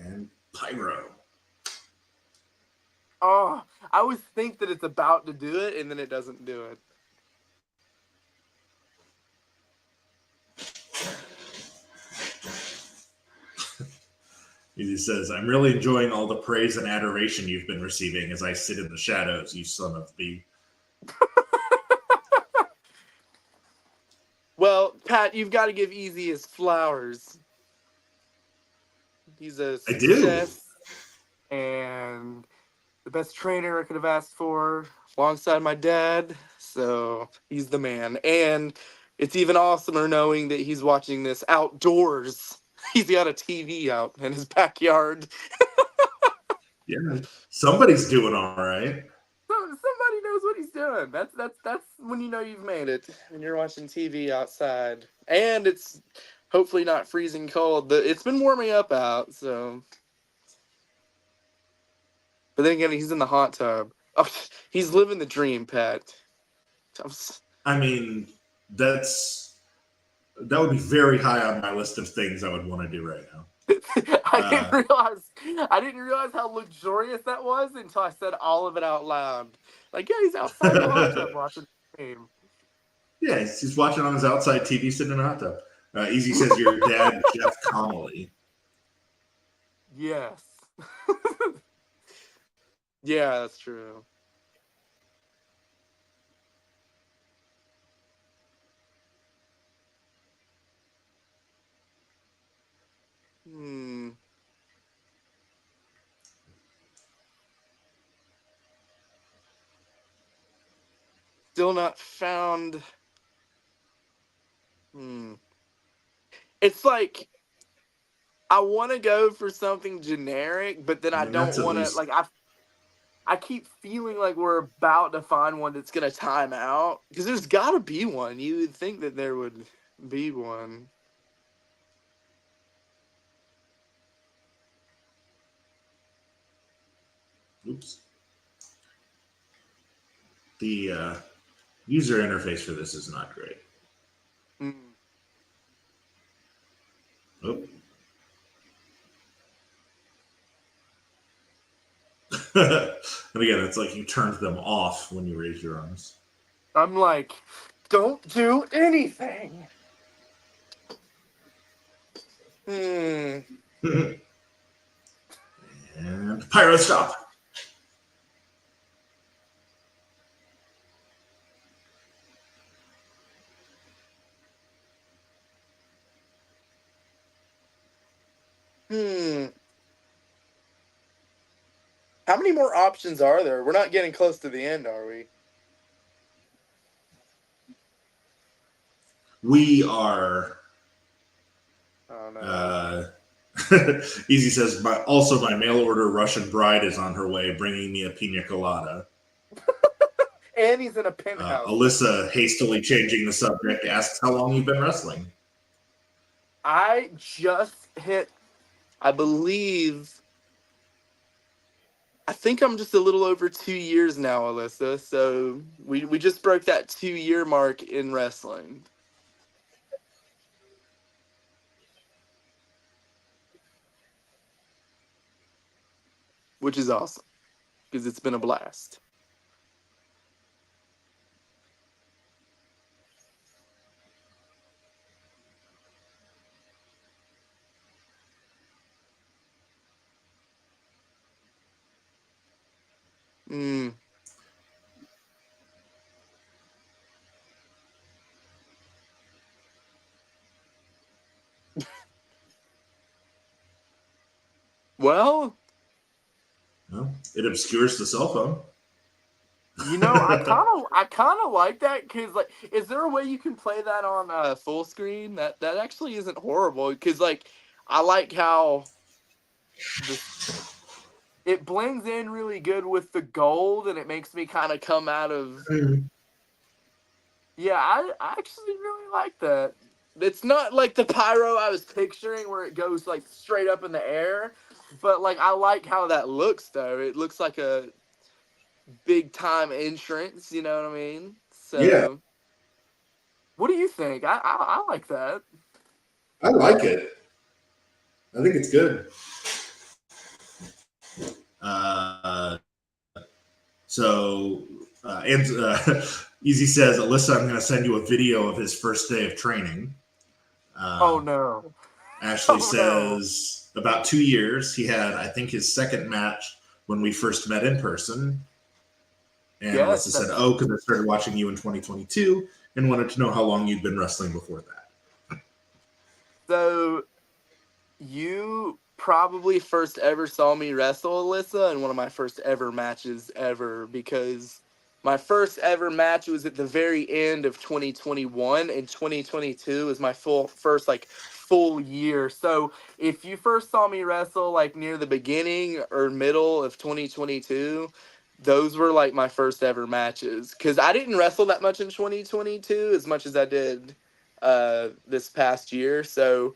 And Pyro. Oh, I always think that it's about to do it, and then it doesn't do it. He says, I'm really enjoying all the praise and adoration you've been receiving as I sit in the shadows, you son of the... Well, Pat, you've got to give Easy his flowers. He's a success and the best trainer I could have asked for, alongside my dad. So he's the man. And it's even awesomer knowing that he's watching this outdoors. He's got a TV out in his backyard. Yeah, somebody's doing all right. Somebody knows what he's doing. That's when you know you've made it. When you're watching TV outside, and it's hopefully not freezing cold. It's been warming up out, so. But then again, he's in the hot tub. Oh, he's living the dream, Pat. I mean, that would be very high on my list of things I would want to do right now. I didn't realize how luxurious that was until I said all of it out loud. Like, yeah, he's outside the hot tub watching the game. Yeah, he's watching on his outside TV sitting in a hot tub. Easy says your dad, Jeff Connolly. Yes. Yeah, that's true. Still not found. It's like I want to go for something generic, but then I don't want to. Like I keep feeling like we're about to find one that's gonna time out because there's got to be one. You would think that there would be one. Oops. The user interface for this is not great. Oh. And again, it's like you turned them off when you raised your arms. I'm like, don't do anything. And pyro stop. How many more options are there? We're not getting close to the end, are we? We are. Oh, no. Easy says, also my mail order Russian bride is on her way, bringing me a pina colada. And he's in a penthouse. Alyssa, hastily changing the subject, asks how long you've been wrestling. I just hit, I think I'm just a little over 2 years now, Alyssa. So we just broke that 2-year mark in wrestling. Which is awesome because it's been a blast. Well, it obscures the cell phone. You know, I kind of like that because, like, is there a way you can play that on full screen? That actually isn't horrible because, like, I like how it blends in really good with the gold, and it makes me kind of come out of. Yeah, I actually really like that. It's not like the pyro I was picturing where it goes like straight up in the air, but like I like how that looks though. It looks like a big time entrance, you know what I mean? So yeah. What do you think? I like that. I like it. I think it's good. Easy says, Alyssa, I'm going to send you a video of his first day of training. Oh, no. Ashley says, about 2 years. He had, I think, his second match when we first met in person. And Alyssa said, because I started watching you in 2022 and wanted to know how long you'd been wrestling before that. So, you probably first ever saw me wrestle, Alyssa, in one of my first ever matches ever, because my first ever match was at the very end of 2021, and 2022 was my first full year. So if you first saw me wrestle like near the beginning or middle of 2022, those were like my first ever matches because I didn't wrestle that much in 2022 as much as I did this past year. So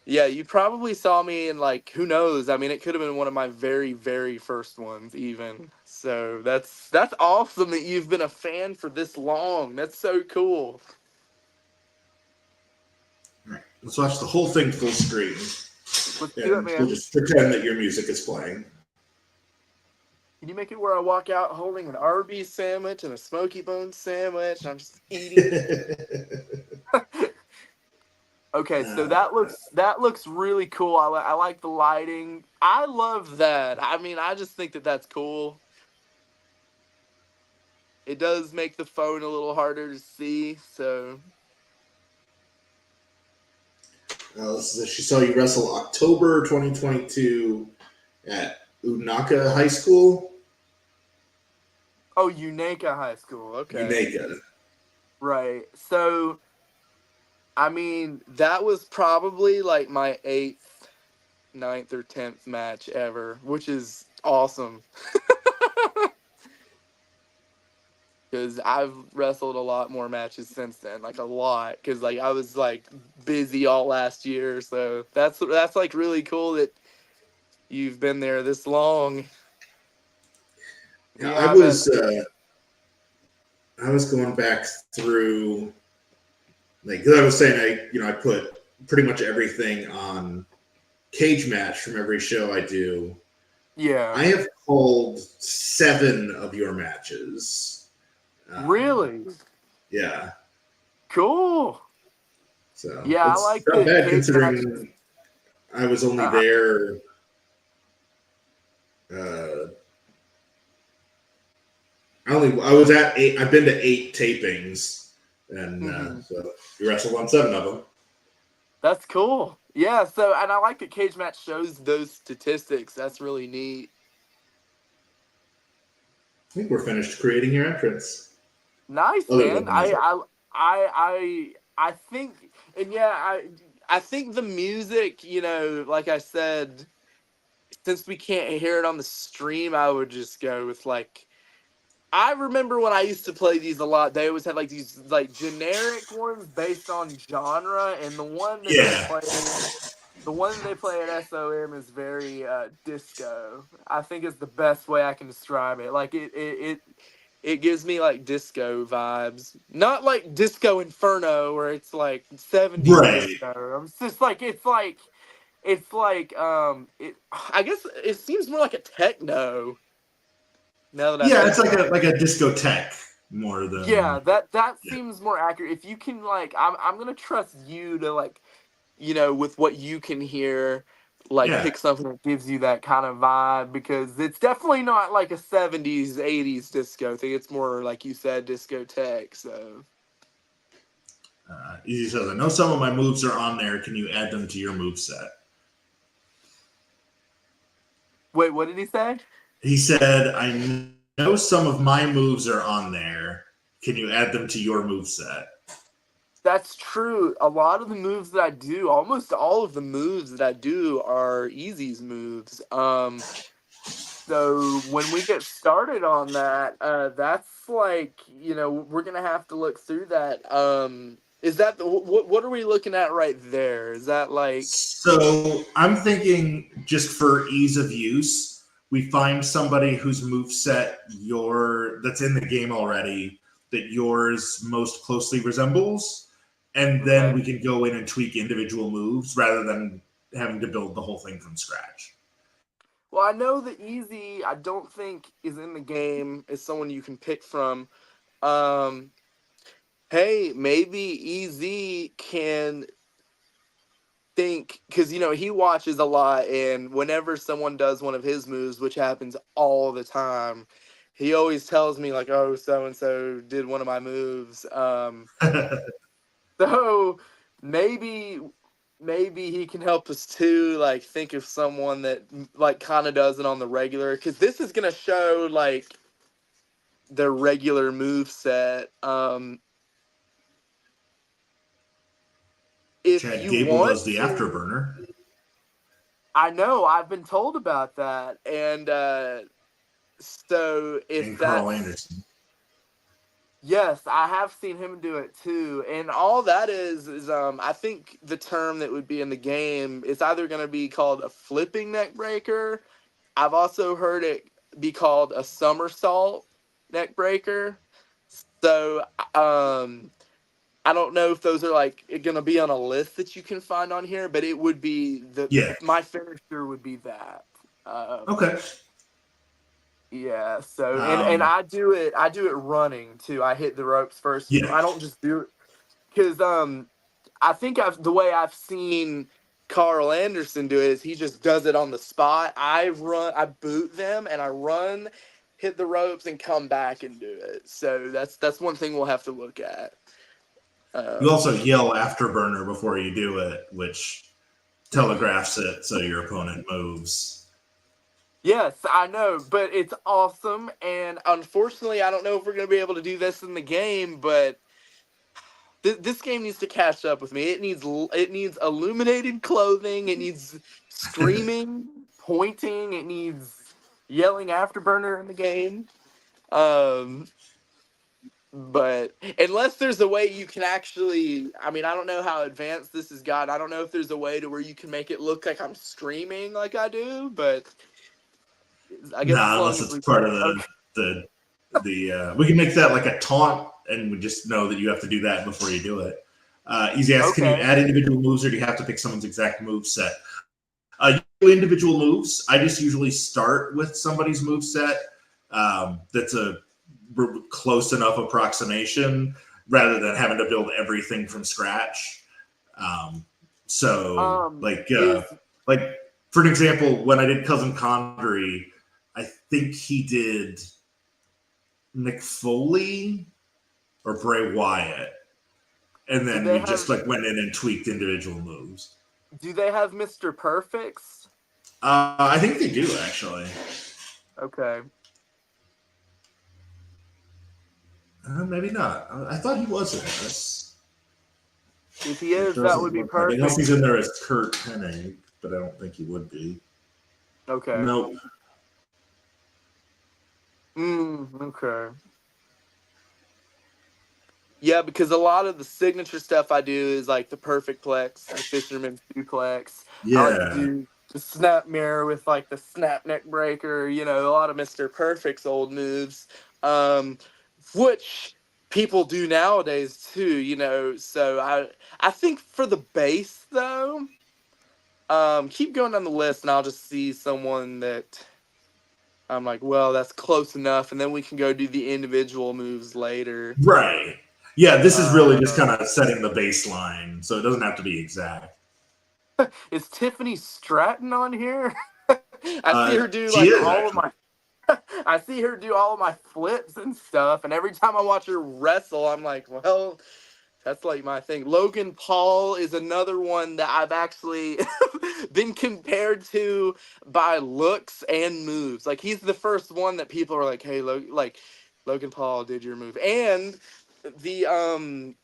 yeah, you probably saw me in like, who knows? I mean, it could have been one of my very, very first ones even. So that's awesome that you've been a fan for this long. That's so cool. All right, let's watch the whole thing full screen. Let's do it, And man. we'll just pretend that your music is playing. Can you make it where I walk out holding an Arby's sandwich and a Smoky Bone sandwich and I'm just eating? Okay, so that looks really cool. I like the lighting. I love that. I mean, I just think that that's cool. It does make the phone a little harder to see, so. She saw you wrestle October 2022 at Unaka High School. Oh, Unaka High School. Okay. Unaka. Right. So, I mean, that was probably like my 8th, 9th, or 10th match ever, which is awesome. Because I've wrestled a lot more matches since then, like a lot. Because like I was like busy all last year, so that's like really cool that you've been there this long. Yeah, I was going back through, like, because I was saying I put pretty much everything on Cage Match from every show I do. Yeah. I have called 7 of your matches. Really? Yeah. Cool. So yeah, I like not bad Cage considering matches. I was only there. I was at 8. I've been to 8 tapings, and so you wrestled on 7 of them. That's cool. Yeah. So, and I like that Cage Match shows those statistics. That's really neat. I think we're finished creating your entrance. Nice, man. I think, and yeah, I think the music, like I said, since we can't hear it on the stream, I would just go with like. I remember when I used to play these a lot. They always had like these like generic ones based on genre, and the one that they play at SOM is very disco. I think is the best way I can describe it. Like it gives me like disco vibes, not like Disco Inferno where it's like 70s disco. It's just like I guess it seems more like a techno. Now that it's like a discotheque more than that seems more accurate. If you can like, I'm gonna trust you to like, with what you can hear, like pick something that gives you that kind of vibe because it's definitely not like a 70s 80s disco thing. It's more like you said discotheque. So easy says, I know some of my moves are on there. Can you add them to your move set? Wait, what did he say? He said, I know some of my moves are on there. Can you add them to your move set? That's true. A lot of the moves that I do, almost all of the moves that I do are Easy's moves. So when we get started on that, that's like, we're going to have to look through that. Is that, what are we looking at right there? Is that like... So I'm thinking just for ease of use, we find somebody whose moveset that's in the game already that yours most closely resembles, and then we can go in and tweak individual moves rather than having to build the whole thing from scratch. Well, I know that Easy, I don't think is in the game as someone you can pick from. Hey, maybe Easy can think, because he watches a lot, and whenever someone does one of his moves, which happens all the time, he always tells me like, oh, so and so did one of my moves. So maybe he can help us too, like think of someone that like kind of does it on the regular, because this is gonna show like their regular move set. If Chad you Gable want does the to, afterburner. I know, I've been told about that, and So if And Carl that's Anderson. yes, I have seen him do it too. And all that is I think the term that would be in the game is either going to be called a flipping neck breaker. I've also heard it be called a somersault neck breaker. So I don't know if those are like going to be on a list that you can find on here, but it would be Yeah. my finisher would be that. Okay. Yeah, so and Um, I do it running too. I hit the ropes first. yeah. I don't just do it because I think the way I've seen Carl Anderson do it is he just does it on the spot. I boot them and I run, hit the ropes and come back and do it. So that's one thing we'll have to look at. You also yell afterburner before you do it, which telegraphs it so your opponent moves. Yes, I know, but it's awesome. And unfortunately, I don't know if we're going to be able to do this in the game, but this game needs to catch up with me. It needs illuminated clothing. It needs screaming, pointing. It needs yelling afterburner in the game. But unless there's a way you can actually, I mean, I don't know how advanced this has got. I don't know if there's a way to where you can make it look like I'm screaming like I do, but I guess as long Unless as it's part of the we can make that like a taunt, and we just know that you have to do that before you do it. Easy asks, Can you add individual moves, or do you have to pick someone's exact move set? Individual moves. I just usually start with somebody's move set that's a close enough approximation rather than having to build everything from scratch. Like for an example, when I did Cousin Condry, I think he did Mick Foley or Bray Wyatt, and then we just like went in and tweaked individual moves. Do they have Mr. Perfects? I think they do actually. Okay. Maybe not. I thought he was in this. If he is, that would be perfect. Unless he's in there as Kurt Hennig, but I don't think he would be. Okay. Nope. Okay. Yeah, because a lot of the signature stuff I do is like the perfect plex, the fisherman suplex. Yeah. I like to do the snap mirror with like the snap neck breaker, a lot of Mr. Perfect's old moves, which people do nowadays too, so I think for the base though, keep going down the list and I'll just see someone that I'm like, well, that's close enough, and then we can go do the individual moves later. Right. Yeah, this is really just kind of setting the baseline, so it doesn't have to be exact. Is Tiffany Stratton on here? I see her do I see her do all of my flips and stuff, and every time I watch her wrestle, I'm like, well, that's like my thing. Logan Paul is another one that I've actually been compared to by looks and moves. Like, he's the first one that people are like, hey, Logan Paul did your move. And the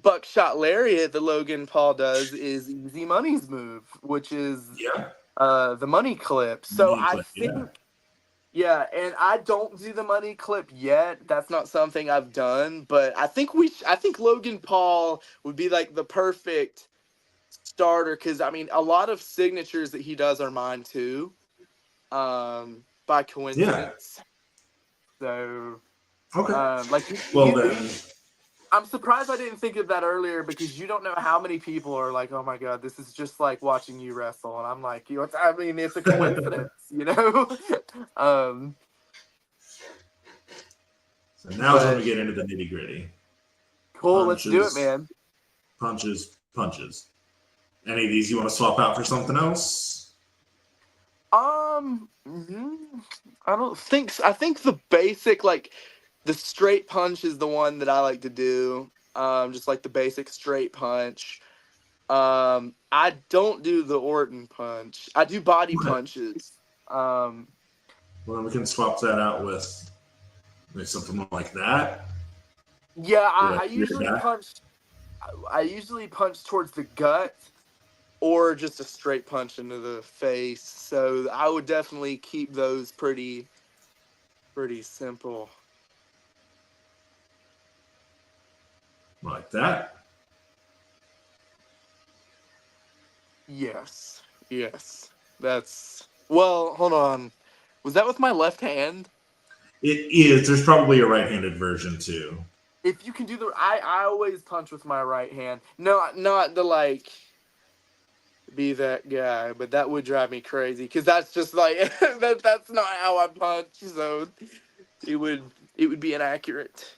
buckshot lariat that Logan Paul does is Easy Money's move, which is the money clip. So I think, and I don't do the money clip yet. That's not something I've done, but I think Logan Paul would be like the perfect starter, because I mean, a lot of signatures that he does are mine too, by coincidence. So. Okay. Then I'm surprised I didn't think of that earlier, because you don't know how many people are like, oh my God, this is just like watching you wrestle. And I'm like, it's a coincidence, So now is when we get into the nitty gritty. Cool, let's do it, man. Punches. Any of these you want to swap out for something else? I don't think so. I think the basic, like, the straight punch is the one that I like to do. Just like the basic straight punch. I don't do the Orton punch. I do body punches. Well, we can swap that out with something more like that. Yeah, I usually punch. I usually punch towards the gut, or just a straight punch into the face. So I would definitely keep those pretty Pretty simple. Like that. Yes. Yes. That's... Well, hold on. Was that with my left hand? It is. There's probably a right-handed version too. If you can do the... I always punch with my right hand. No, not the, like... be that guy, but that would drive me crazy because that's just like that's not how I punch, so it would be inaccurate.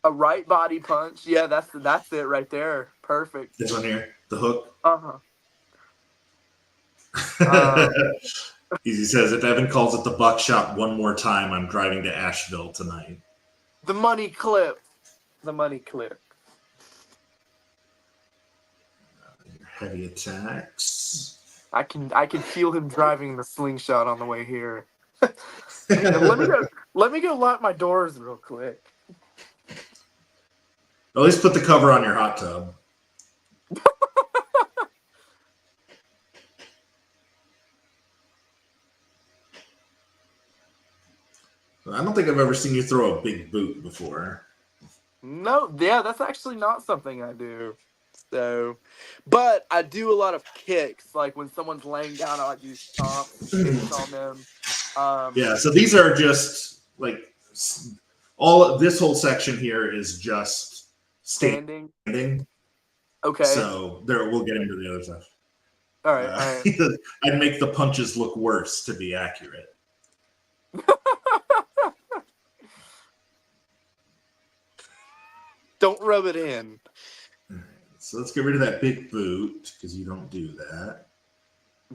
A right body punch, yeah, that's it right there, perfect. This one here, the hook. Easy says, if Evan calls it the buckshot one more time, I'm driving to Asheville tonight. The money clip. Heavy attacks. I can feel him driving the slingshot on the way here. Let me go lock my doors real quick. At least put the cover on your hot tub. I don't think I've ever seen you throw a big boot before. No, yeah, that's actually not something I do. So, but I do a lot of kicks. Like when someone's laying down, I like to do stomps, kicks on them. Yeah, so these are just like all this whole section here is just standing. Okay. So there, we'll get into the other stuff. All right. All right. I'd make the punches look worse to be accurate. Don't rub it in. So let's get rid of that big boot because you don't do that.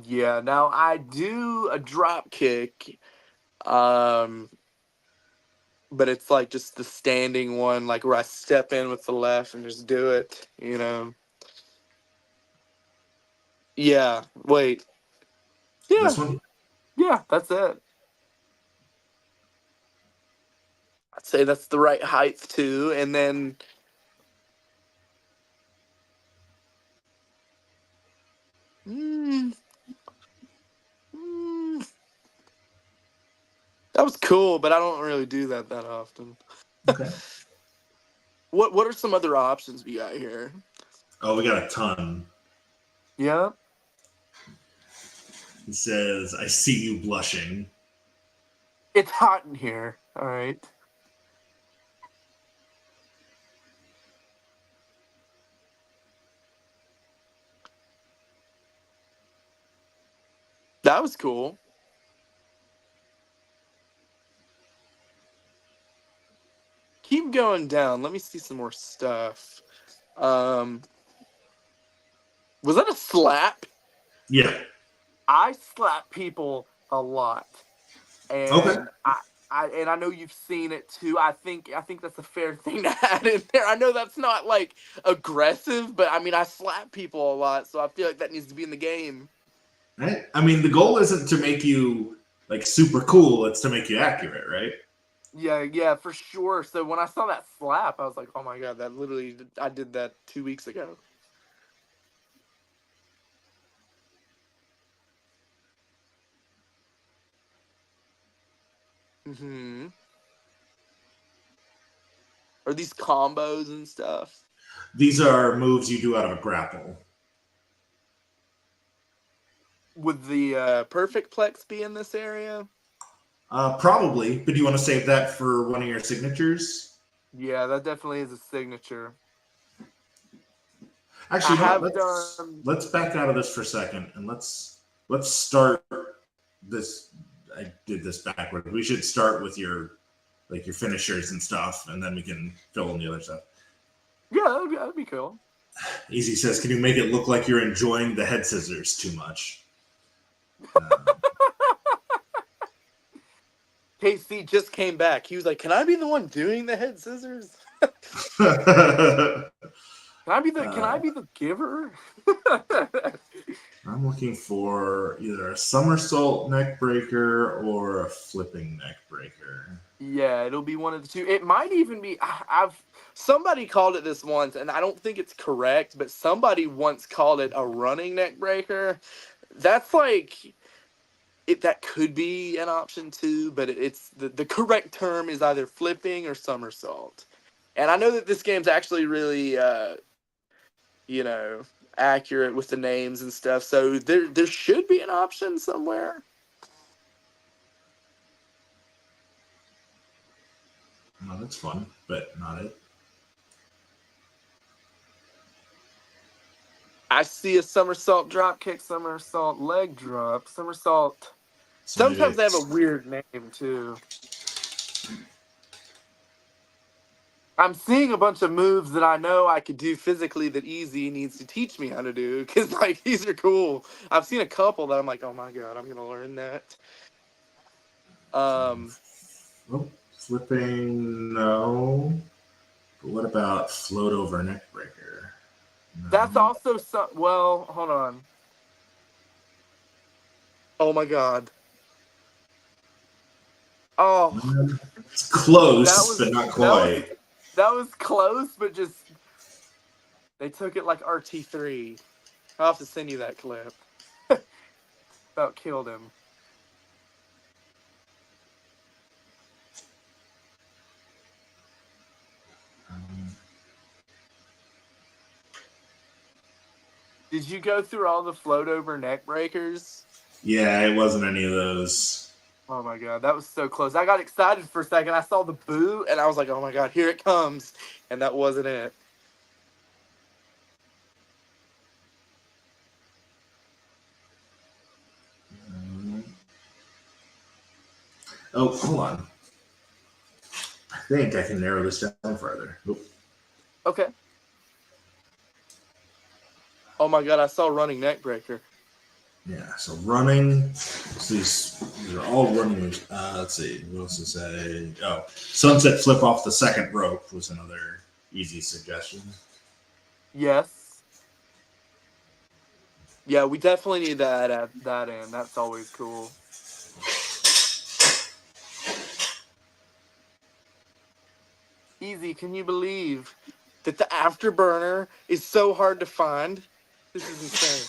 Yeah, now I do a drop kick, but it's like just the standing one, like where I step in with the left and just do it, you know. Yeah, wait. Yeah. This one? Yeah, that's it. I'd say that's the right height too, and then that was cool, but I don't really do that often. Okay. What are some other options we got here? Oh, we got a ton. Yeah. He says, I see you blushing. It's hot in here. All right. That was cool. Keep going down. Let me see some more stuff. Was that a slap? Yeah. I slap people a lot. And okay. I know you've seen it too. I think that's a fair thing to add in there. I know that's not like aggressive, but I mean I slap people a lot, so I feel like that needs to be in the game. Right? I mean, the goal isn't to make you like super cool; it's to make you accurate, right? Yeah, for sure. So when I saw that slap, I was like, "Oh my god, that literally I did that 2 weeks ago." Mm-hmm. Are these combos and stuff? These are moves you do out of a grapple. Would the perfect plex be in this area? Probably, but do you want to save that for one of your signatures? Yeah, that definitely is a signature. Actually, let's back out of this for a second and let's start this. I did this backward. We should start with your finishers and stuff, and then we can fill in the other stuff. Yeah, that'd be cool. Easy says, can you make it look like you're enjoying the head scissors too much? KC just came back. He was like, "Can I be the one doing the head scissors? Can I be the giver?" I'm looking for either a somersault neck breaker or a flipping neck breaker. Yeah, it'll be one of the two. It might even be. Somebody called it this once, and I don't think it's correct, but somebody once called it a running neck breaker. That's like that could be an option too, but it's the correct term is either flipping or somersault. And I know that this game's actually really, accurate with the names and stuff. So there should be an option somewhere. No, that's fun, but not it. I see a somersault drop kick, somersault leg drop, somersault. So Sometimes they have a weird name too. I'm seeing a bunch of moves that I know I could do physically that Easy needs to teach me how to do, because like these are cool. I've seen a couple that I'm like, oh my god, I'm gonna learn that. Flipping, no. But what about float over neck breaker? No. That's also some. Well, hold on. Oh my god. Oh, it's close, but not quite. That was close, but just they took it like RT3. I'll have to send you that clip. About killed him. Did you go through all the float over neck breakers? Yeah, it wasn't any of those. Oh my god, that was so close. I got excited for a second. I saw the boo, and I was like, oh my god, here it comes. And that wasn't it. Oh, hold on. I think I can narrow this down further. Oop. Okay. Oh my god, I saw running neck breaker. Yeah, so running. So these are all running moves. Let's see. What else to say? Oh, sunset flip off the second rope was another easy suggestion. Yes. Yeah, we definitely need that at that end. That's always cool. Easy, can you believe that the afterburner is so hard to find? This is insane.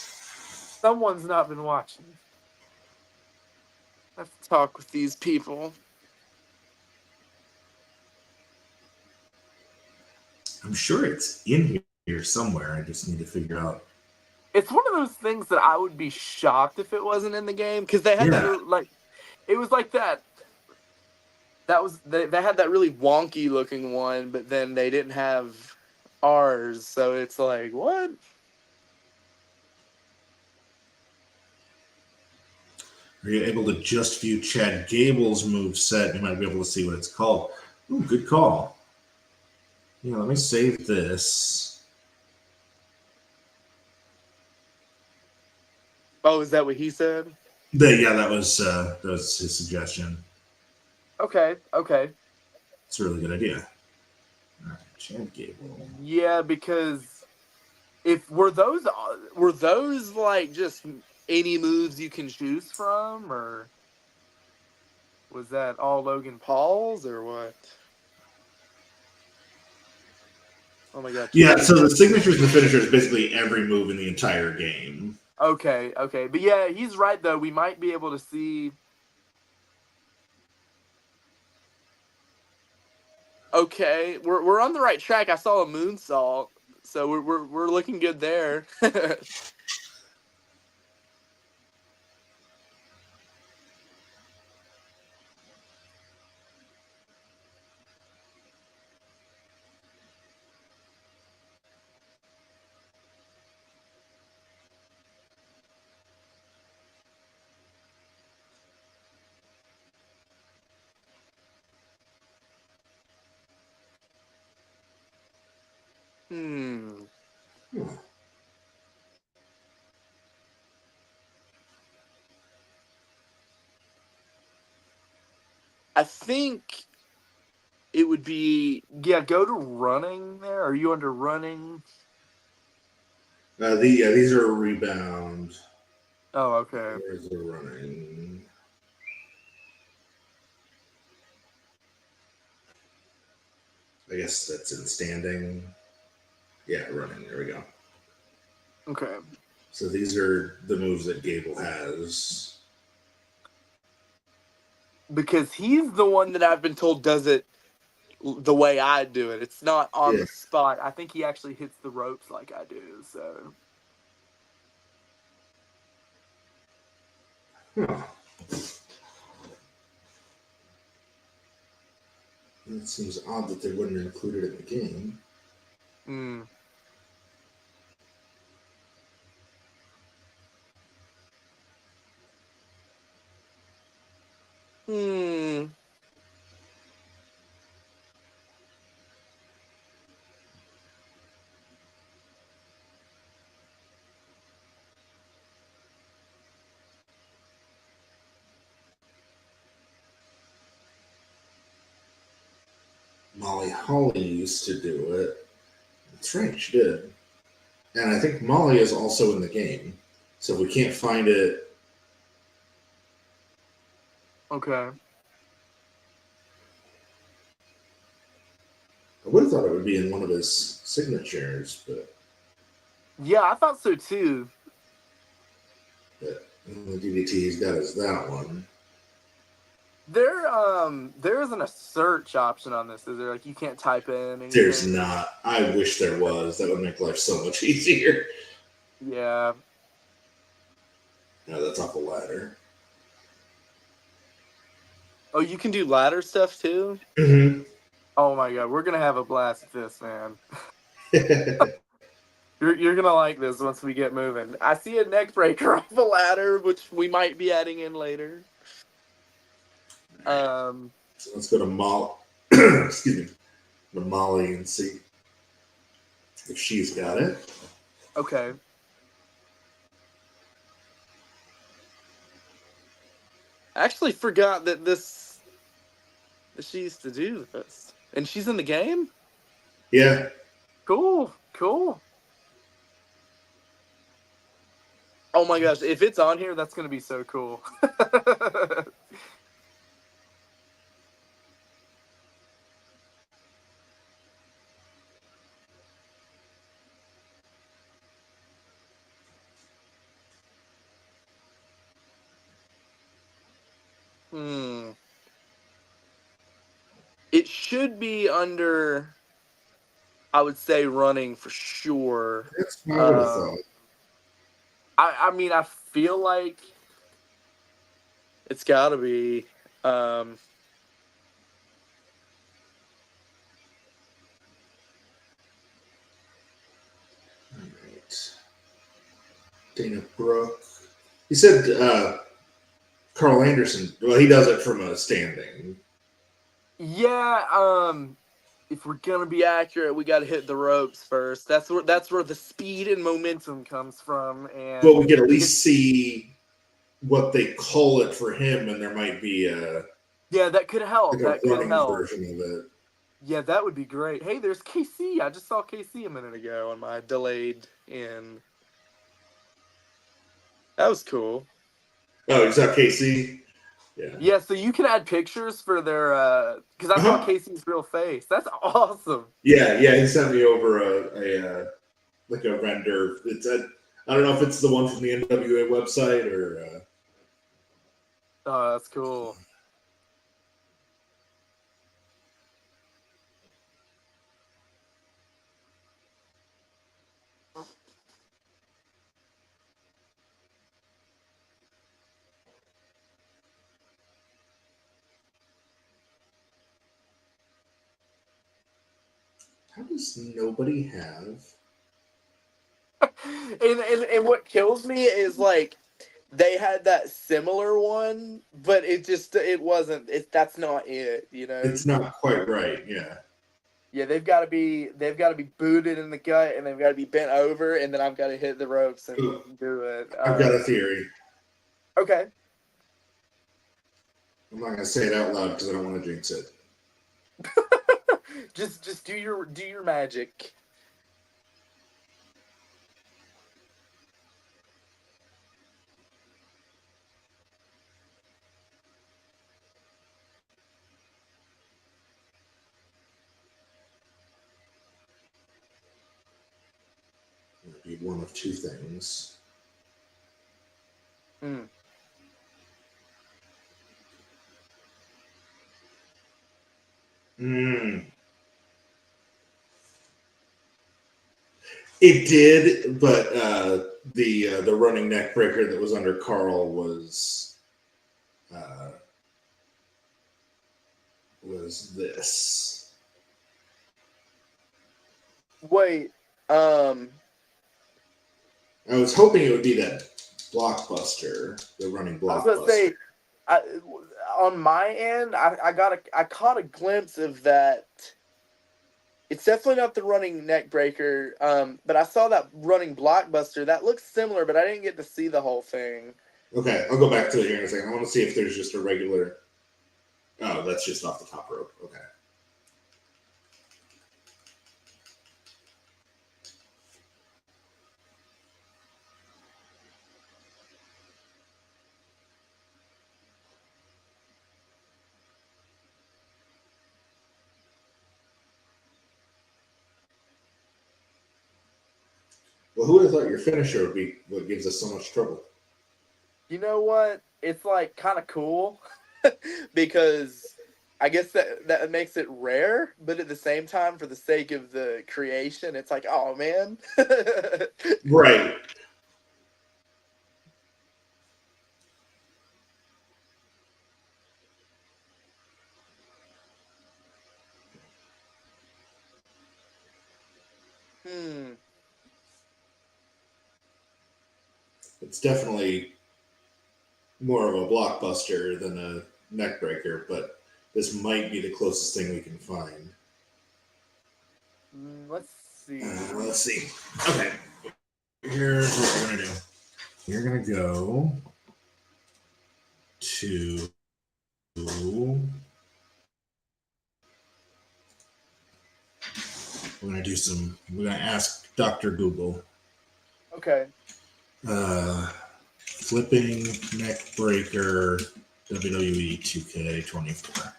Someone's not been watching. I have to talk with these people. I'm sure it's in here somewhere. I just need to figure out. It's one of those things that I would be shocked if it wasn't in the game, because they had that, like, it was like that. That was they had that really wonky looking one, but then they didn't have ours, so it's like, what? Are you able to just view Chad Gable's move set? You might be able to see what it's called. Ooh, good call. Yeah, let me save this. Oh, is that what he said? Yeah, that was his suggestion. Okay. It's a really good idea. All right, Chad Gable. Yeah, because if were those like just any moves you can choose from, or was that all Logan Paul's, or what? Oh my god. Yeah, so the signatures and the finisher is basically every move in the entire game. Okay. But yeah, he's right though. We might be able to see. Okay, we're on the right track. I saw a moonsault, so we're looking good there. I think it would be, yeah, go to running there. Are you under running? These are a rebound. Oh, okay. Where's the running? I guess that's in standing. Yeah, running. There we go. Okay. So these are the moves that Gable has. because he's the one that I've been told does it the way I do it. It's not on the spot. I think he actually hits the ropes like I do. So. Huh. It seems odd that they wouldn't include it in the game. Hmm. Molly Holly used to do it. That's right, she did. And I think Molly is also in the game. So if we can't find it. Okay. I would have thought it would be in one of his signatures, but. Yeah, I thought so too. But the DVT he's got is that one. There isn't a search option on this, is there? Like, you can't type in anything? There's not. I wish there was. That would make life so much easier. Yeah. No, that's off a ladder. Oh, you can do ladder stuff too? Mm-hmm. Oh my god, we're gonna have a blast with this, man. You're gonna like this once we get moving. I see a neck breaker off a ladder, which we might be adding in later. So let's go to Molly. Excuse me. To Molly and see if she's got it. Okay. I actually forgot that she used to do this. And she's in the game? Yeah. Cool. Oh my gosh, if it's on here, that's going to be so cool. It should be under, I would say, running for sure. That's what I would have thought. I mean, I feel like it's got to be. All right. Dana Brooke. He said Carl Anderson. Well, he does it from a standing. Yeah. If we're gonna be accurate, we got to hit the ropes first. That's where the speed and momentum comes from. And but we can at least see what they call it for him, and there might be a that could help. like That could help. version of it. Yeah, that would be great. Hey, there's KC. I just saw KC a minute ago on my delayed in. That was cool. Oh, you saw KC? Yeah. Yeah, so you can add pictures for their because I saw Casey's real face. That's awesome. Yeah. He sent me over a like a render. I don't know if it's the one from the NWA website or. Oh, that's cool. How does nobody have? and what kills me is like they had that similar one, but it wasn't. That's not it. You know. It's not quite right. Yeah. Yeah, they've got to be booted in the gut, and they've got to be bent over, and then I've got to hit the ropes and do it. I've got a theory. Okay. I'm not gonna say it out loud because I don't want to jinx it. just do your magic. It'd be one of two things. Mm. It did, but the running neck breaker that was under Carl was this. Wait, I was hoping it would be that blockbuster, the running blockbuster. I was gonna say, on my end, I caught a glimpse of that. It's definitely not the running neck breaker, but I saw that running blockbuster. That looks similar, but I didn't get to see the whole thing. Okay, I'll go back to it here in a second. I want to see if there's just a regular. Oh, that's just off the top rope. Okay. Well, who would have thought your finisher would be what gives us so much trouble? You know what? It's like kind of cool because I guess that makes it rare, but at the same time, for the sake of the creation, it's like, oh man. Right. It's definitely more of a blockbuster than a neck breaker, but this might be the closest thing we can find. Let's see. Let's see. Okay. Here's what we're going to do. You're going to go to. We're going to do some. We're going to ask Dr. Google. Okay. Flipping neck breaker WWE 2K24.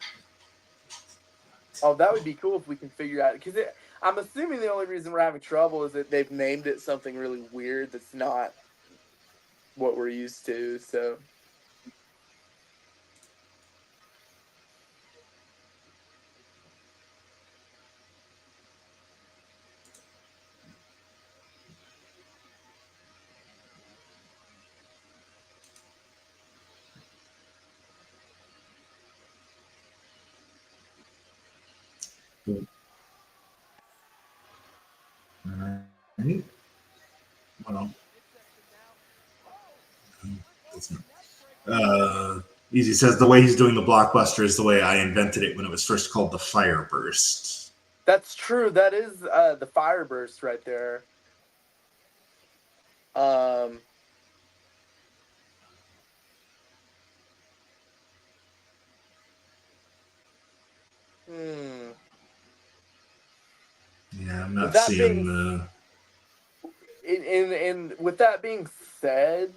Oh, that would be cool if we can figure out, because I'm assuming the only reason we're having trouble is that they've named it something really weird that's not what we're used to. So. Alright. Well, Easy says the way he's doing the blockbuster is the way I invented it when it was first called the Fireburst. That's true. That is the Fireburst right there. Yeah, I'm not seeing the. And with that being said,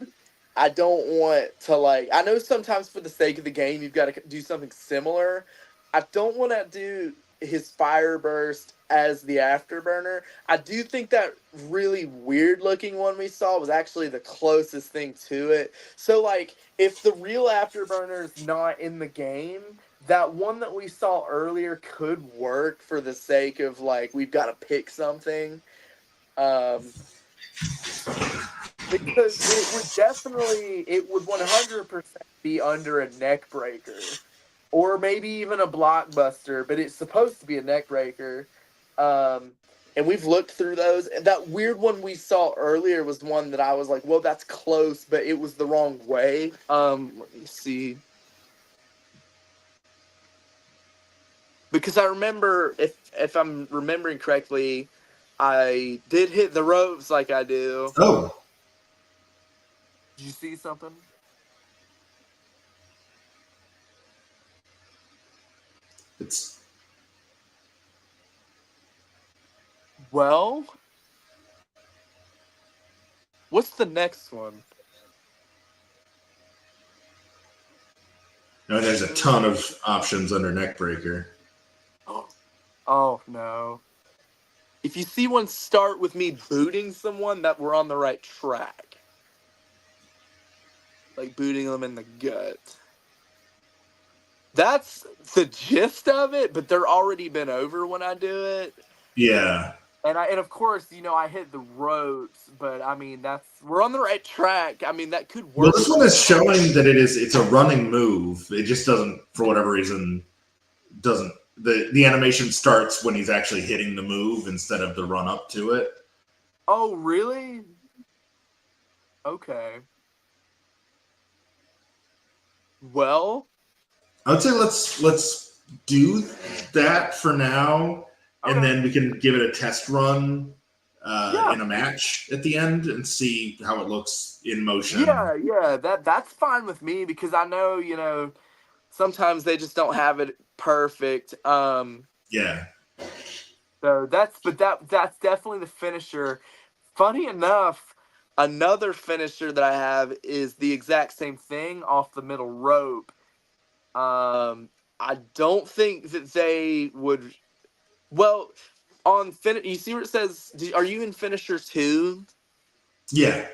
I don't want to I know sometimes for the sake of the game you've got to do something similar. I don't want to do his Fireburst as the Afterburner. I do think that really weird looking one we saw was actually the closest thing to it. So if the real Afterburner is not in the game, that one that we saw earlier could work for the sake of we've got to pick something. Because it would 100% be under a neck breaker, or maybe even a blockbuster, but it's supposed to be a neck breaker. And we've looked through those. And that weird one we saw earlier was one that I was like, well, that's close, but it was the wrong way. Let me see. Because I remember, if I'm remembering correctly, I did hit the ropes like I do. Oh. Did you see something? Well, what's the next one? No, there's a ton of options under neck breaker. Oh no. If you see one start with me booting someone, that we're on the right track. Booting them in the gut. That's the gist of it, but they're already been over when I do it. Yeah. And of course, I hit the ropes, but I mean we're on the right track. I mean that could work. Well, this one is showing that it's a running move. It just doesn't, for whatever reason, the animation starts when he's actually hitting the move instead of the run up to it. Oh, really? Okay. Well, I would say let's do that for now, and then we can give it a test run in a match at the end and see how it looks in motion. Yeah, that's fine with me because I know, sometimes they just don't have it perfect. Yeah. So that's definitely the finisher. Funny enough, another finisher that I have is the exact same thing off the middle rope. I don't think that they would. Well, you see where it says? Are you in finisher 2? Yeah.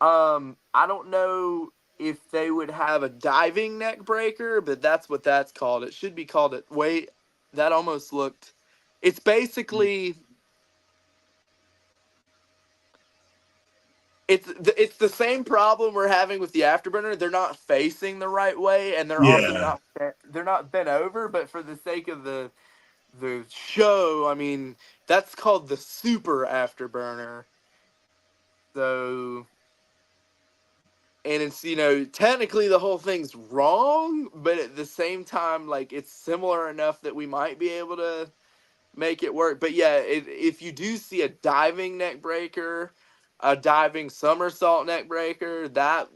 I don't know if they would have a diving neck breaker, but that's what that's called. It should be called it. Wait, that almost looked. It's basically. It's the same problem we're having with the afterburner. They're not facing the right way, and they're also not bent over. But for the sake of the show, I mean that's called the super afterburner. So, and it's technically the whole thing's wrong, but at the same time, like it's similar enough that we might be able to make it work. But yeah, if you do see a diving neck breaker, a diving somersault neck breaker, that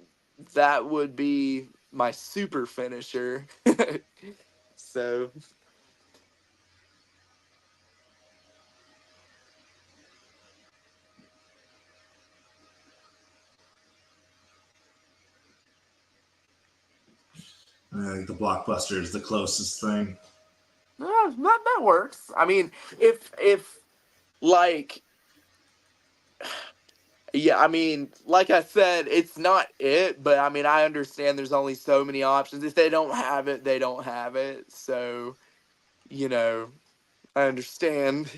would be my super finisher. So I think the blockbuster is the closest thing. that works. I mean, if like. Yeah, I mean, like I said, it's not it, but I mean, I understand there's only so many options. If they don't have it, they don't have it. So, I understand.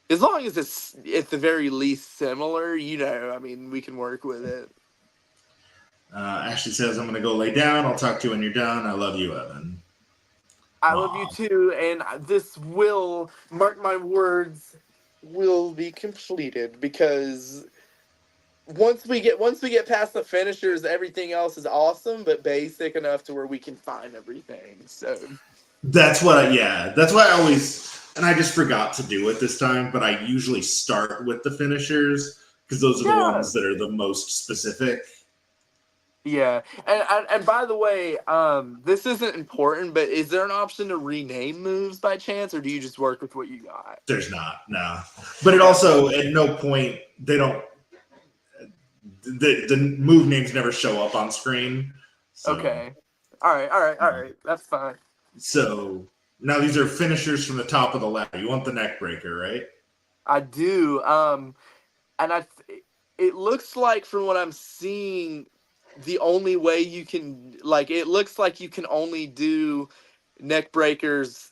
As long as it's at the very least similar, I mean, we can work with it. Ashley says, I'm going to go lay down. I'll talk to you when you're done. I love you, Evan. I love you too, and this will, mark my words, will be completed because once we get past the finishers, everything else is awesome, but basic enough to where we can find everything. So that's why I always, and I just forgot to do it this time, but I usually start with the finishers because those are the ones that are the most specific. Yeah, and by the way, this isn't important, but is there an option to rename moves by chance, or do you just work with what you got? There's not, no. But it also, at no point, they don't, the move names never show up on screen. So. Okay. All right. That's fine. So, now these are finishers from the top of the ladder. You want the neck breaker, right? I do. And it looks like from what I'm seeing, the only way you can, it looks like you can only do neck breakers.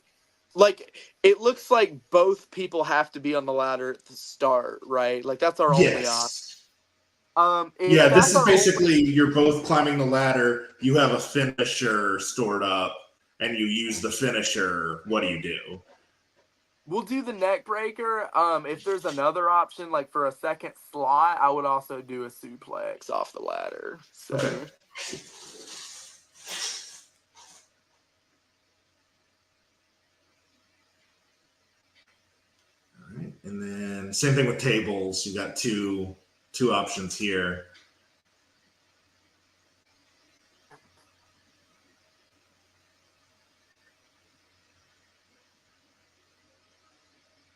It looks like both people have to be on the ladder at the start, right? That's our only option. This is basically you're both climbing the ladder. You have a finisher stored up, and you use the finisher. What do you do? We'll do the neck breaker. If there's another option, for a second slot, I would also do a suplex off the ladder. So. Okay. All right, and then same thing with tables. You got two options here.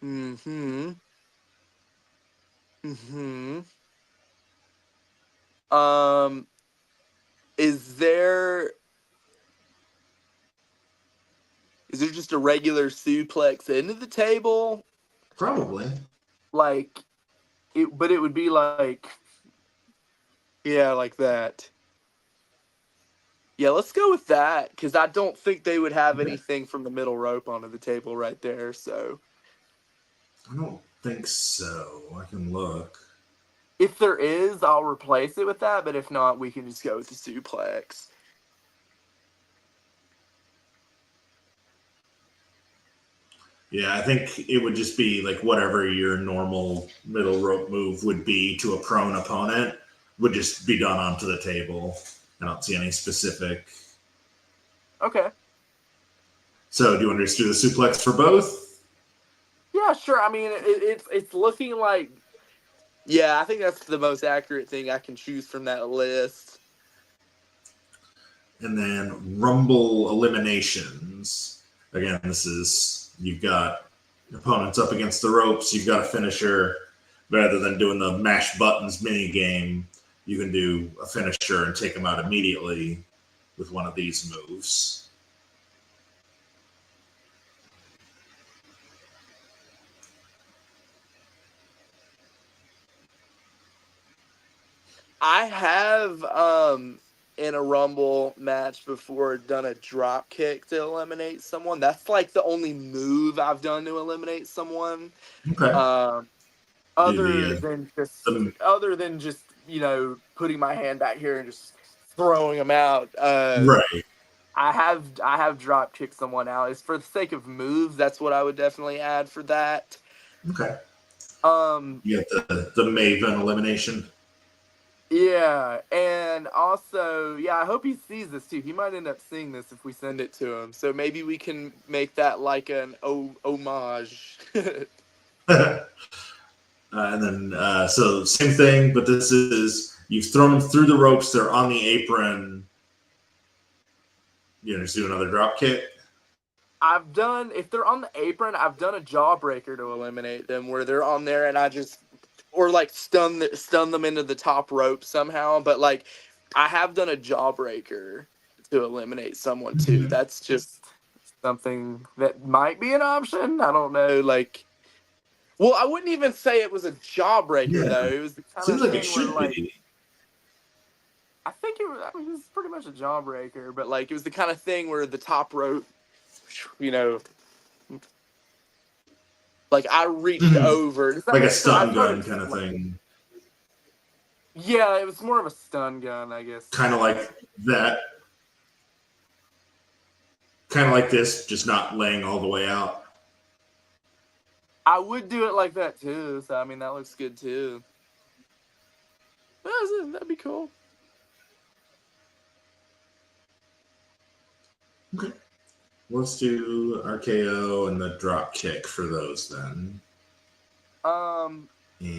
Mm-hmm. Is there just a regular suplex into the table? Probably. But it would be like that. Yeah, let's go with that because I don't think they would have Okay. anything from the middle rope onto the table right there. So I don't think so. I can look. if there is, I'll replace it with that. But if not, we can just go with the suplex. Yeah, I think it would just be like whatever your normal middle rope move would be to a prone opponent would just be done onto the table. I don't see any specific. Okay. So, do you want to just do the suplex for both? Yeah, sure. I mean, it's looking like. Yeah, I think that's the most accurate thing I can choose from that list. And then Rumble eliminations. Again, this is you've got opponents up against the ropes. You've got a finisher. Rather than doing the mash buttons mini game, you can do a finisher and take them out immediately with one of these moves. I have in a Rumble match before done a drop kick to eliminate someone. That's like the only move I've done to eliminate someone. Okay. Other than just putting my hand back here and just throwing them out. Right. I have drop kicked someone out. It's for the sake of moves. That's what I would definitely add for that. Okay. Um, You got the Maven elimination. Yeah, and also, yeah, I hope he sees this too. He might end up seeing this if we send it to him. So maybe we can make that like an homage. And then, so same thing, but this is you've thrown them through the ropes. They're on the apron. You know, just do another drop kick. If they're on the apron, I've done a jawbreaker to eliminate them where they're on there and I just, or like stun them into the top rope somehow. But like, I have done a jawbreaker to eliminate someone too. That's just something that might be an option. I don't know. Like, well, I wouldn't even say it was a jawbreaker though. It was the kind Seems of like thing it should where like, be. I think it was. I mean, it's pretty much a jawbreaker, but like it was the kind of thing where the top rope, like I reached over. Like a stun gun kind of thing. Yeah, it was more of a stun gun, I guess. Kind of like that. Kind of like this, just not laying all the way out. I would do it like that too. So I mean, that looks good too. That'd be cool. Okay. Let's do RKO and the drop kick for those then.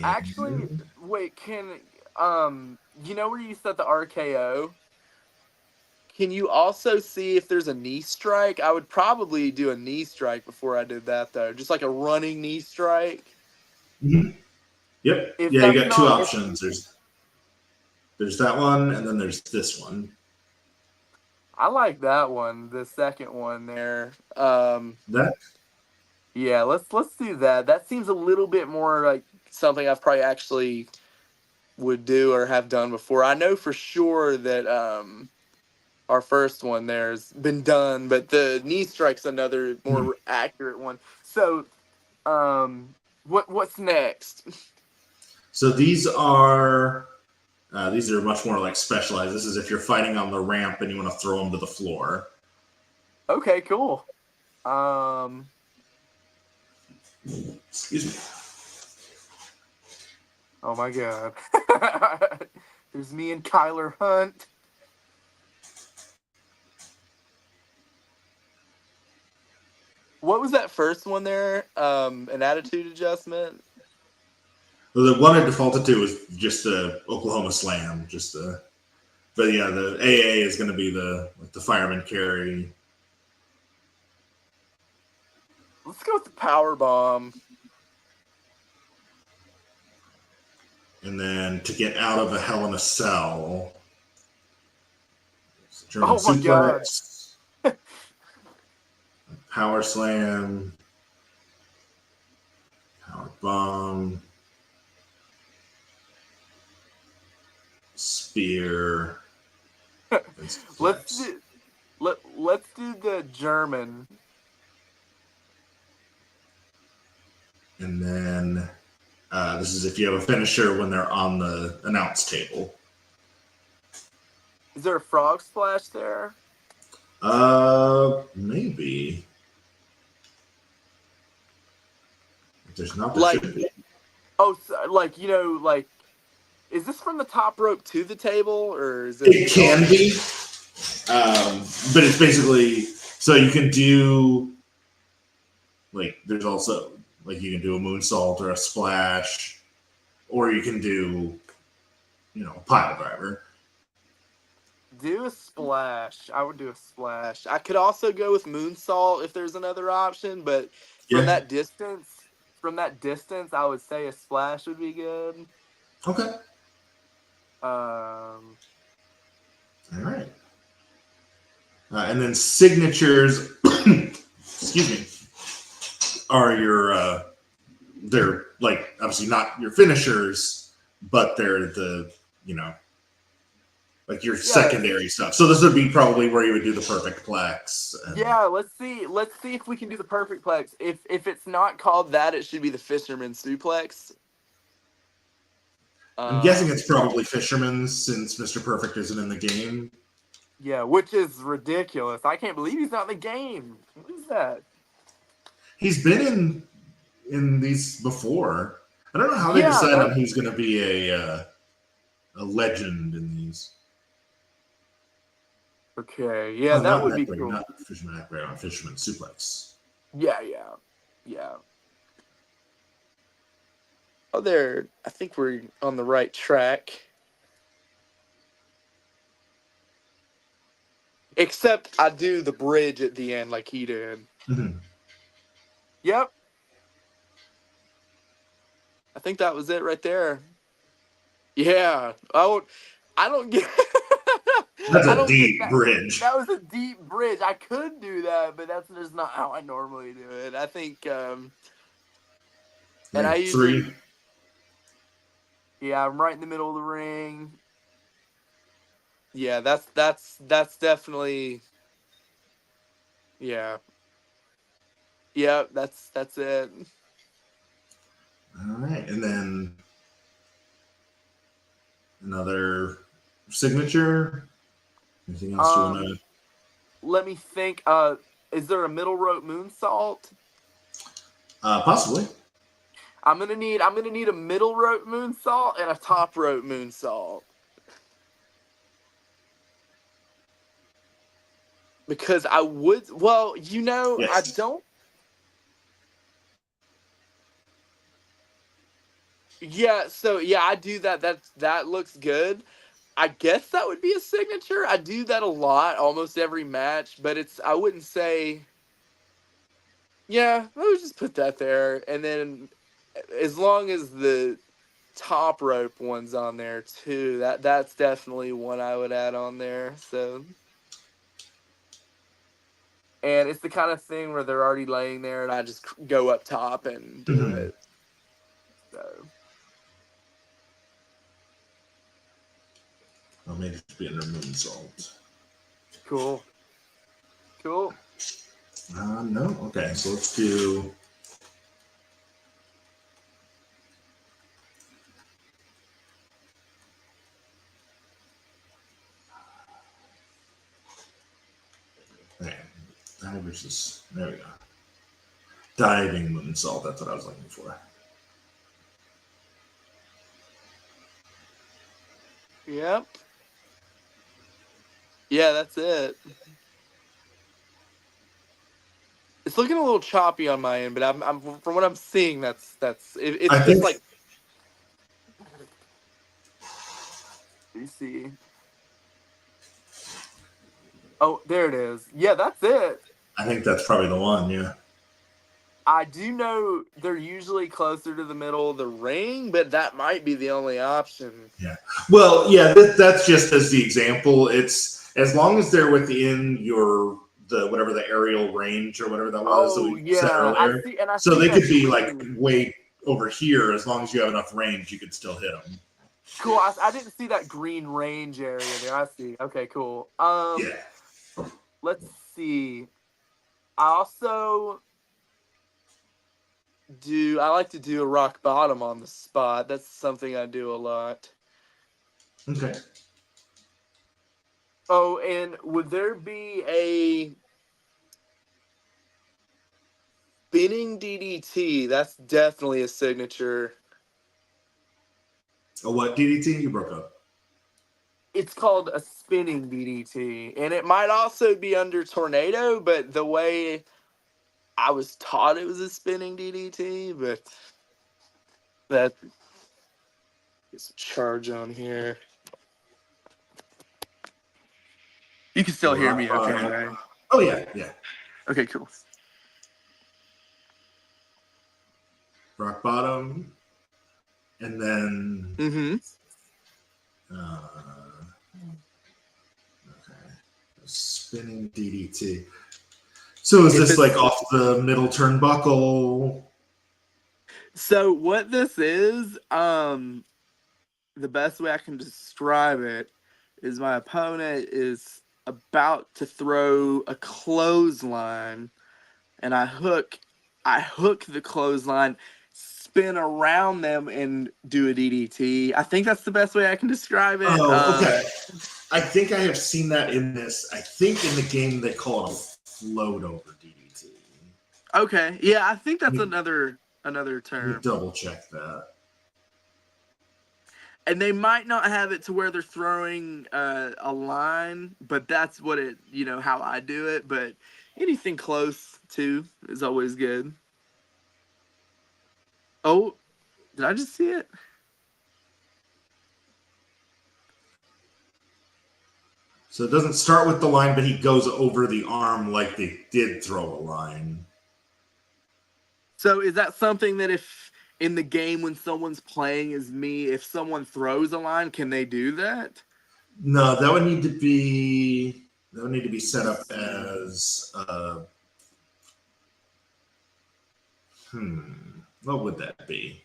Actually, wait, you know where you set the RKO? Can you also see if there's a knee strike? I would probably do a knee strike before I did that though. Just like a running knee strike. Mm-hmm. Yep. If yeah, you got two not, options. There's that one, and then there's this one. I like that one, the second one there. That? Yeah, let's do that. That seems a little bit more like something I've probably actually would do or have done before. I know for sure that our first one there's been done, but the knee strike's another more accurate one. So, what's next? So these are much more like specialized. This is if you're fighting on the ramp and you want to throw them to the floor. Okay, cool. Excuse me. Oh my god. There's me and Kyler Hunt. What was that first one there? An attitude adjustment? Well, the one I defaulted to was just the Oklahoma Slam. But yeah, the AA is going to be the fireman carry. Let's go with the power bomb. And then to get out of a Hell in a Cell. German Oh my suplex, power slam, power bomb, spear, let's do the German. And then this is if you have a finisher when they're on the announce table. Is there a frog splash there? Maybe. If there's not, Like, should be. oh, so, like, is this from the top rope to the table, or is It can be, but it's basically so you can do like there's also like you can do a moonsault or a splash, or you can do a pile driver. Do a splash. I would do a splash. I could also go with moonsault if there's another option, but from that distance, I would say a splash would be good. Okay. All right. And then signatures, excuse me, are your they're like obviously not your finishers, but they're the like your secondary stuff. So this would be probably where you would do the perfect plex. Yeah, let's see if we can do the perfect plex. If it's not called that, it should be the fisherman suplex. I'm guessing it's probably fisherman's since Mr. Perfect isn't in the game. Yeah, which is ridiculous. I can't believe he's not in the game. What is that? He's been in these before. I don't know how they decide on who's going to be a legend in these. Okay, yeah, that would be cool. Not Fisherman Acrobat, Fisherman Suplex. Yeah. Oh, there. I think we're on the right track. Except I do the bridge at the end like he did. Mm-hmm. Yep. I think that was it right there. Yeah. I don't get... That's a deep bridge. That was a deep bridge. I could do that, but that's just not how I normally do it. I think... and I usually... 3. Yeah, I'm right in the middle of the ring. Yeah, that's definitely. Yeah. Yeah, that's it. All right, and then another signature. Anything else you want to? Let me think. Is there a middle rope moonsault? Possibly. I'm gonna need a middle rope moonsault and a top rope moonsault. Because I would, yes. I don't. Yeah, so I do that. That looks good. I guess that would be a signature. I do that a lot, almost every match, but I wouldn't say. Yeah, I would just put that there, and then as long as the top rope one's on there too, that's definitely one I would add on there. So. And it's the kind of thing where they're already laying there, and I just go up top and do it. So. I'll maybe just be under moonsault. Cool. No. Okay, so let's do. Versus, there we go. Diving moonsault, that's what I was looking for. Yep. Yeah, that's it. It's looking a little choppy on my end, but I'm from what I'm seeing, it's just like. Let me see. Oh, there it is. Yeah, that's it. I think that's probably the one, yeah. I do know they're usually closer to the middle of the ring, but that might be the only option. Yeah. Well, yeah, that's just as the example. It's as long as they're within whatever the aerial range or whatever that was that we said earlier. So they could be like way over here. As long as you have enough range, you could still hit them. Cool. I didn't see that green range area there. I see. Okay, cool. Yeah. Let's see. I also I like to do a rock bottom on the spot. That's something I do a lot. Okay. Oh, and would there be a spinning DDT? That's definitely a signature. A what DDT? You broke up. It's called a spinning DDT, and it might also be under tornado, but the way I was taught it was a spinning DDT, but that is a charge on here. You can still hear me, okay? Right? Oh yeah, yeah. Okay, cool. Rock bottom, and then. Mm-hmm. Okay. Spinning DDT. So is this like off the middle turnbuckle? So what this is, the best way I can describe it is my opponent is about to throw a clothesline, and I hook the clothesline, spin around them, and do a DDT. I think that's the best way I can describe it. Oh, okay. I think I have seen that in this. I think in the game they call it a float over DDT. Okay, yeah, I think that's another term. Let me double check that. And they might not have it to where they're throwing a line, but that's what it, how I do it. But anything close to is always good. Oh, did I just see it? So it doesn't start with the line, but he goes over the arm like they did throw a line. So is that something that if in the game when someone's playing as me, if someone throws a line, can they do that? No, that would need to be set up as what would that be?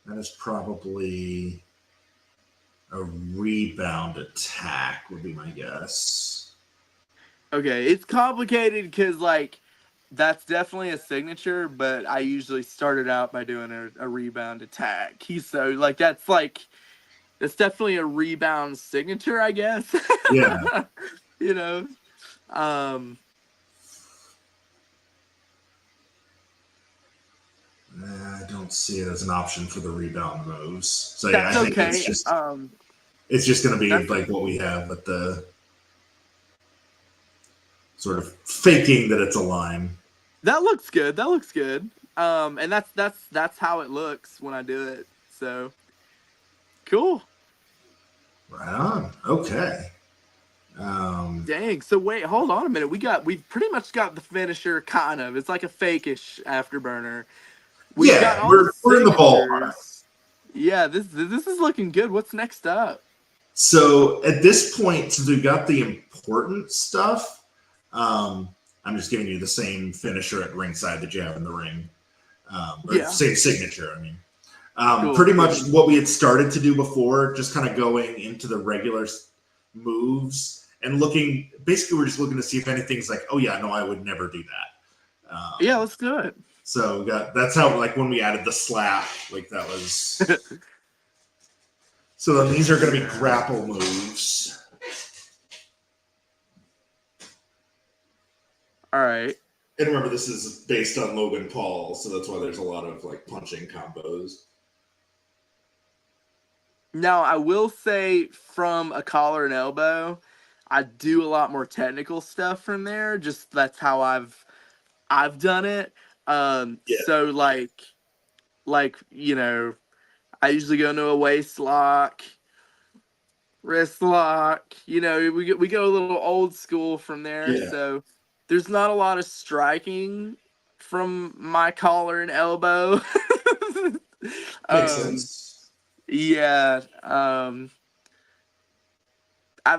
That is probably a rebound attack would be my guess. Okay, it's complicated because that's definitely a signature, but I usually started out by doing a rebound attack. That's definitely a rebound signature, I guess. Yeah. I don't see it as an option for the rebound moves. So yeah, that's I think okay. It's just going to be like what we have with the sort of faking that it's a line. That looks good. And that's how it looks when I do it. So cool. Right on. Okay. Dang. So wait, hold on a minute. We've pretty much got the finisher, kind of. It's like a fake-ish afterburner. We're in the ballpark. Yeah, this is looking good. What's next up? So at this point, since we've got the important stuff, I'm just giving you the same finisher at ringside that you have in the ring. Same signature, I mean. Cool. Pretty much what we had started to do before, just kind of going into the regular moves and looking. Basically, we're just looking to see if anything's like, oh yeah, no, I would never do that. Yeah, let's do it. So that's how, when we added the slap, that was. So then these are going to be grapple moves. All right. And remember, this is based on Logan Paul, so that's why there's a lot of punching combos. Now, I will say from a collar and elbow, I do a lot more technical stuff from there. Just that's how I've done it. So I usually go into a waist lock, wrist lock. We go a little old school from there. Yeah. So there's not a lot of striking from my collar and elbow. Makes sense. Yeah. I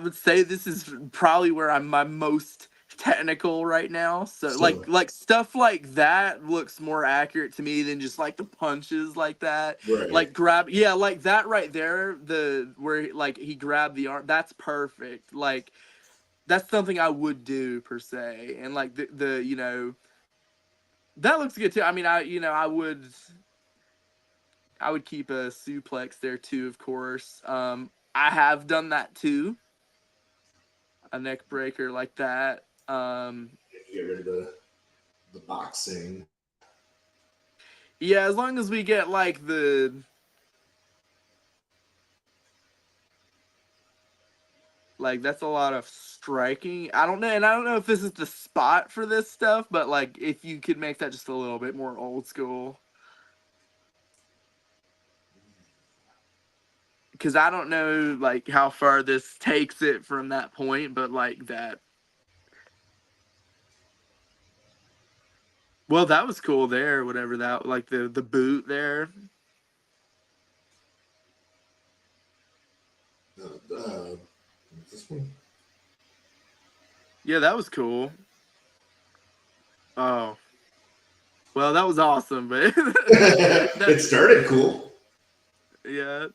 would say this is probably where my most technical right now. So So- like stuff like that looks more accurate to me than just like the punches like that. Right. Like like that right there, the where like he grabbed the arm, that's perfect. Like that's something I would do per se. And like the you know, that looks good too. I mean, I would keep a suplex there too, of course. I have done that too. A neck breaker like that. Get rid of the boxing. Yeah, as long as we get like that's a lot of striking. I don't know, and I don't know if this is the spot for this stuff, but like if you could make that just a little bit more old school. Because I don't know like how far this takes it from that point, but like that. Well, that was cool there, whatever that, like the boot there. This one. Yeah, that was cool. Oh. Well, that was awesome, but It started cool. yeah.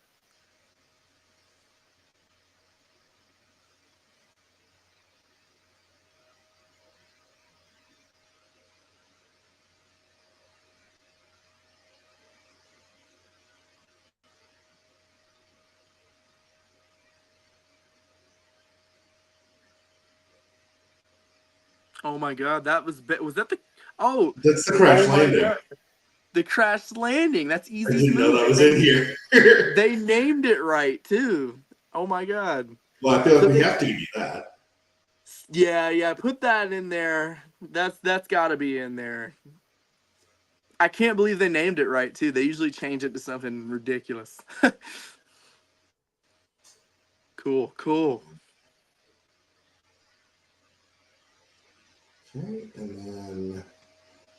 Oh my god, was that the oh That's the crash my landing. God. The crash landing. That's easy. I didn't know that was in here. They named it right too. Oh my god. Well, I feel like we have to give you that. Yeah, put that in there. That's got to be in there. I can't believe they named it right too. They usually change it to something ridiculous. Cool. Okay, and then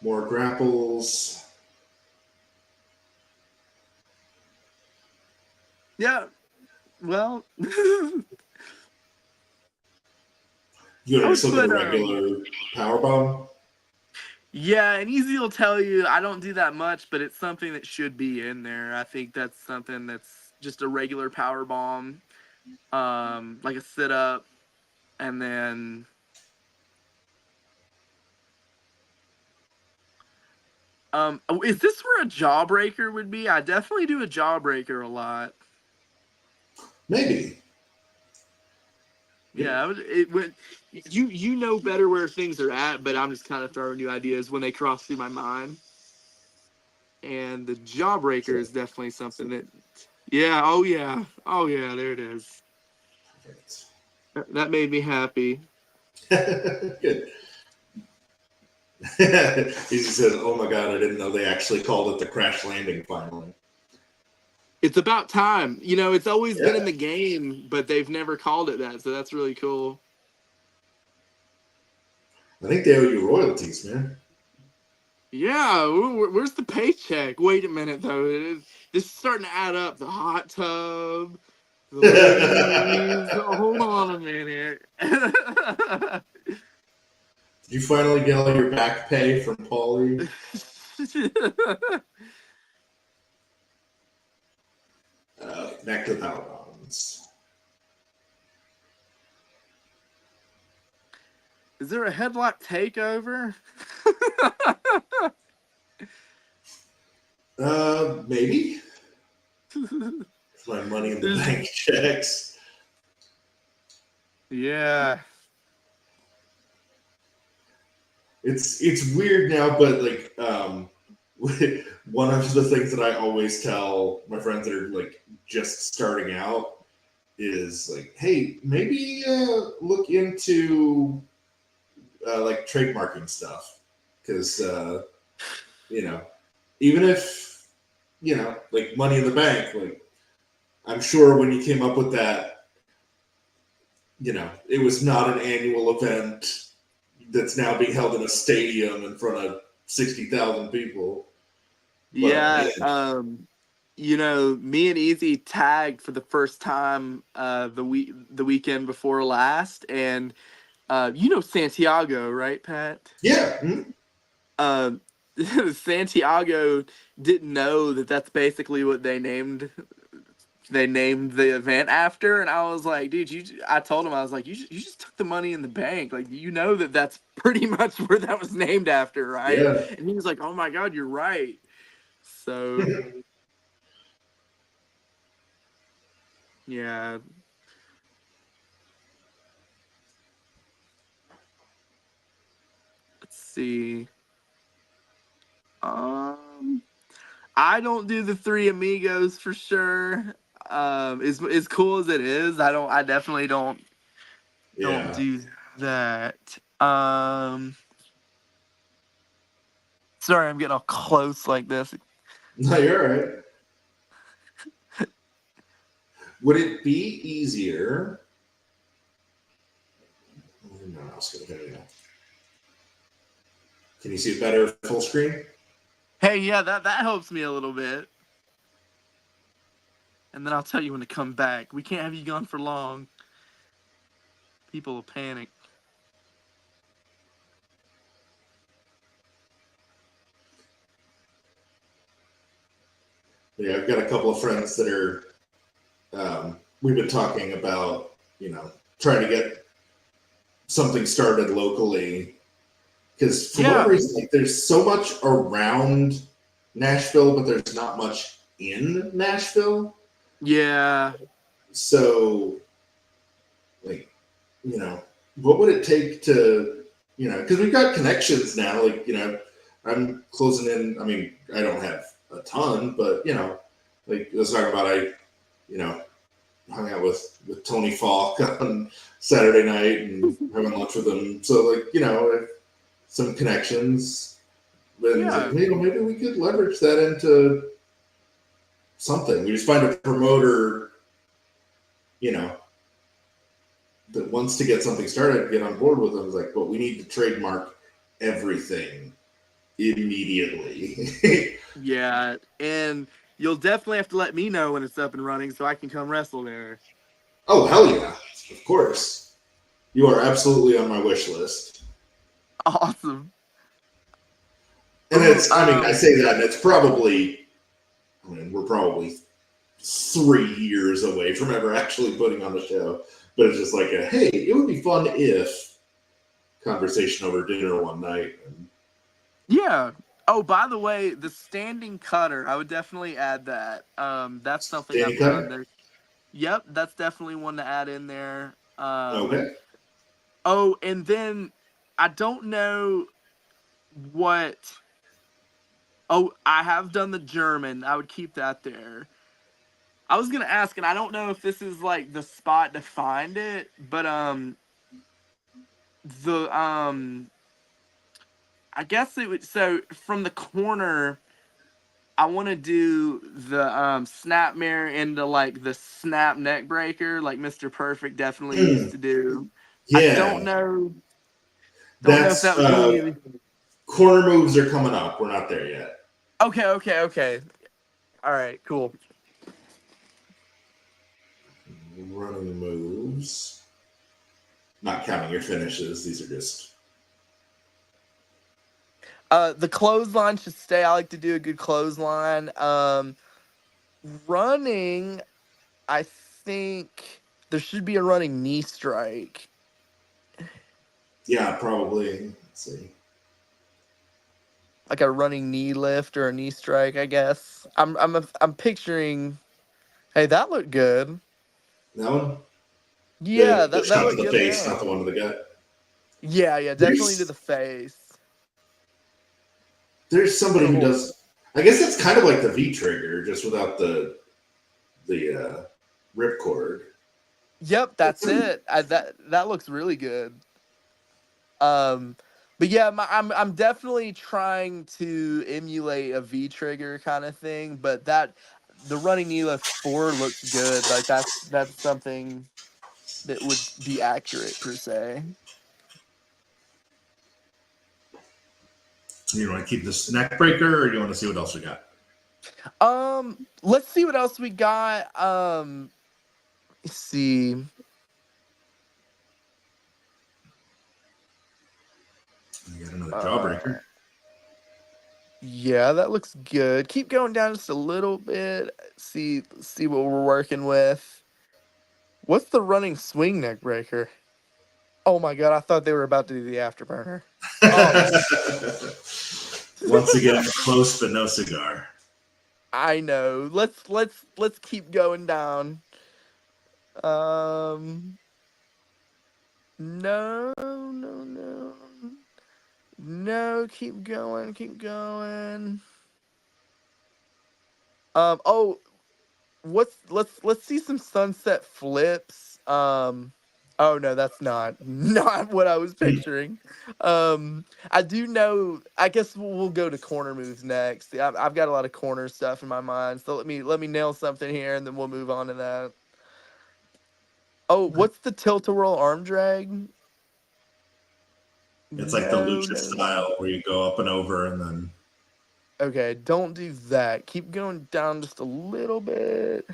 more grapples. Yeah. Well, You I would just look at put, a regular power bomb. yeah, and Easy will tell you I don't do that much, but it's something that should be in there. I think that's something that's just a regular power bomb, like a sit up, and then is this where a jawbreaker would be? I definitely do a jawbreaker a lot. Maybe. Yeah, you know better where things are at, but I'm just kind of throwing you ideas when they cross through my mind. And the jawbreaker is definitely something that, oh yeah, there it is. Perfect. That made me happy. Good. He said, "Oh my god, I didn't know they actually called it the crash landing finally." It's about time. You know, it's always been in the game, but they've never called it that, so that's really cool. I think they owe you royalties, man. Yeah, where's the paycheck? Wait a minute, though. This is starting to add up. The hot tub, the ladies. Hold on a minute. Did you finally get all your back pay from Paulie? Back to the power bombs. Is there a headlock takeover? Maybe. My money in the bank checks. Yeah. It's weird now, but like one of the things that I always tell my friends that are like just starting out is like, hey, maybe look into like trademarking stuff, because even if like Money in the Bank, like I'm sure when you came up with that, it was not an annual event that's now being held in a stadium in front of 60,000 people. Yeah, me and Easy tagged for the first time the weekend before last, and You know Santiago, right, Pat? Yeah. Santiago didn't know that that's basically what they named the event after, and I was like, dude, I told him, I was like, you just took the money in the bank, like, you know that's pretty much where that was named after, right? Yeah. And he was like, oh my god, you're right. So yeah. Let's see. I don't do the Three Amigos for sure. As cool as it is, I definitely don't Yeah. do that. Sorry, I'm getting all close like this. No, you're all right. Would it be easier? No, I was gonna go. Can you see it better full screen? Hey, yeah, that helps me a little bit. And then I'll tell you when to come back. We can't have you gone for long. People will panic. Yeah, I've got a couple of friends that are. We've been talking about, trying to get something started locally, because for whatever reason, like, there's so much around Nashville, but there's not much in Nashville. Yeah. So, like, what would it take to, because we've got connections now. Like, I'm closing in. I mean, I don't have a ton, but like I was talking about, I hung out with Tony Falk on Saturday night and having lunch with him. So, like, some connections. And like, maybe we could leverage that into something. We just find a promoter, that wants to get something started, get on board with them. It's like, but we need to trademark everything immediately. Yeah, and you'll definitely have to let me know when it's up and running so I can come wrestle there. Oh, hell yeah. Of course. You are absolutely on my wish list. Awesome. And I say that, and it's probably, we're probably 3 years away from ever actually putting on the show. But it's just like hey, it would be fun if conversation over dinner one night. Yeah. Oh, by the way, the standing cutter, I would definitely add that. That's something I've done there. Yep, that's definitely one to add in there. Okay. Oh, and then I don't know what. Oh, I have done the German. I would keep that there. I was gonna ask, and I don't know if this is like the spot to find it, but I guess it would. So from the corner, I want to do the snap mirror into like the snap neck breaker, like Mr. Perfect definitely used to do. Yeah. I don't know. Don't know if that would be. Corner moves are coming up. We're not there yet. Okay. All right, cool. Running moves. Not counting your finishes. These are just. The clothesline should stay. I like to do a good clothesline. Running, I think there should be a running knee strike. Yeah, probably. Let's see. Like a running knee lift or a knee strike, I guess. I'm picturing. Hey, that looked good. That one? Yeah, the that shot looked to the good. face, not the one to the gut. Yeah, definitely to the face. There's somebody who does. I guess that's kind of like the V trigger, just without the ripcord. Yep, that's it. That looks really good. But yeah, I'm definitely trying to emulate a V trigger kind of thing. But the running knee lift 4 looks good. Like that's something that would be accurate per se. You want to keep this neck breaker, or do you want to see what else we got? Let's see what else we got. Let's see. You got another jawbreaker. Yeah, that looks good. Keep going down just a little bit. See what we're working with. What's the running swing neck breaker? Oh my god, I thought they were about to do the afterburner. Oh. Once again, close but no cigar. I know. Let's keep going down. No, no, no. No, keep going, keep going. Oh, let's see some sunset flips. Oh no, that's not what I was picturing. I do know. I guess we'll go to corner moves next. I've got a lot of corner stuff in my mind, so let me nail something here, and then we'll move on to that. Oh, what's the tilt-a-whirl arm drag? It's like the lucha style where you go up and over and then. Okay, don't do that. Keep going down just a little bit.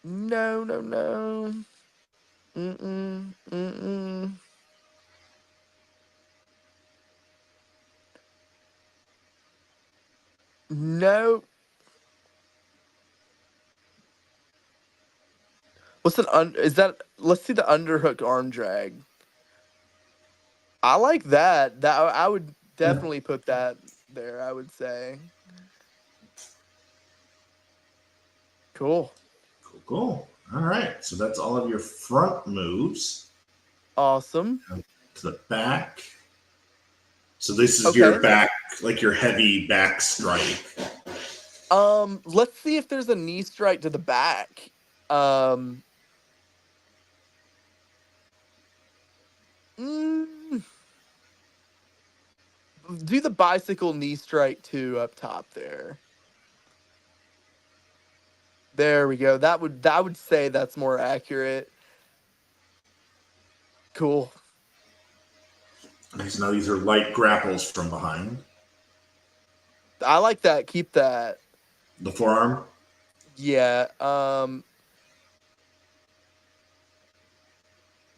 No, no, no. Mm-mm, mm-mm. No. What's is that? Let's see the underhook arm drag. I like that. I would definitely put that there, I would say. Cool. Cool. All right. So that's all of your front moves. Awesome. To the back. So this is your back, like your heavy back strike. Let's see if there's a knee strike to the back. Do the bicycle knee strike 2 up top there. There we go. I would say that's more accurate. Cool. Now these are light grapples from behind. I like that. Keep that. The forearm? Yeah.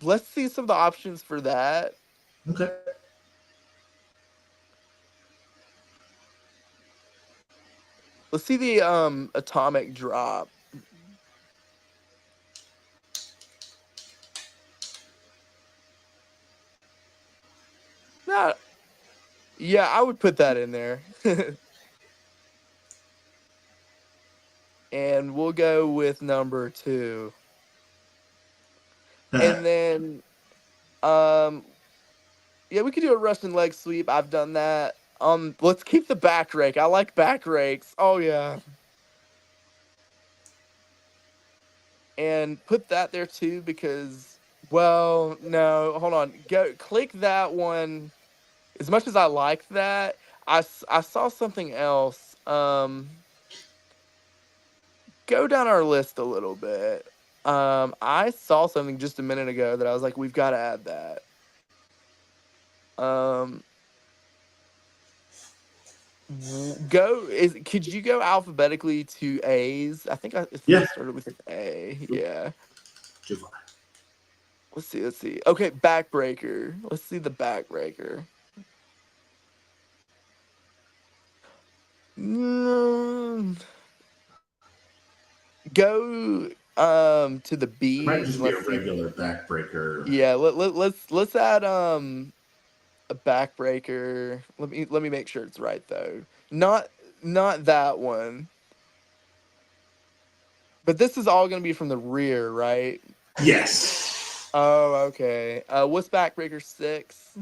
Let's see some of the options for that. Okay. Let's see the atomic drop. Yeah, I would put that in there. And we'll go with number 2. And then yeah, we could do a Russian leg sweep. I've done that. Let's keep the back rake. I like back rakes. Oh yeah. And put that there too because, well, no, hold on. Go click that one. As much as I like that, I saw something else. Go down our list a little bit. I saw something just a minute ago that I was like, we've got to add that. Could you go alphabetically to A's? I think I started with an A. Yeah. Let's see. Okay, backbreaker. Let's see the backbreaker. Go to the B. It might just be a regular backbreaker. Yeah, let's add a backbreaker. Let me make sure it's right though. Not that one. But this is all gonna be from the rear, right? Yes. Oh, okay. What's backbreaker 6?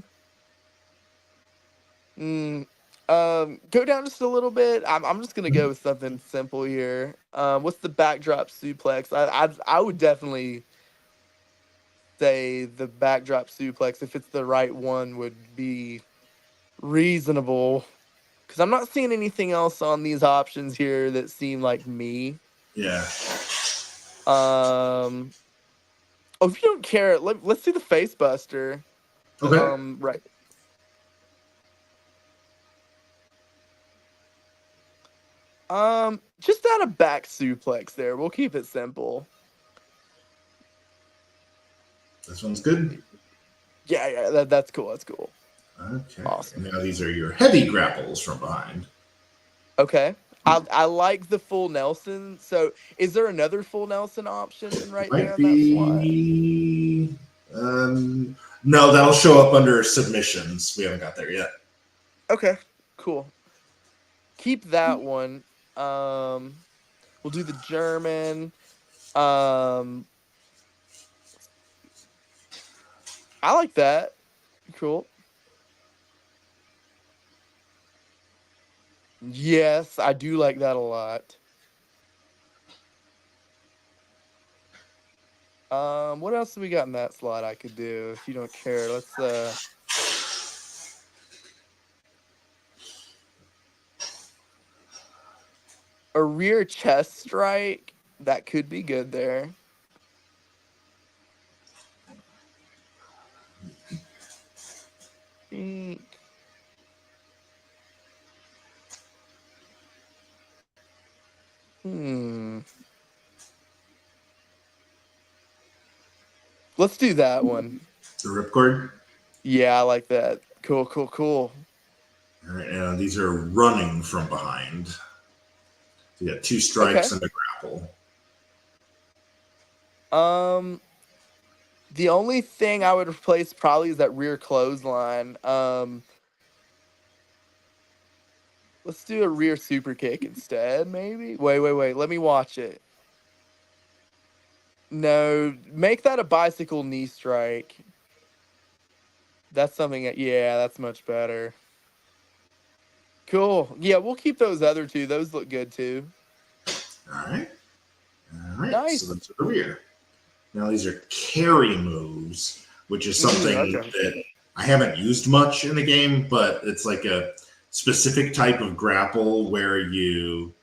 Go down just a little bit. I'm just gonna go with something simple here. What's the backdrop suplex? I would definitely say the backdrop suplex, if it's the right one, would be reasonable. Because I'm not seeing anything else on these options here that seem like me. Yeah. Oh, if you don't care, let's see the face buster. Okay. Right. Just add a back suplex there. We'll keep it simple. This one's good. Yeah, that's cool. That's cool. Okay. Awesome. Now these are your heavy grapples from behind. Okay. I like the full Nelson. So is there another full Nelson option right there Might on that slot? be. No, that'll show up under submissions. We haven't got there yet. Okay. Cool. Keep that one. We'll do the German. I like that. Cool. Yes, I do like that a lot. What else do we got in that slot I could do if you don't care? Let's a rear chest strike. That could be good there. Let's do that one. The ripcord. Yeah, I like that. Cool. All right, and these are running from behind. So you got 2 strikes and a grapple. The only thing I would replace probably is that rear clothesline. Let's do a rear super kick instead, maybe. Wait. Let me watch it. No, make that a bicycle knee strike. That's something that, yeah, that's much better. Cool. Yeah, we'll keep those other 2. Those look good too. All right. Nice. So that's the rear. Now these are carry moves, which is something that I haven't used much in the game, but it's like a specific type of grapple where you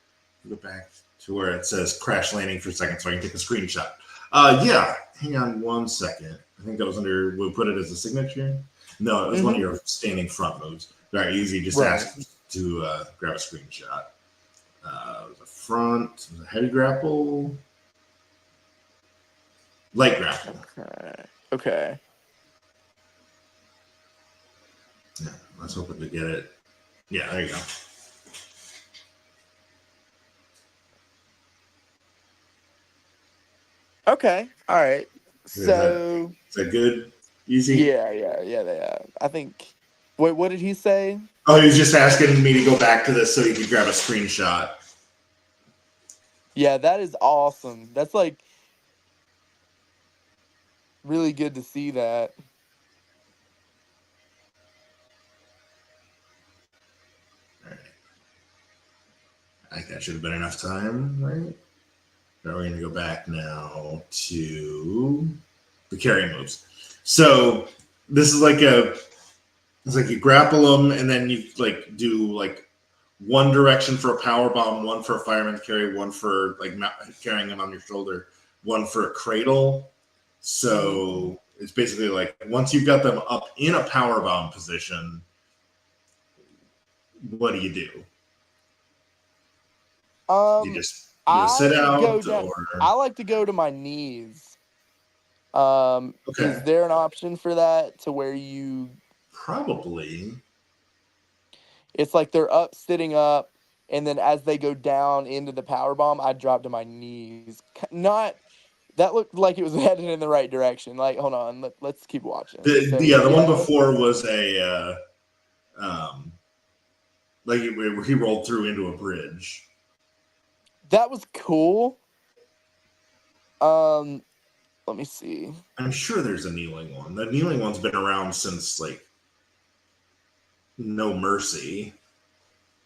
go back to where it says crash landing for a second so I can take a screenshot. Yeah, hang on 1 second. I think that was under, we'll put it as a signature. No, it was one of your standing front moves. Very easy, just ask to grab a screenshot. The front, the heavy grapple, light grapple. Okay. Yeah, let's hope to get it. Yeah, there you go. Okay. All right. So is that good? Easy? Yeah, they are. I think. Wait, what did he say? Oh, he was just asking me to go back to this so he could grab a screenshot. Yeah, that is awesome. That's like really good to see that. All right. I think that should have been enough time, right? Now we're going to go back now to the carry moves. So this is like it's like you grapple them and then you like do like one direction for a power bomb, one for a fireman's carry, one for like carrying them on your shoulder, one for a cradle. So it's basically like once you've got them up in a power bomb position, what do? You just sit out, or I like to go to my knees. Okay. Is there an option for that to where you probably? It's like they're up, sitting up, and then as they go down into the power bomb, I drop to my knees. Not that looked like it was headed in the right direction. Like, hold on, let's keep watching. The one before was a like where he rolled through into a bridge. That was cool. Let me see. I'm sure there's a kneeling one. The kneeling one's been around since like No Mercy.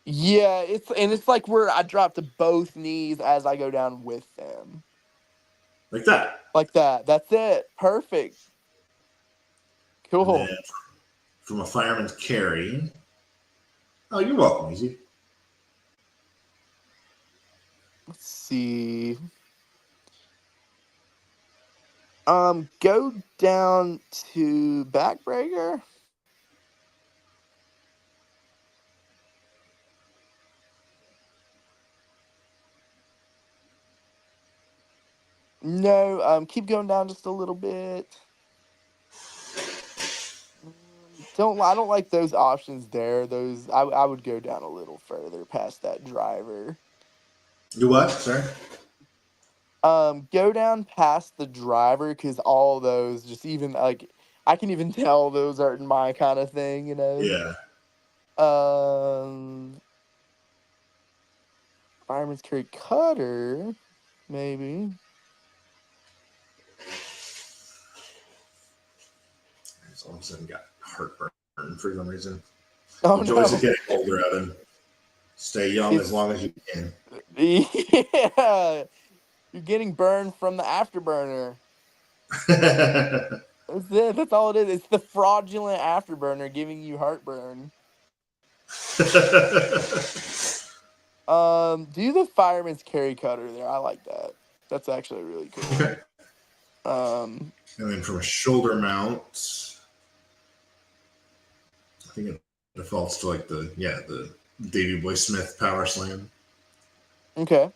Yeah, it's like where I drop to both knees as I go down with them. Like that. Like that. That's it. Perfect. Cool. From a fireman's carry. Oh, you're welcome, Easy. Let's see. Go down to backbreaker. No, keep going down just a little bit. I don't like those options there. Those I would go down a little further past that driver. Do what? Sorry. Go down past the driver because all those just even like I can even tell those aren't my kind of thing, you know. Yeah. Fireman's carry cutter, maybe. All of a sudden got heartburn for some reason. Oh The joys no! of getting older, Evan. Stay young as long as you can. Yeah, you're getting burned from the afterburner. That's it. That's all it is. It's the fraudulent afterburner giving you heartburn. Do the fireman's carry cutter there. I like that. That's actually really cool. Okay. Um, And then from a shoulder mount, I think it defaults to like the Davey Boy Smith power slam. okay.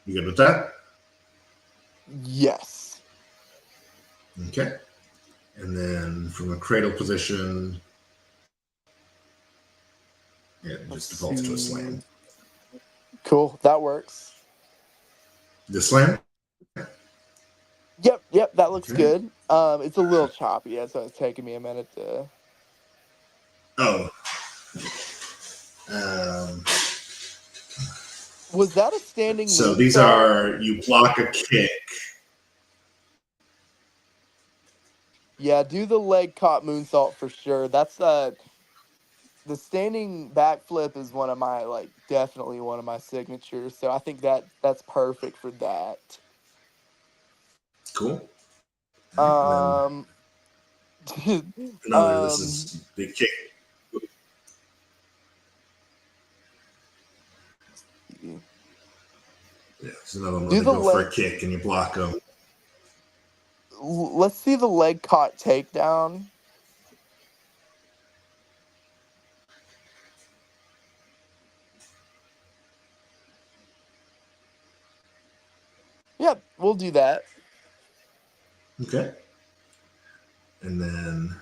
You good with that? Yes. Okay. And then from a cradle position, it just defaults to a slam. Cool. That works. The slam? Yep. That looks Okay. good. It's a little choppy. That's why it's taking me a minute to. Oh. Was that a standing? So these are, you block a kick. Yeah, do the leg caught moonsault for sure. That's the standing backflip is one of my definitely one of my signatures. So I think that's perfect for that. Cool. Um, Another, this is the kick. Yeah, it's another one where they go for a kick and you block them. Let's see the leg caught takedown. Yep, we'll do that. Okay. And then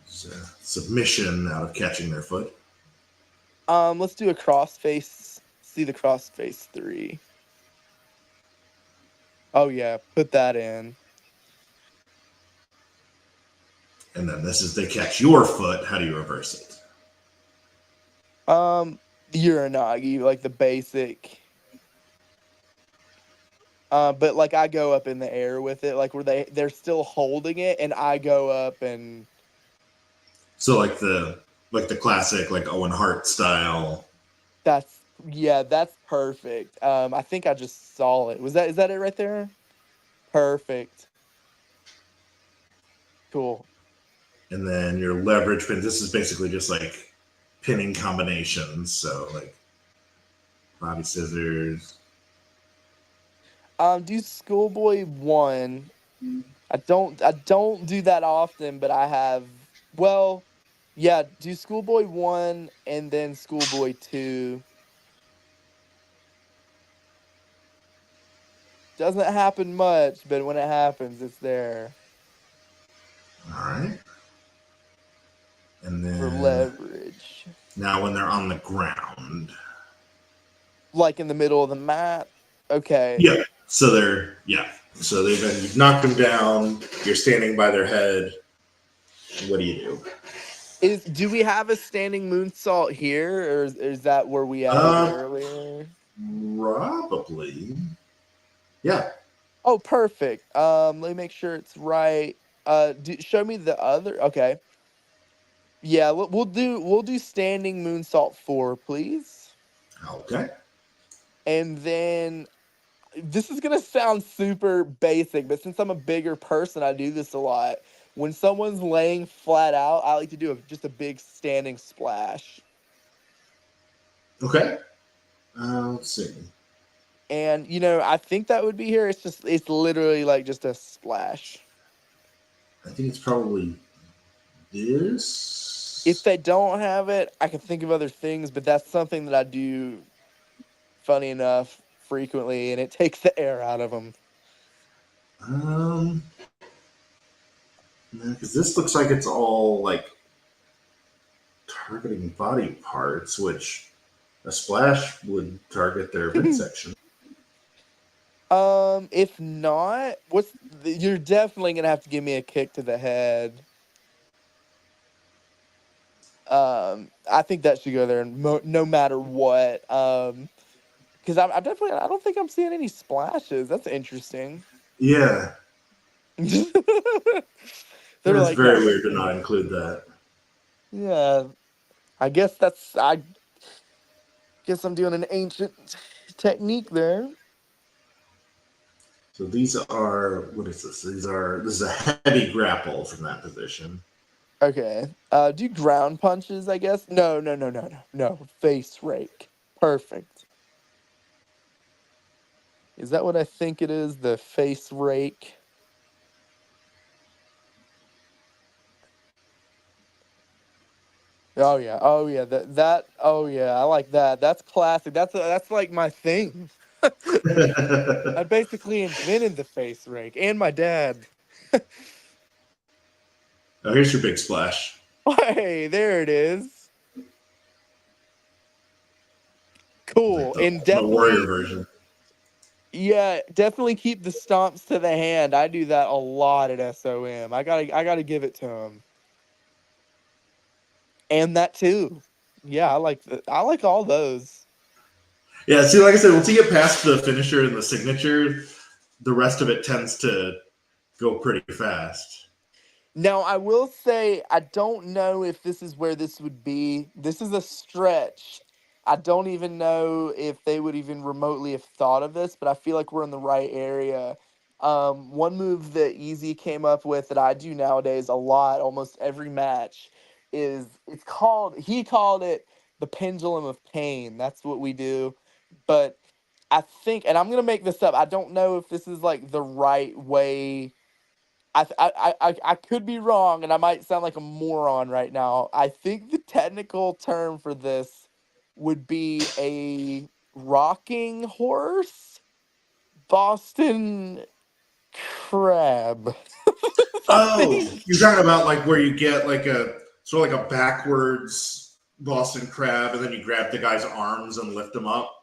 submission out of catching their foot. Let's do a crossface. See the crossface 3. Oh yeah, put that in. And then this is they catch your foot. How do you reverse it? Uranagi, like the basic. But like I go up in the air with it, like where they're still holding it, and I go up and. So like the classic like Owen Hart style. That's perfect. I think I just saw it. Is that it right there? Perfect. Cool. And then your leverage pin. This is basically just like pinning combinations. So like Bobby Scissors. Do Schoolboy 1. I don't do that often, but I have. Well, yeah. Do Schoolboy 1 and then Schoolboy 2. Doesn't happen much, but when it happens, it's there. All right. And then For leverage. Now when they're on the ground. Like in the middle of the mat? Okay. Yeah. So you've knocked them down. You're standing by their head. What do you do? Do we have a standing moonsault here, or is that where we added earlier? Probably. Yeah. Oh, perfect. Let me make sure it's right. Show me the other. Okay. Yeah, we'll do standing moonsault 4, please. Okay. And then this is gonna sound super basic, but since I'm a bigger person, I do this a lot. When someone's laying flat out, I like to do just a big standing splash. Okay. Let's see. And I think that would be here. It's literally like just a splash. I think it's probably this. If they don't have it, I can think of other things, but that's something that I do, funny enough, frequently, and it takes the air out of them. Because this looks like it's all like targeting body parts, which a splash would target their midsection. If not, you're definitely gonna have to give me a kick to the head. I think that should go there, no matter what. Because I definitely, I don't think I'm seeing any splashes. That's interesting. Yeah, They're it's like, very weird to not include that. yeah. I guess I'm doing an ancient technique there. So these are, what is this? This is a heavy grapple from that position. Okay. Do ground punches, I guess? No. Face rake. Perfect. Is that what I think it is? The face rake? Oh yeah. Oh yeah. I like that. That's classic. That's like my thing. I basically invented the face rake, and my dad. Oh, here's your big splash. Hey, there it is. Cool. Like And the definitely, warrior version. yeah, definitely keep the stomps to the hand. I do that a lot at SOM. I gotta give it to him. And that too. Yeah, I like all those. Yeah, see, like I said, once you get past the finisher and the signature, the rest of it tends to go pretty fast. Now, I will say, I don't know if this is where this would be. This is a stretch. I don't even know if they would even remotely have thought of this, but I feel like we're in the right area. One move that Easy came up with that I do nowadays a lot, almost every match, he called it the pendulum of pain. That's what we do. But I think, and I'm going to make this up, I don't know if this is like the right way. I could be wrong, and I might sound like a moron right now. I think the technical term for this would be a rocking horse Boston crab. I Oh, think you're talking about like where you get like a sort of like a backwards Boston crab, and then you grab the guy's arms and lift him up.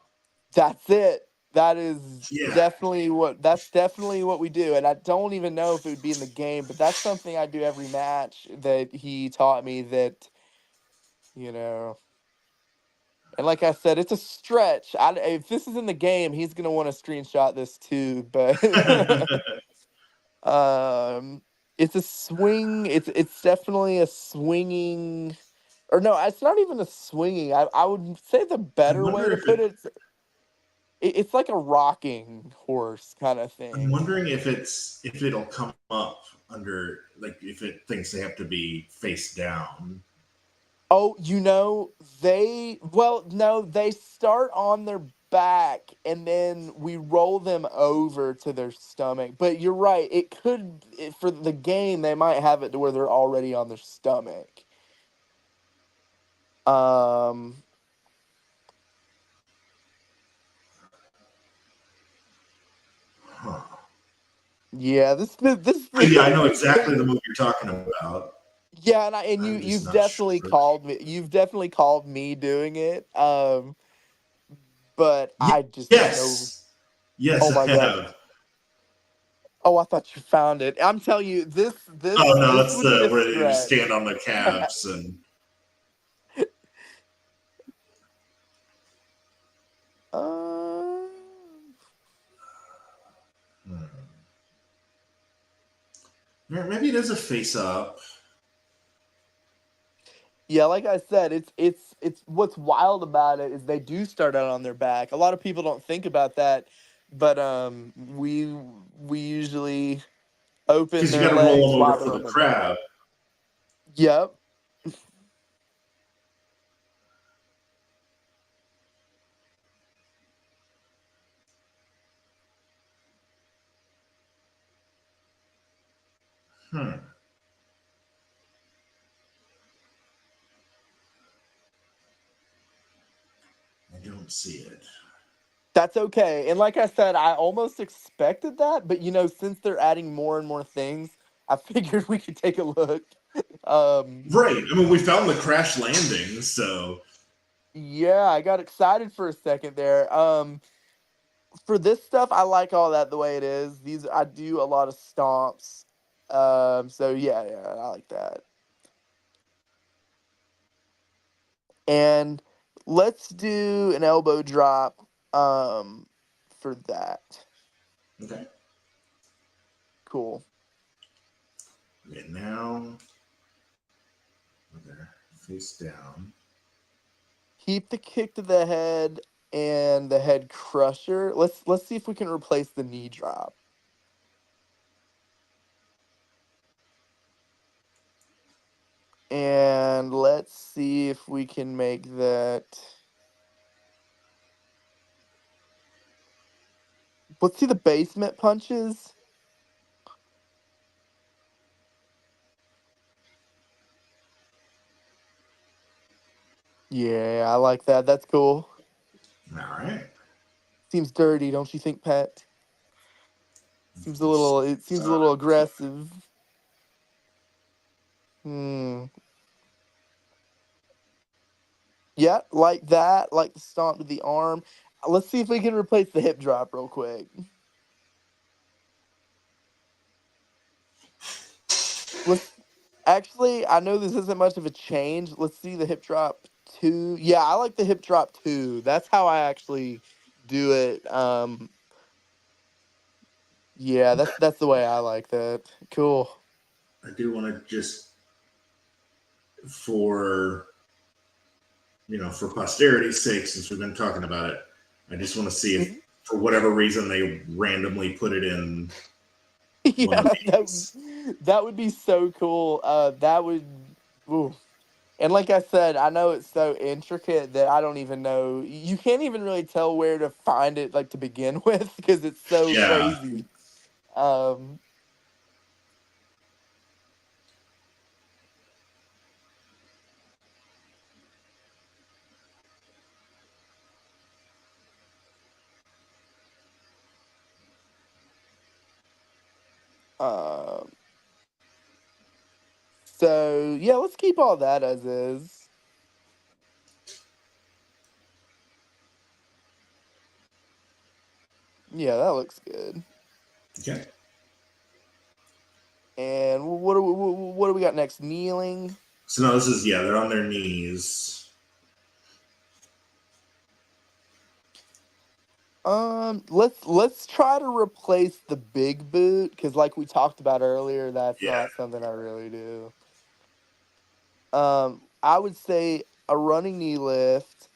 that's it. That is Yeah. definitely what we do, and I don't even know if it would be in the game, but that's something I do every match that he taught me. That you know. And like I said, it's a stretch. If this is in the game, he's gonna want to screenshot this too. But um, it's a swing. It's definitely a swinging, or no, it's not even a swinging. I would say the I better way wonder to if put it's like a rocking horse kind of I'm thing. wondering if it'll come up under like if it thinks they have to be face down. Oh, they start on their back and then we roll them over to their stomach. But you're right, for the game they might have it to where they're already on their stomach. Um Huh. yeah, this Yeah, I know exactly the move you're talking about. yeah, and I'm just you've not definitely sure. called me. You've definitely called me doing it. But I just don't know. Yes. Yes, Oh I my god. have. Oh, I thought you found it. I'm telling you, Oh no, this that's would be the a where you just stretch. stand on the calves and Uh, hmm. Maybe it is a face up. yeah, like I said, it's what's wild about it is they do start out on their back. A lot of people don't think about that, but we usually open Because you their got to roll legs them while over they're for the on their back. crab. Yep. Hmm. I don't see it. That's okay. And like I said, I almost expected that, but since they're adding more and more things, I figured we could take a look. Right. I mean, we found the crash landing, so Yeah, I got excited for a second there. For this stuff, I like all that the way it is. These I do a lot of stomps. So yeah, I like that. And let's do an elbow drop for that. okay. Cool. Okay, now they're face down. Keep the kick to the head and the head crusher. Let's see if we can replace the knee drop. And let's see if we can make that. Let's see the basement punches. Yeah, I like that. That's cool. All right. Seems dirty, don't you think, Pat? It seems a little aggressive. Hmm. Yeah, like that, like the stomp to the arm. Let's see if we can replace the hip drop real quick. Let's actually, I know this isn't much of a change. Let's see the hip drop 2. Yeah, I like the hip drop 2. That's how I actually do it. Yeah, that's the way I like that. Cool. I do want to just for for posterity's sake, since we've been talking about it, I just want to see if, for whatever reason, they randomly put it in. Yeah, that would be so cool. That would, ooh. And like I said, I know it's so intricate that I don't even know. You can't even really tell where to find it, like to begin with, because it's so Yeah. crazy. Um, so yeah, let's keep all that as is. Yeah, that looks good. Okay. And what do we got next? Kneeling. So no, this is they're on their knees. Let's try to replace the big boot because, like we talked about earlier, that's Yeah. not something I really do. I would say a running knee lift.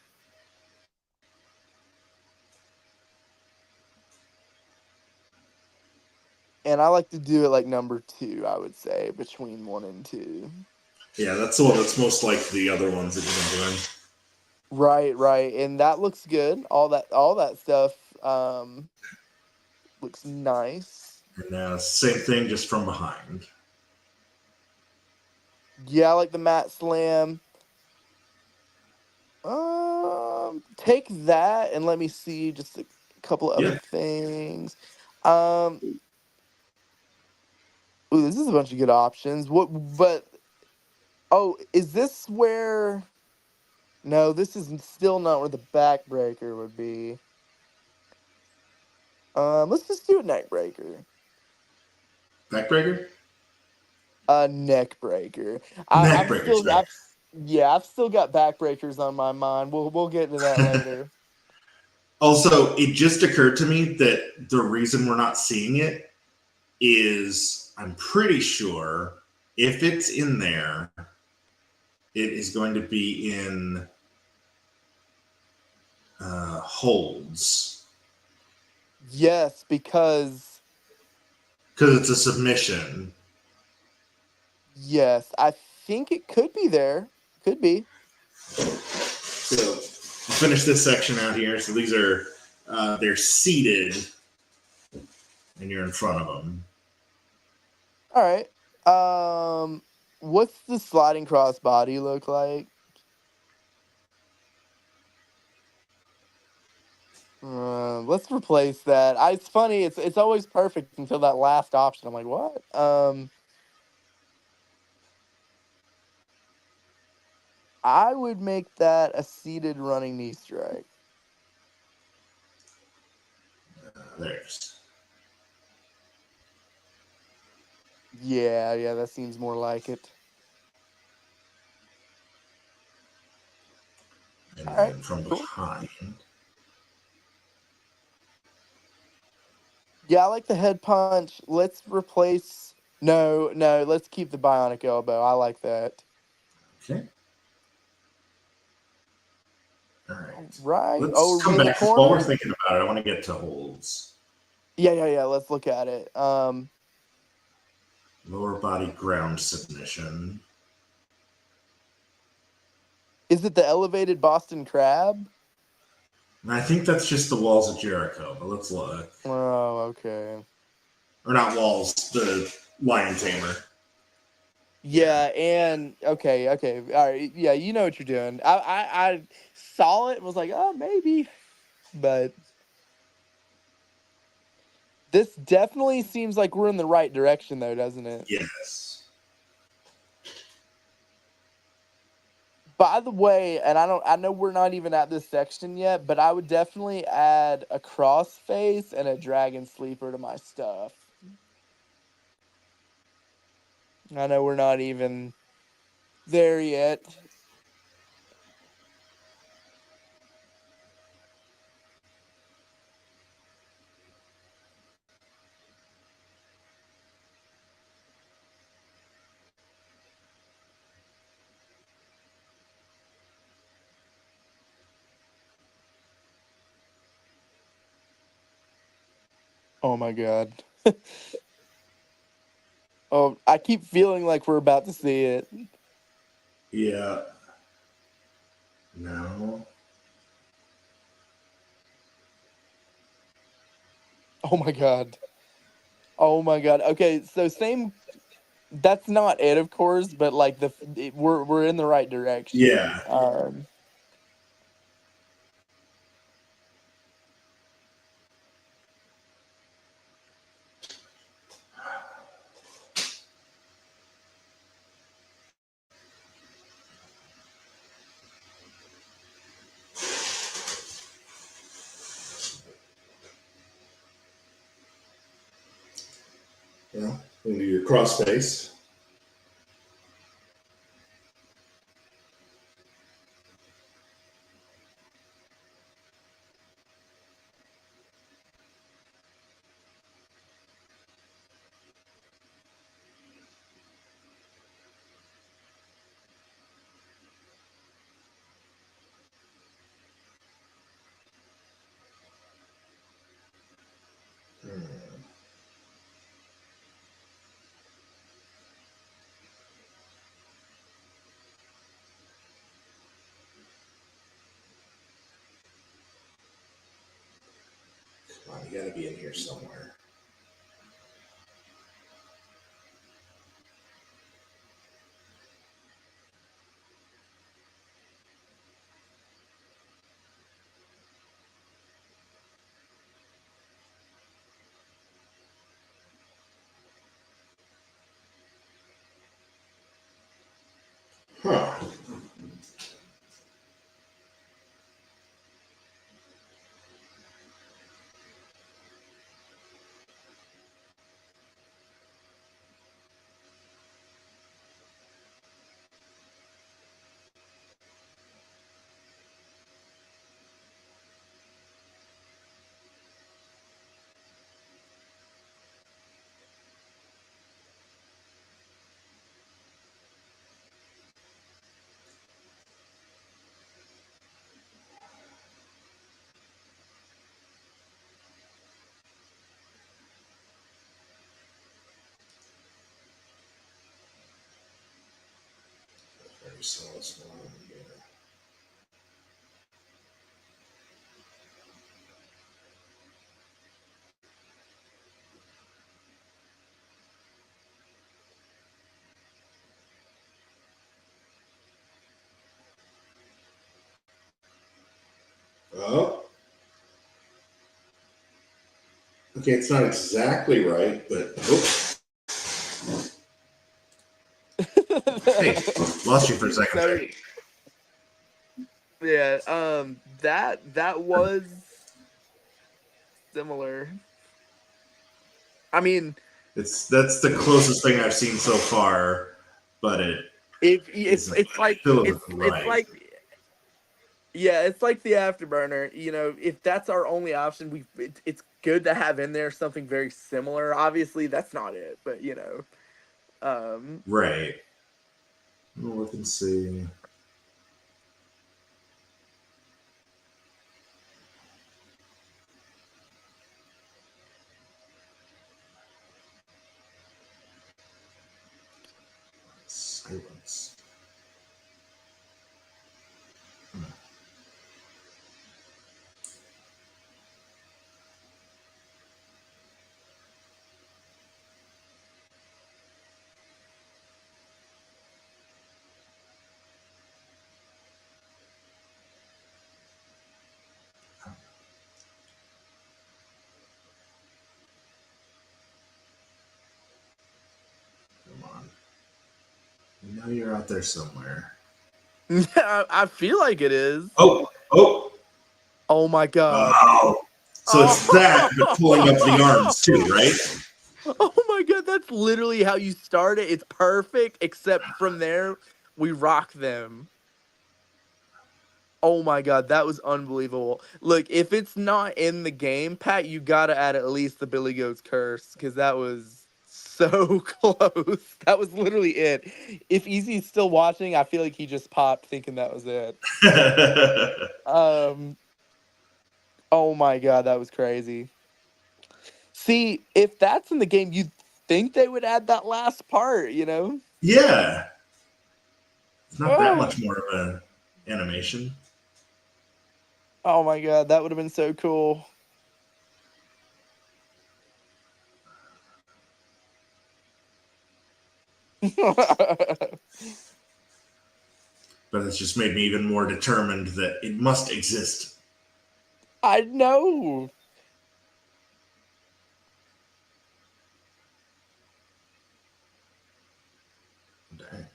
And I like to do it like number 2, I would say, between 1 and 2. Yeah, that's the one that's most like the other ones that you've been doing. Right. And that looks good. All that stuff looks nice. And same thing, just from behind. Yeah, I like the mat slam. Take that and let me see just a couple of other things. Ooh, this is a bunch of good options. Is this where? No, this is still not where the backbreaker would be. Let's just do a neck breaker. Backbreaker? Neck breaker. Neck breakers. I've still got backbreakers on my mind. We'll get into that later. Also, it just occurred to me that the reason we're not seeing it is I'm pretty sure if it's in there, it is going to be in holds. Yes, because it's a submission. Yes, I think it could be there. Could be. So we'll finish this section out here. So these are they're seated, and you're in front of them. All right. What's the sliding cross body look like? Let's replace that. It's funny. It's always perfect until that last option. I'm like, what? I would make that a seated running knee strike. There's. Yeah, that seems more like it. And All then right, from cool. behind. Yeah, I like the head punch. Let's replace. No, let's keep the bionic elbow. I like that. Okay. All right. Right. Let's Oh, are we come in the back. While we're corner? thinking about it, I want to get to holds. Yeah. Let's look at it. Lower body ground submission. Is it the elevated Boston Crab? And I think that's just the walls of Jericho, but let's look. Oh, okay. Or not walls, the lion tamer. Yeah, and okay, all right. Yeah, you know what you're doing. I saw it and was like, oh, maybe, but this definitely seems like we're in the right direction, though, doesn't it? Yes. By the way, and I know we're not even at this section yet, but I would definitely add a crossface and a dragon sleeper to my stuff. I know we're not even there yet. Oh my god. Oh, I keep feeling like we're about to see it. Yeah. No. Oh my god. Oh my god. Okay, so same. That's not it, of course, but like we're in the right direction. Yeah. Yeah. Into your cross face. Come on, you gotta be in here somewhere. Huh. Very solid small here. Oh. Okay, it's not exactly right, but hey, lost you for a second there. Yeah, that was similar. I mean, That's the closest thing I've seen so far, but if isn't it's like still it's isn't it's right. like yeah, it's like the afterburner. You know, if that's our only option, it's good to have in there something very similar. Obviously, that's not it, but you know, Right. We'll look and see. Silence. Come on. I know you're out there somewhere. I feel like it is. Oh, oh, Oh my god. oh. So it's that, but pulling up the arms too, Oh. right? Oh my god, that's literally how you start it. It's perfect, except from there we rock them. Oh my god, that was unbelievable. Look, if it's not in the game, Pat, you gotta add at least the Billy Goat's curse, because that was so close. That was literally it. If Easy's still watching, I feel like he just popped thinking that was it. Um, oh my god, that was crazy. See, if that's in the game, you'd think they would add that last part, you know? Yeah. It's not that Oh, much more of an animation. oh my god, that would have been so cool. But it's just made me even more determined that it must exist. I know. Okay.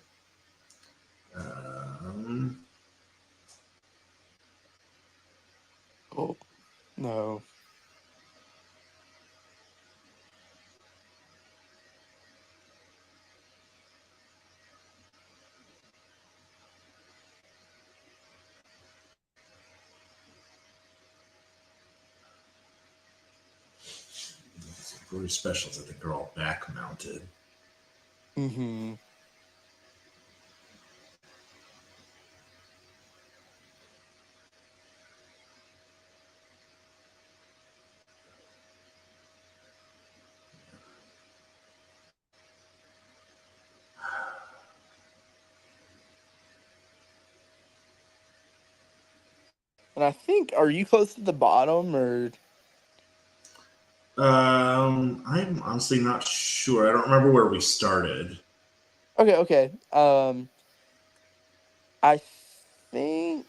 Um, Oh, no. Brewery specials, I think they're all back mounted. Mm-hmm. And I think, are you close to the bottom or? I'm honestly not sure. I don't remember where we started. Okay, okay. I think.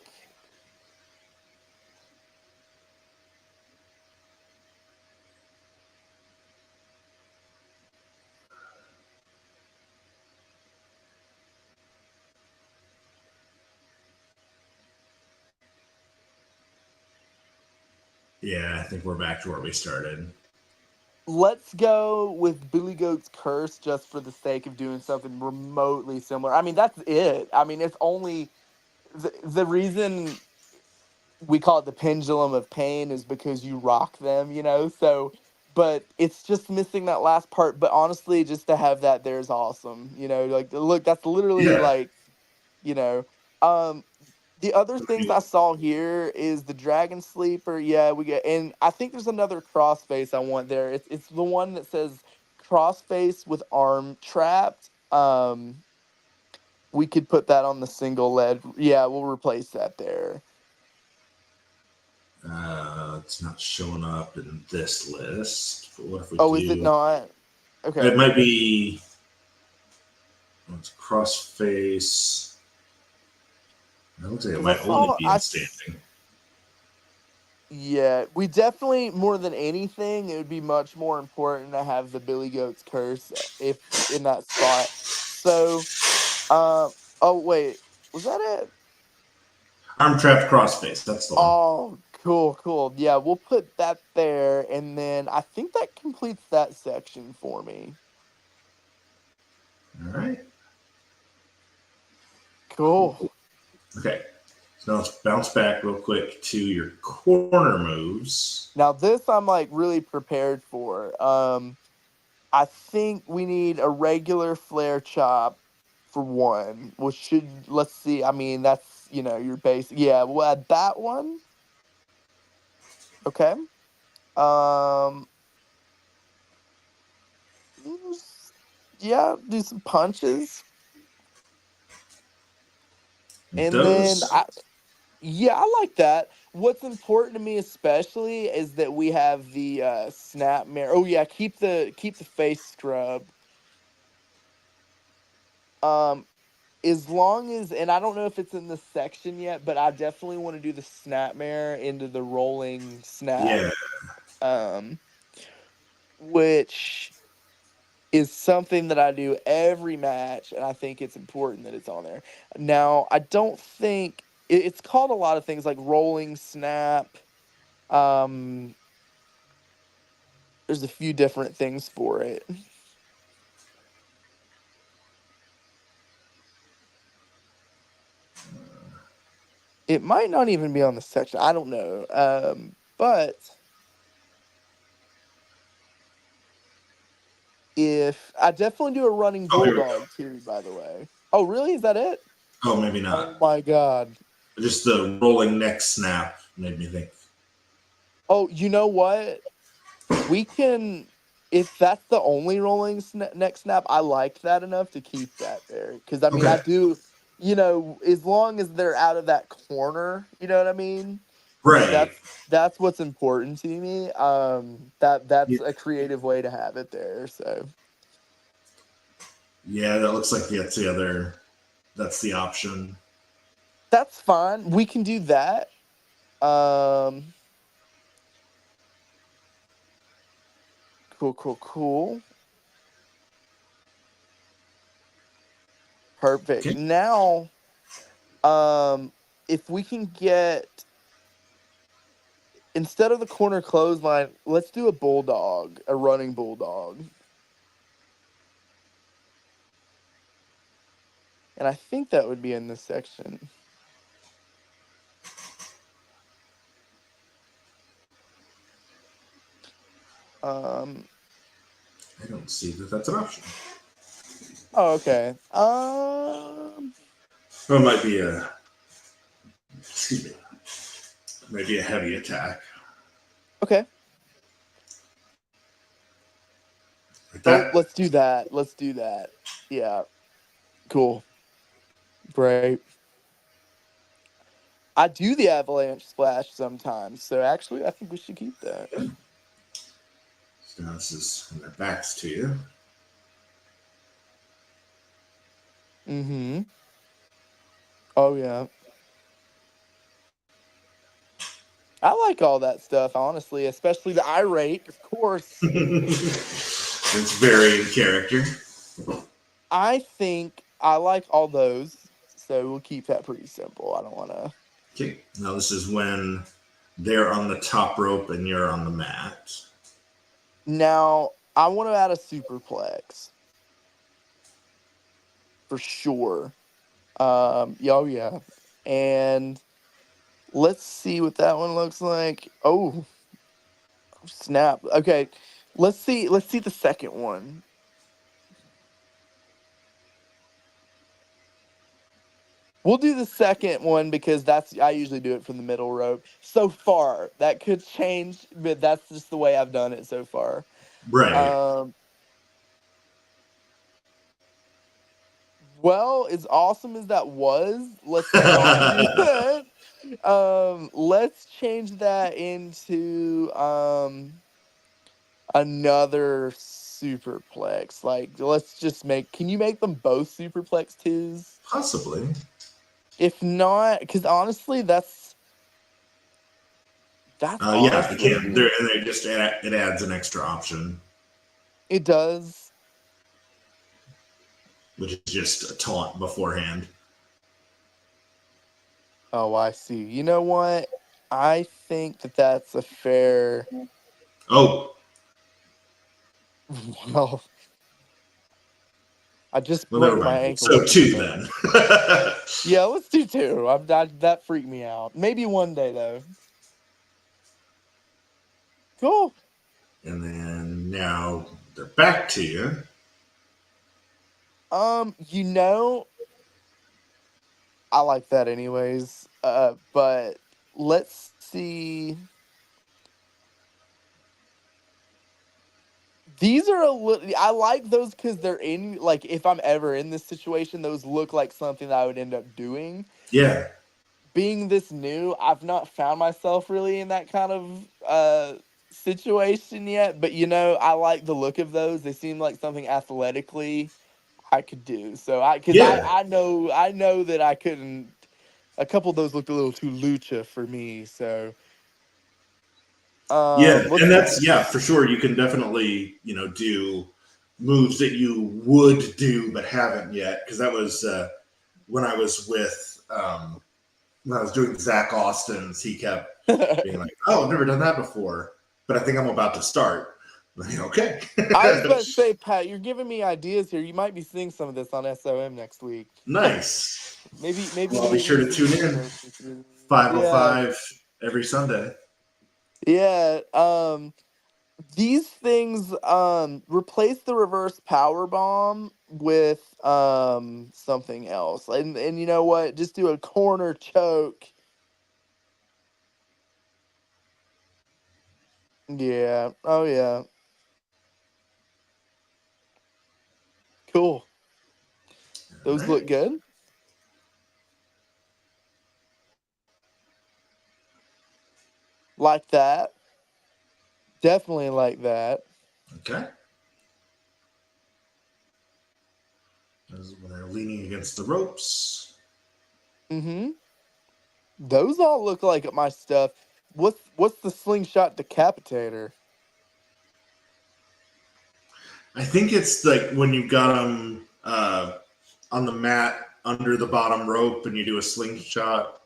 Yeah, I think we're back to where we started. Let's go with Billy Goat's curse just for the sake of doing something remotely similar. I mean, that's it. I mean, it's only the reason we call it the pendulum of pain is because you rock them, you know? So, but it's just missing that last part. But honestly, just to have that there is awesome. You know, like, look, that's literally Yeah. like, you know, um, the other things I saw here is the Dragon Sleeper. Yeah, we get, and I think there's another crossface I want there. It's the one that says crossface with arm trapped. We could put that on the single lead. Yeah, we'll replace that there. It's not showing up in this list. But what if we Oh, is it do? not? It Okay. might be. It's crossface. It looks like it Because I might only saw, be in standing. yeah, we definitely, more than anything, it would be much more important to have the Billy Goat's curse if in that spot. So, uh, oh, wait, was that it? Arm trapped crossface. That's the one. Oh, cool. Yeah, we'll put that there, and then I think that completes that section for me. All right. Cool. Okay. So now let's bounce back real quick to your corner moves. Now this I'm like really prepared for. I think we need a regular flare chop for one. Which should let's see. I mean that's your base. Yeah, we'll add that one. Okay. Um. Yeah, do some punches, and then Those. I like that. What's important to me especially is that we have the snap mirror. Oh yeah, keep the face scrub. Um, as long as, and I don't know if it's in this section yet, but I definitely want to do the snap mirror into the rolling snap. Yeah. Which is something that I do every match, and I think it's important that it's on there. Now, I don't think it's called a lot of things like rolling snap. Um, there's a few different things for it. It might not even be on the section. I don't know. But if I definitely do a running Oh, here we go. bulldog too, by the way. Oh, really? Is that it? Oh, maybe Oh not. my god. Just the rolling neck snap made me think. Oh, you know what? We can, if that's the only rolling neck snap, I like that enough to keep that there. Because, I mean, I Okay. do, as long as they're out of that corner, you know what I mean? Right. That's what's important to me. That's Yeah, a creative way to have it there. So yeah, that looks like that's the other. That's the option. that's fine. We can do that. Cool. Perfect. Okay. Now, if we can get instead of the corner clothesline, let's do a running bulldog. And I think that would be in this section. I don't see that that's an option. Oh, okay. Well, it might be excuse me, maybe a heavy attack. Okay. Like that. Oh, let's do that. Yeah. Cool. Great. I do the avalanche splash sometimes, so actually I think we should keep that. So now this is when their backs to you. Mm-hmm. Oh yeah. I like all that stuff, honestly, especially the irate, of course. It's very in character. I think I like all those, so we'll keep that pretty simple. I don't want to. Okay. Now this is when they're on the top rope and you're on the mat. Now, I want to add a superplex. For sure. Yeah. And let's see what that one looks like. Oh, snap. Okay. Let's see the second one. We'll do the second one because I usually do it from the middle rope. So far, that could change, but that's just the way I've done it so far. Right. Well, as awesome as that was, let's not do that. Let's change that into another superplex. Like, let's just can you make them both superplex twos? Possibly. If not, because honestly, that's Yeah, honestly, it can. It adds an extra option, it does. which is just a taunt beforehand. Oh, I see. You know what? I think that's a fair. Oh, Well, I just well, never broke my mind. ankle So with this 2 thing. then. Yeah, let's do two. That freaked me out. Maybe one day though. Cool. And then now they're back to you. You know, I like that anyways. But let's see. These are a little. I like those because they're in. Like, if I'm ever in this situation, those look like something that I would end up doing. Yeah. Being this new, I've not found myself really in that kind of situation yet. But you know, I like the look of those. They seem like something athletically I could do. So because Yeah. I know that I couldn't. A couple of those looked a little too lucha for me. So Yeah. let's And see. that's, yeah, for sure. You can definitely, do moves that you would do but haven't yet. Because that was when I was when I was doing Zach Austin's, he kept being like, "Oh, I've never done that before, but I think I'm about to start." Like, okay. I was about to say, Pat, you're giving me ideas here. You might be seeing some of this on SOM next week. Nice. Maybe Well, I'll be sure to tune in. Yeah, 5:05 every Sunday. yeah. These things replace the reverse power bomb with something else, and you know what? Just do a corner choke. Yeah. Oh yeah. Cool. All Those look right. good. Like that. Definitely like that. Okay. This is when they're leaning against the ropes. Mm-hmm. Those all look like my stuff. What's the slingshot decapitator? I think it's like when you got them on the mat under the bottom rope and you do a slingshot. Oh,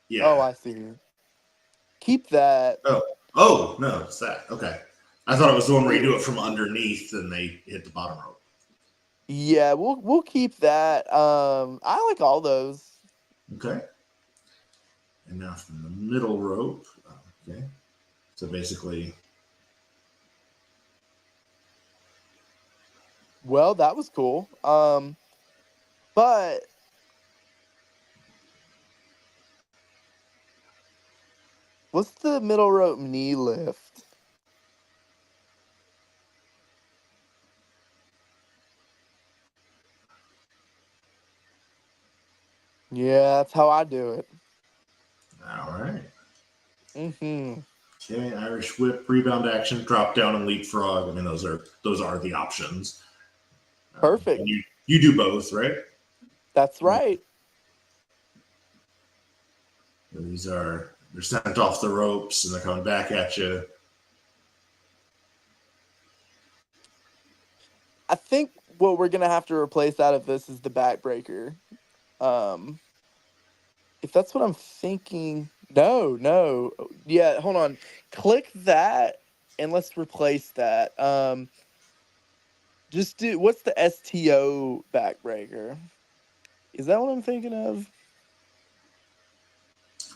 Yeah. I see. Keep that. Oh, no, it's that. Okay. I thought it was the one where you Yeah, do it from underneath and they hit the bottom rope. yeah, we'll keep that. I like all those. Okay. And now from the middle rope. Okay. So basically, Well, that was cool. But what's the middle rope knee lift? Yeah, that's how I do it. all right. Mm-hmm. Okay, Irish whip, rebound action, drop down, and leapfrog. I mean, those are the options. And Perfect. you do both, right? That's right. They're sent off the ropes and they're coming back at you. I think what we're gonna have to replace out of this is the backbreaker. Um, if that's what I'm thinking. No, no. Yeah, hold on. Click that and let's replace that. Just do what's the STO backbreaker? Is that what I'm thinking of?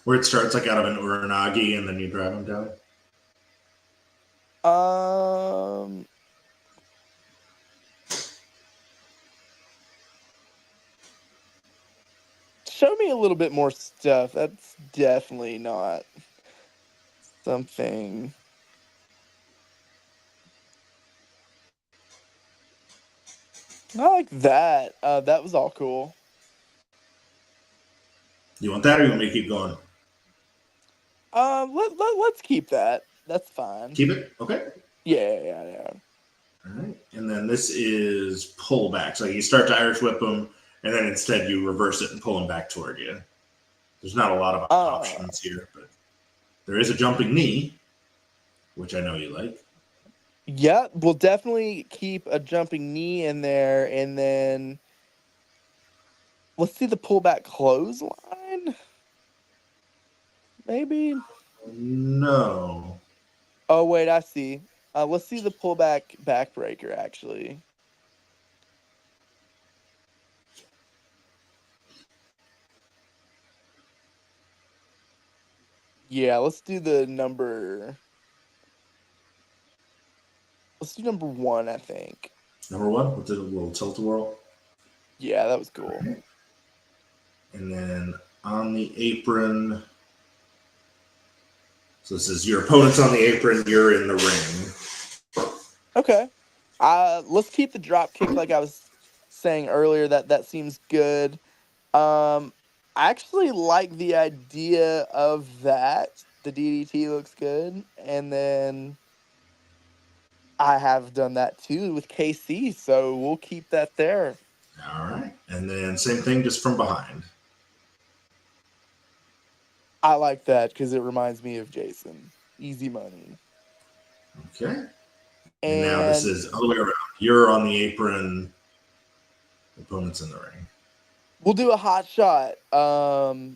Where it starts like out of an uranagi and then you drive them down. Um Show me a little bit more stuff. That's definitely not something. I like that. That was all cool. You want that or you want me to keep going? Let's keep that. That's fine. Keep it? Okay. Yeah. All right. And then this is pullback. So you start to Irish whip them and then instead you reverse it and pull them back toward you. There's not a lot of options here, but there is a jumping knee, which I know you like. Yeah, we'll definitely keep a jumping knee in there, and then let's see the pullback clothesline. maybe. No. Oh wait, I see. Let's see the pullback backbreaker actually. Yeah, let's do the number. Let's do number 1, I think. Number 1 with the little tilt-a-whirl. Yeah, that was cool. And then on the apron. So this is your opponent's on the apron, you're in the ring. Okay. Let's keep the drop kick like I was saying earlier. That seems good. I actually like the idea of that. The DDT looks good. And then I have done that too with KC, so we'll keep that there. All right. And then same thing, just from behind. I like that because it reminds me of Jason. Easy money. Okay. And now this is all the way around. You're on the apron. The opponent's in the ring. We'll do a hot shot. That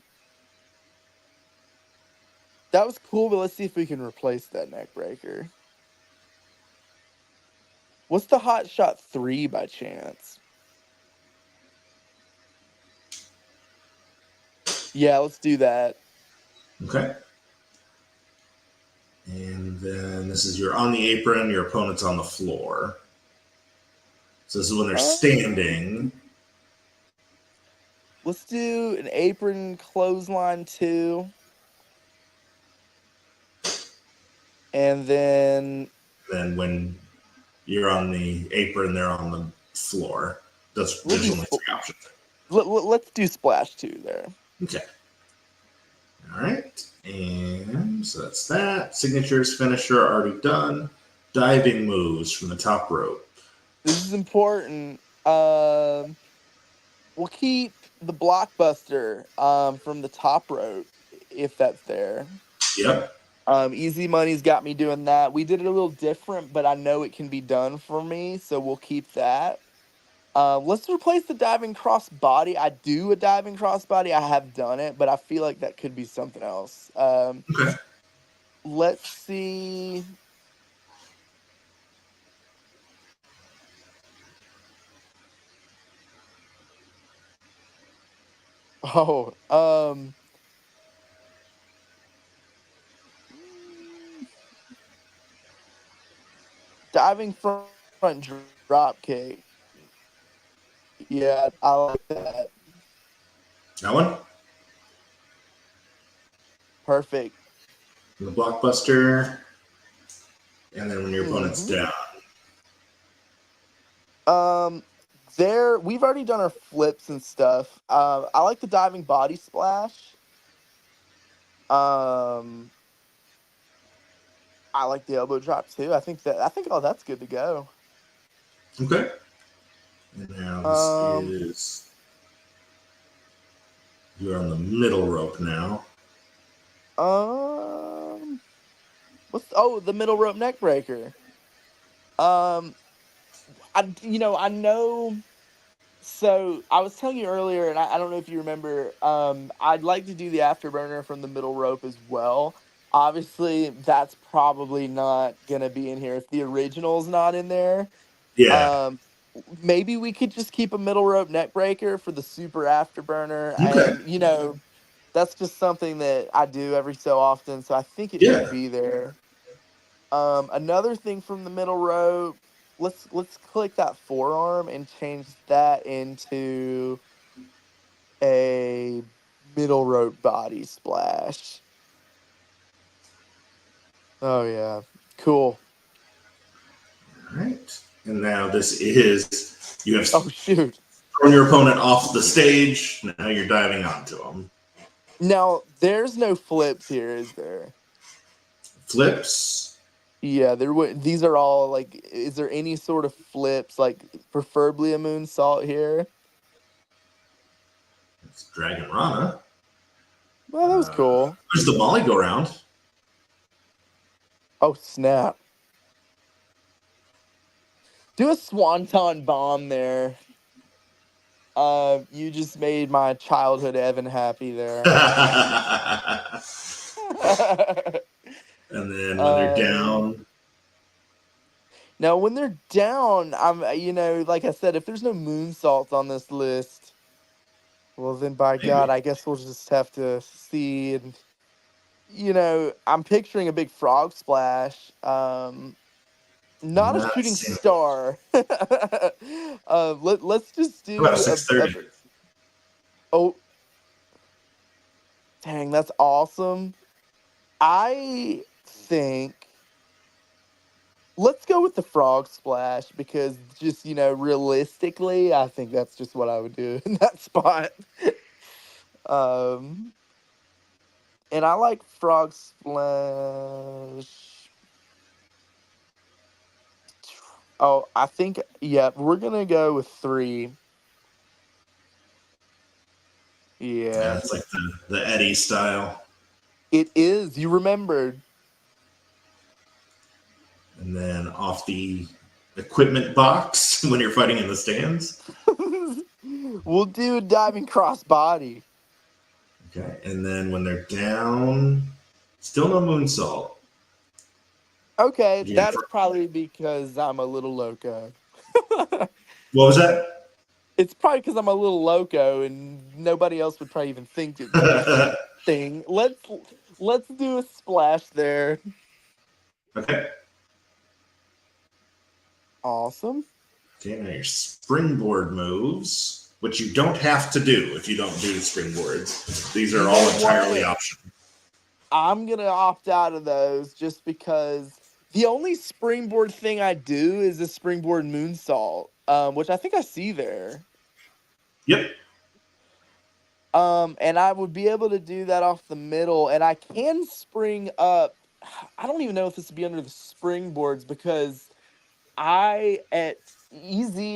was cool, but let's see if we can replace that neck breaker. What's the hot shot 3 by chance? Yeah, let's do that. Okay. And then this is you're on the apron, your opponent's on the floor. So this is when they're standing. Let's do an apron clothesline 2. And then When you're on the apron, they're on the floor. There's only 3 options. Let's do splash 2 there. Okay. All right. And so that's that. Signatures, finisher, already done. Diving moves from the top rope. This is important. We'll keep the blockbuster from the top rope, if that's there. Yep. Easy Money's got me doing that. We did it a little different, but I know it can be done for me, so we'll keep that. Let's replace the diving crossbody. I do a diving crossbody. I have done it, but I feel like that could be something else. Okay. Let's see. Oh, diving front drop kick. Yeah, I like that. That one? Perfect. The blockbuster. And then when your opponent's down. We've already done our flips and stuff. I like the diving body splash. I like the elbow drop too. I think all that's good to go. Okay. And now this is you're on the middle rope now. The middle rope neck breaker. I know. So I was telling you earlier, and I don't know if you remember. I'd like to do the afterburner from the middle rope as well. Obviously, that's probably not gonna be in here if the original's not in there. Yeah. Maybe we could just keep a middle rope neck breaker for the super afterburner, Okay. and that's just something that I do every so often. So I think it should be there. Another thing from the middle rope. Let's click that forearm and change that into a middle rope body splash. Oh yeah, cool. All right. And now this is you have shoot thrown your opponent off the stage. Now you're diving onto him. Now there's no flips here, is there? Flips. Yeah, these are all like. Is there any sort of flips, like preferably a moonsault here? It's Dragon Rana. Well, that was cool. There's the Molly go round. Oh snap! Do a swanton bomb there. You just made my childhood Evan happy there. And then when they're down. Now, when they're down, like I said, if there's no moonsaults on this list, well, then by God, I guess we'll just have to see. And, I'm picturing a big frog splash. Not a shooting star. Let's just do about a 630. Oh, dang, that's awesome. I think let's go with the frog splash because just, realistically, I think that's just what I would do in that spot. Um, and I like frog splash. Oh, I think, yeah, we're going to go with 3. Yeah. It's like the Eddie style. It is. You remembered. And then off the equipment box when you're fighting in the stands. We'll do a diving crossbody. Okay. And then when they're down, still no moonsault. Okay, that's probably because I'm a little loco. What was that? It's probably because I'm a little loco and nobody else would probably even think it'd be a thing. Let's do a splash there. Okay. Awesome. Okay, now your springboard moves, which you don't have to do if you don't do springboards. These are all entirely optional. I'm going to opt out of those just because the only springboard thing I do is a springboard moonsault, which I think I see there. Yep. And I would be able to do that off the middle, and I can spring up. I don't even know if this would be under the springboards because EZ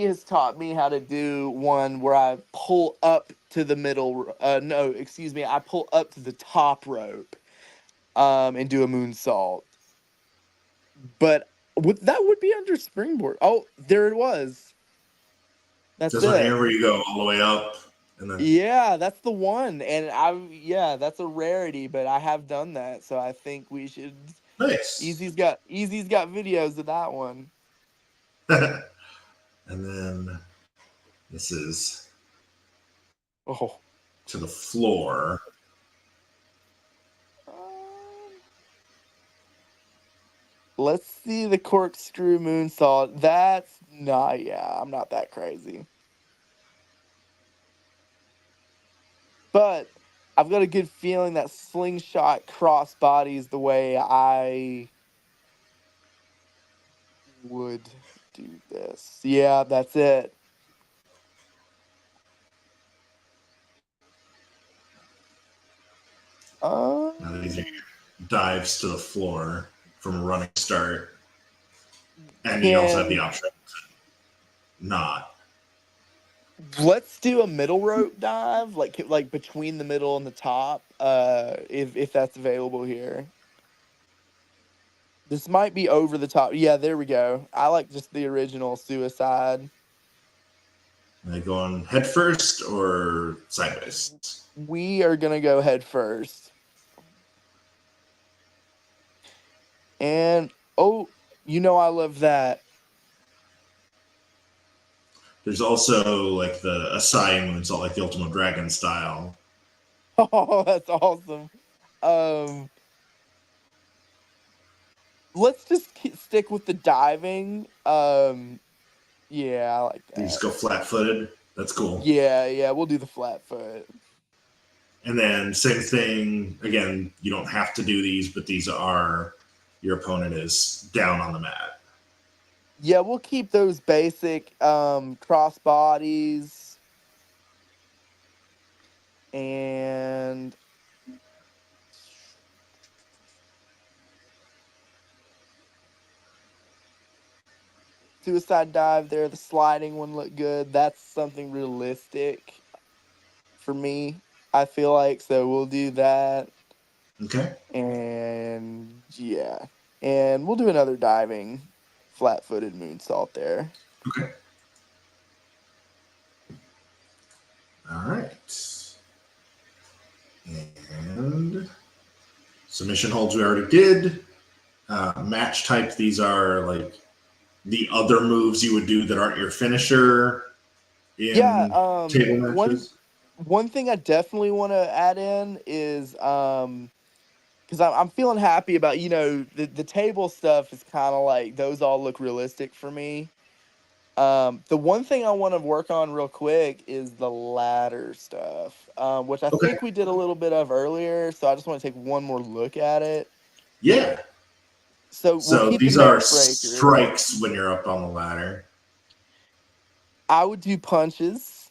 has taught me how to do one where I pull up to the middle. No, excuse me. I pull up to the top rope, and do a moonsault. But that would be under springboard. Oh, there it was. That's this one here where you go all the way up. And then... Yeah, that's the one. And that's a rarity, but I have done that. So I think we should. Nice. EZ's got videos of that one. And then this is to the floor. Let's see the corkscrew moonsault. I'm not that crazy. But I've got a good feeling that slingshot crossbody is the way I would do this. Yeah, that's it. Now these are dives to the floor from a running start. And you also have the option to not. Let's do a middle rope dive, like between the middle and the top, if that's available here. This might be over the top. Yeah, there we go. I like just the original suicide. Are they going head first or sideways? We are going to go head first. And, I love that. There's also like the Asai moonsault, like the Ultimate Dragon style. Oh, that's awesome. Let's just stick with the diving. Yeah, I like that. You just go flat-footed. That's cool. Yeah, we'll do the flat foot. And then same thing, again, you don't have to do these, but these are, your opponent is down on the mat. Yeah, we'll keep those basic cross bodies. And suicide dive there, the sliding one looked good. That's something realistic for me, I feel like. So we'll do that. Okay. And yeah. And we'll do another diving flat-footed moonsault there. Okay. All right. And Submission holds we already did. Match type, these are like the other moves you would do that aren't your finisher in table matches. One thing I definitely want to add in is because I'm feeling happy about, the table stuff is kind of like those all look realistic for me. The one thing I want to work on real quick is the ladder stuff, which I think we did a little bit of earlier. So I just want to take one more look at it. Yeah. So we'll keep these are strikes when you're up on the ladder. I would do punches.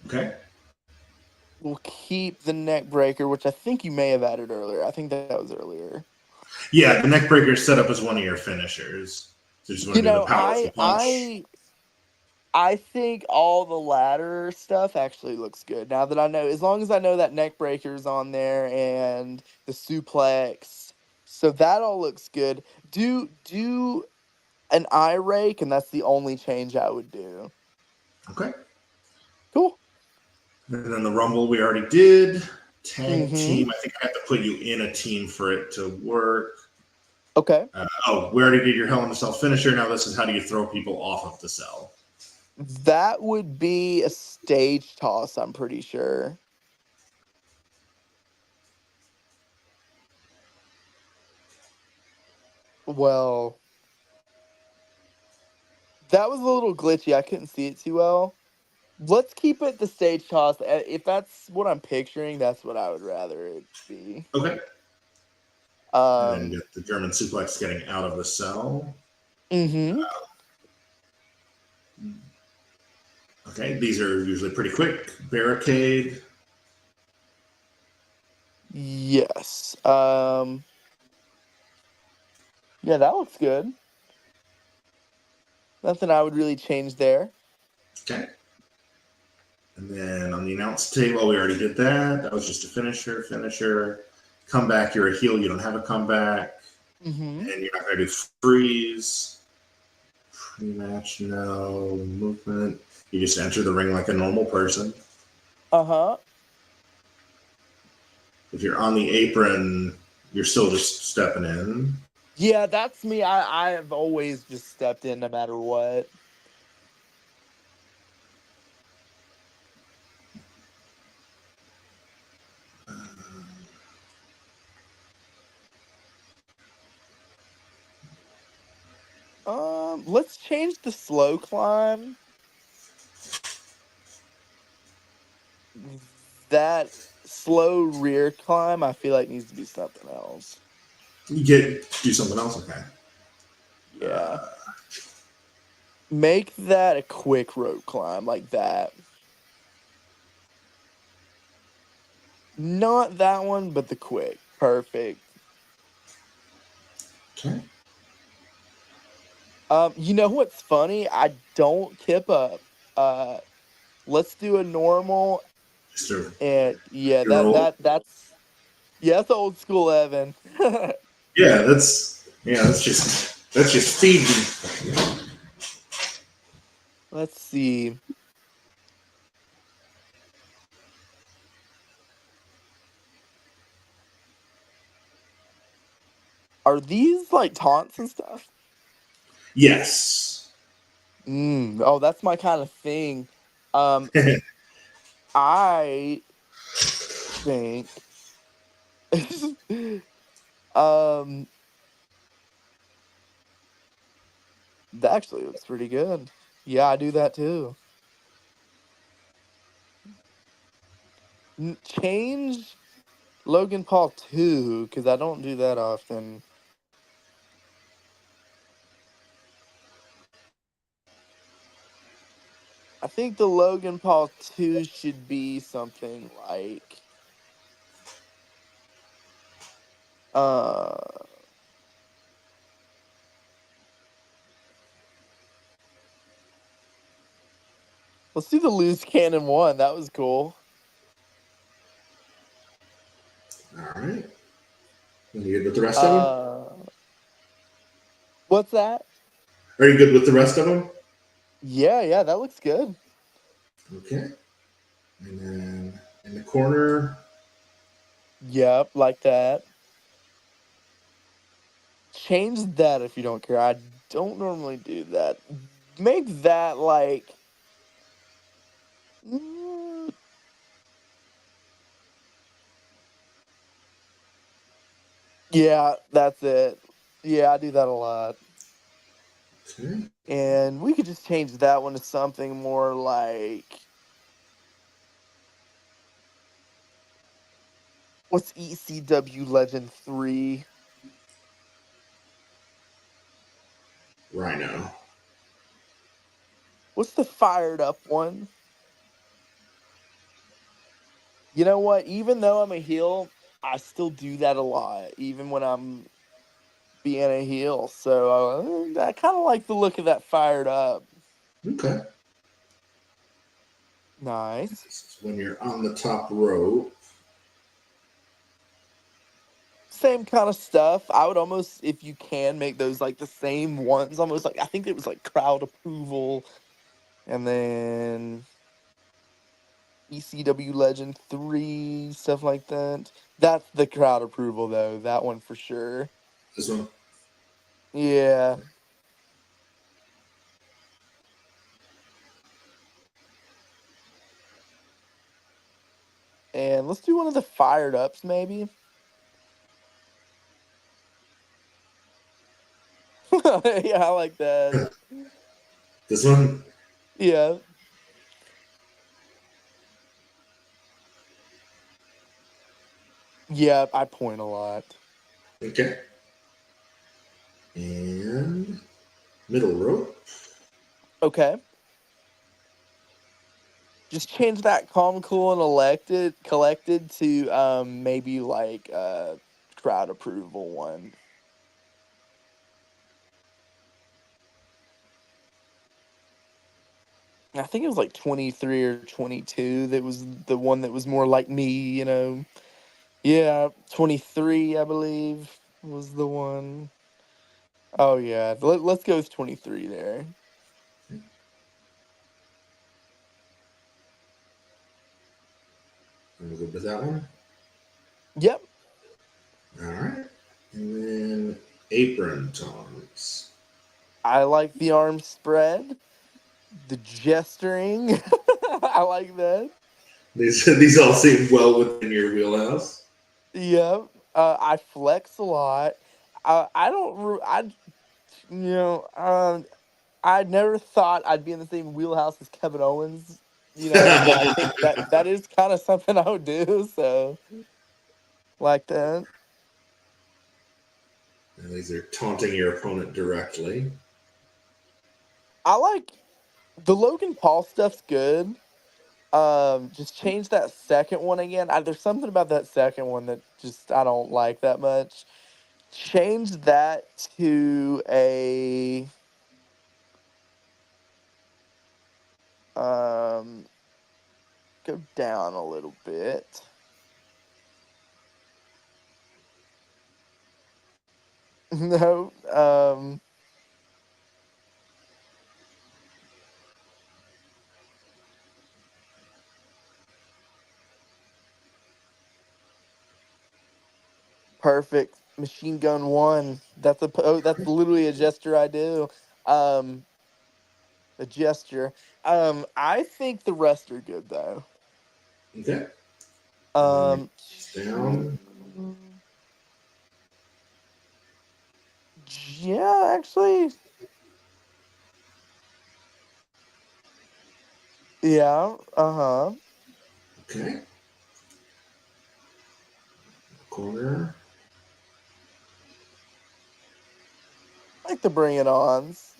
Okay. We'll keep the neck breaker, which I think you may have added earlier. I think that was earlier. Yeah, the neck breaker is set up as one of your finishers. So you just want to do the powerful punch. I think all the ladder stuff actually looks good. Now that I know, as long as I know that neck breaker's on there and the suplex, so that all looks good. Do an eye rake, and that's the only change I would do. Okay. Cool. And then the Rumble we already did. Tag team, I think I have to put you in a team for it to work. Okay. We already did your Hell in a Cell finisher. Now this is how do you throw people off of the cell. That would be a stage toss, I'm pretty sure. Well, that was a little glitchy. I couldn't see it too well. Let's keep it the stage toss. If that's what I'm picturing, that's what I would rather it be. Okay. And then get the German suplex getting out of the cell. Okay, these are usually pretty quick. Barricade. Yes. Yeah, that looks good. Nothing I would really change there. Okay. And then on the announce table, we already did that. That was just a finisher. Comeback, you're a heel, you don't have a comeback. And you're not going to do freeze. Pre-match, no. Movement. You just enter the ring like a normal person. If you're on the apron, you're still just stepping in. Yeah, that's me. I have always just stepped in no matter what. Let's change the slow climb. That slow rear climb, I feel like needs to be something else. Do something else, okay? Yeah. Make that a quick rope climb like that. Not that one, but the quick. Perfect. Okay. You know what's funny? I don't kip up. Let's do a normal. And yeah, that's old school Evan. that's just feeding. Let's see. Are these like taunts and stuff? Yes. Oh, that's my kind of thing. I think that actually looks pretty good. Yeah, I do that too. Change Logan Paul 2, because I don't do that often. I think the Logan Paul 2 should be something like let's do the loose cannon 1. That was cool. All right. Are you good with the rest of them? What's that? Are you good with the rest of them? Yeah, that looks good. Okay. And then in the corner, Yep, like that. Change that if you don't care. I don't normally do that. Make that like. mm, Yeah, that's it. Yeah, I do that a lot. Okay. And we could just change that one to something more like. What's ECW Legend 3? Rhino. What's the fired up one? You know what? Even though I'm a heel, I still do that a lot, even when I'm being a heel. So I kind of like the look of that fired up. Okay. Nice. This is when you're on the top rope. Same kind of stuff. I would almost, if you can, make those like the same ones. Almost like, I think it was like crowd approval. And then ECW Legend 3, stuff like that. That's the crowd approval, though. That one for sure. This one. Yeah. And let's do one of the fired ups, maybe. Yeah, I like that. This one. Yeah. Yeah, I point a lot. Okay. And middle rope. Okay. Just change that calm, cool, and collected to maybe like crowd approval one. I think it was like 23 or 22. That was the one that was more like me. Yeah, 23, I believe, was the one. Oh, yeah. Let's go with 23 there. I'm good with that one. Yep. All right. And then apron tongs. I like the arm spread, the gesturing. I like that. These all seem well within your wheelhouse. Yep. I flex a lot. I don't. I I never thought I'd be in the same wheelhouse as Kevin Owens. But I think that is kind of something I would do. So like that. And these are taunting your opponent directly. I like the Logan Paul stuff's good. Just change that second one again. There's something about that second one that just I don't like that much. Change that to a um go down a little bit. No, perfect. Machine gun one. That's literally a gesture I do. Um, a gesture. I think the rest are good though. Okay. Um, Down. yeah, actually, yeah. Uh-huh. Okay. Corner. I like the Bring It Ons.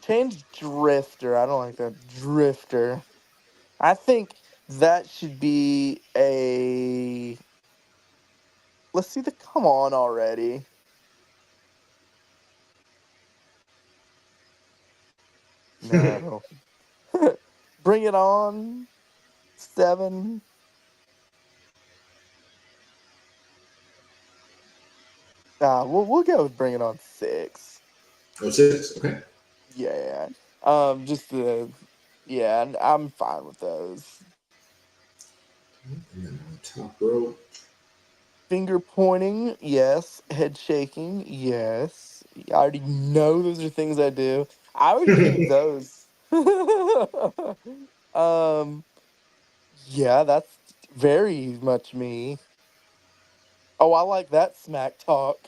Change Drifter. I don't like that Drifter. I think that should be a. Let's see the come on already. No. Bring It On. 7. We'll go with Bring It On 6. Oh, 6. Okay. Yeah. Just the. Yeah, I'm fine with those. And then on top rope. Finger pointing, yes. Head shaking, yes. I already know those are things I do. I would keep those. um, yeah, that's very much me. Oh, I like that smack talk.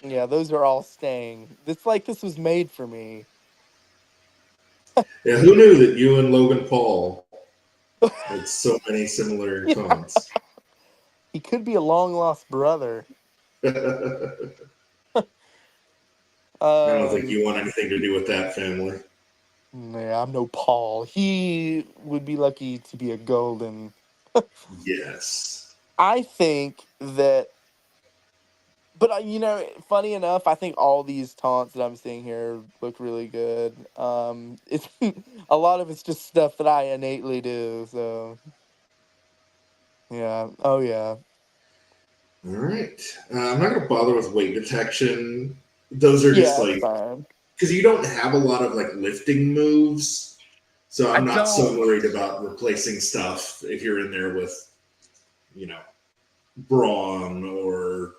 Yeah, those are all staying. It's like this was made for me. Yeah, who knew that you and Logan Paul had so many similar Yeah, taunts? he could be a long lost brother. I don't think Um, you want anything to do with that family. nah, I'm no Paul. He would be lucky to be a golden. Yes. I think that, but funny enough, I think all these taunts that I'm seeing here look really good. It's a lot of it's just stuff that I innately do. So yeah, oh yeah, All right. I'm not going to bother with weight detection. Those are just yeah, it's like, fine. because you don't have a lot of like lifting moves. So I I'm not so don't. worried about replacing stuff if you're in there with, Braun or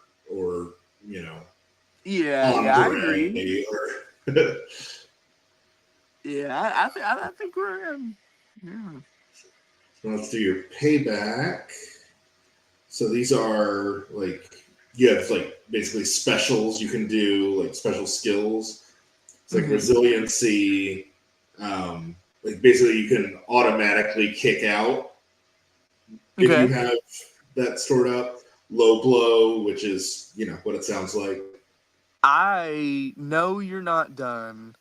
Yeah, I agree. Andre or Yeah, I think we're yeah. So let's do your payback. So these are like you have like basically specials you can do, like special skills. It's like Mhm. resiliency. Like basically you can automatically kick out if you Okay. have that stored up. Low blow, which is what it sounds like. I know you're not done,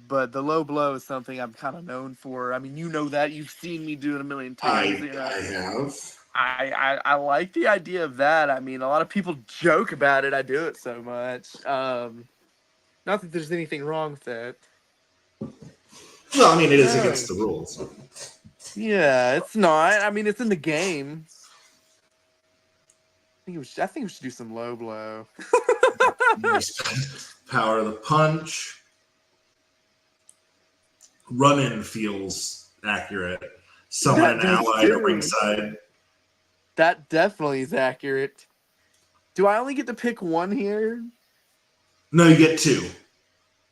but the low blow is something I'm kind of known for. I mean, you know that you've seen me do it a million times. I have. I like the idea of that. I mean, a lot of people joke about it. I do it so much. Not that there's anything wrong with it. Well, I mean, it is No. against the rules. Yeah, it's not. I mean, it's in the game. I think we should do some low blow. Power of the punch. Run in feels accurate. Summon That an does ally to too. ringside. That definitely is accurate. Do I only get to pick one here? No, you get two.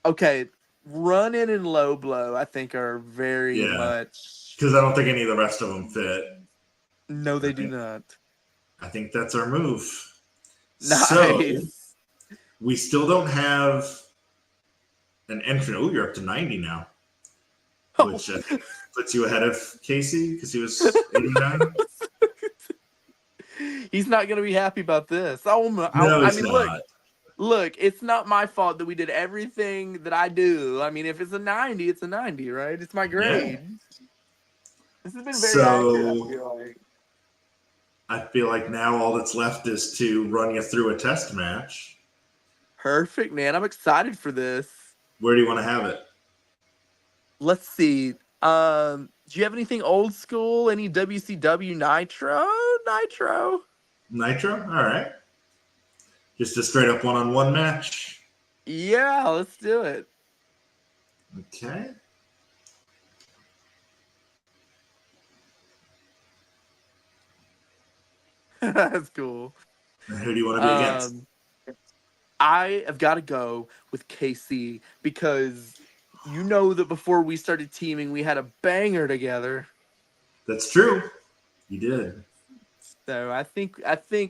Okay, run in and low blow, I think, are very Yeah, much. because I don't think any of the rest of them fit. No, I they do think, not. I think that's our move. So Nice. we still don't have an entrant. Oh, you're up to 90 now, Oh. which I think puts you ahead of Casey because he was 89. He's not gonna be happy about this. No, I he's mean, not. look. It's not my fault that we did everything that I do. I mean, if it's a 90, it's a 90, right? It's my Yeah. grade. This has been very accurate. So I feel like now all that's left is to run you through a test match. Perfect, man. I'm excited for this. Where do you want to have it? Let's see. Do you have anything old school? Any WCW Nitro? Nitro? All right. Just a straight up one-on-one match. Yeah, let's do it. Okay. That's cool. And who do you want to be against? I have got to go with KC because you know that before we started teaming, we had a banger together. That's true. You did. So I think,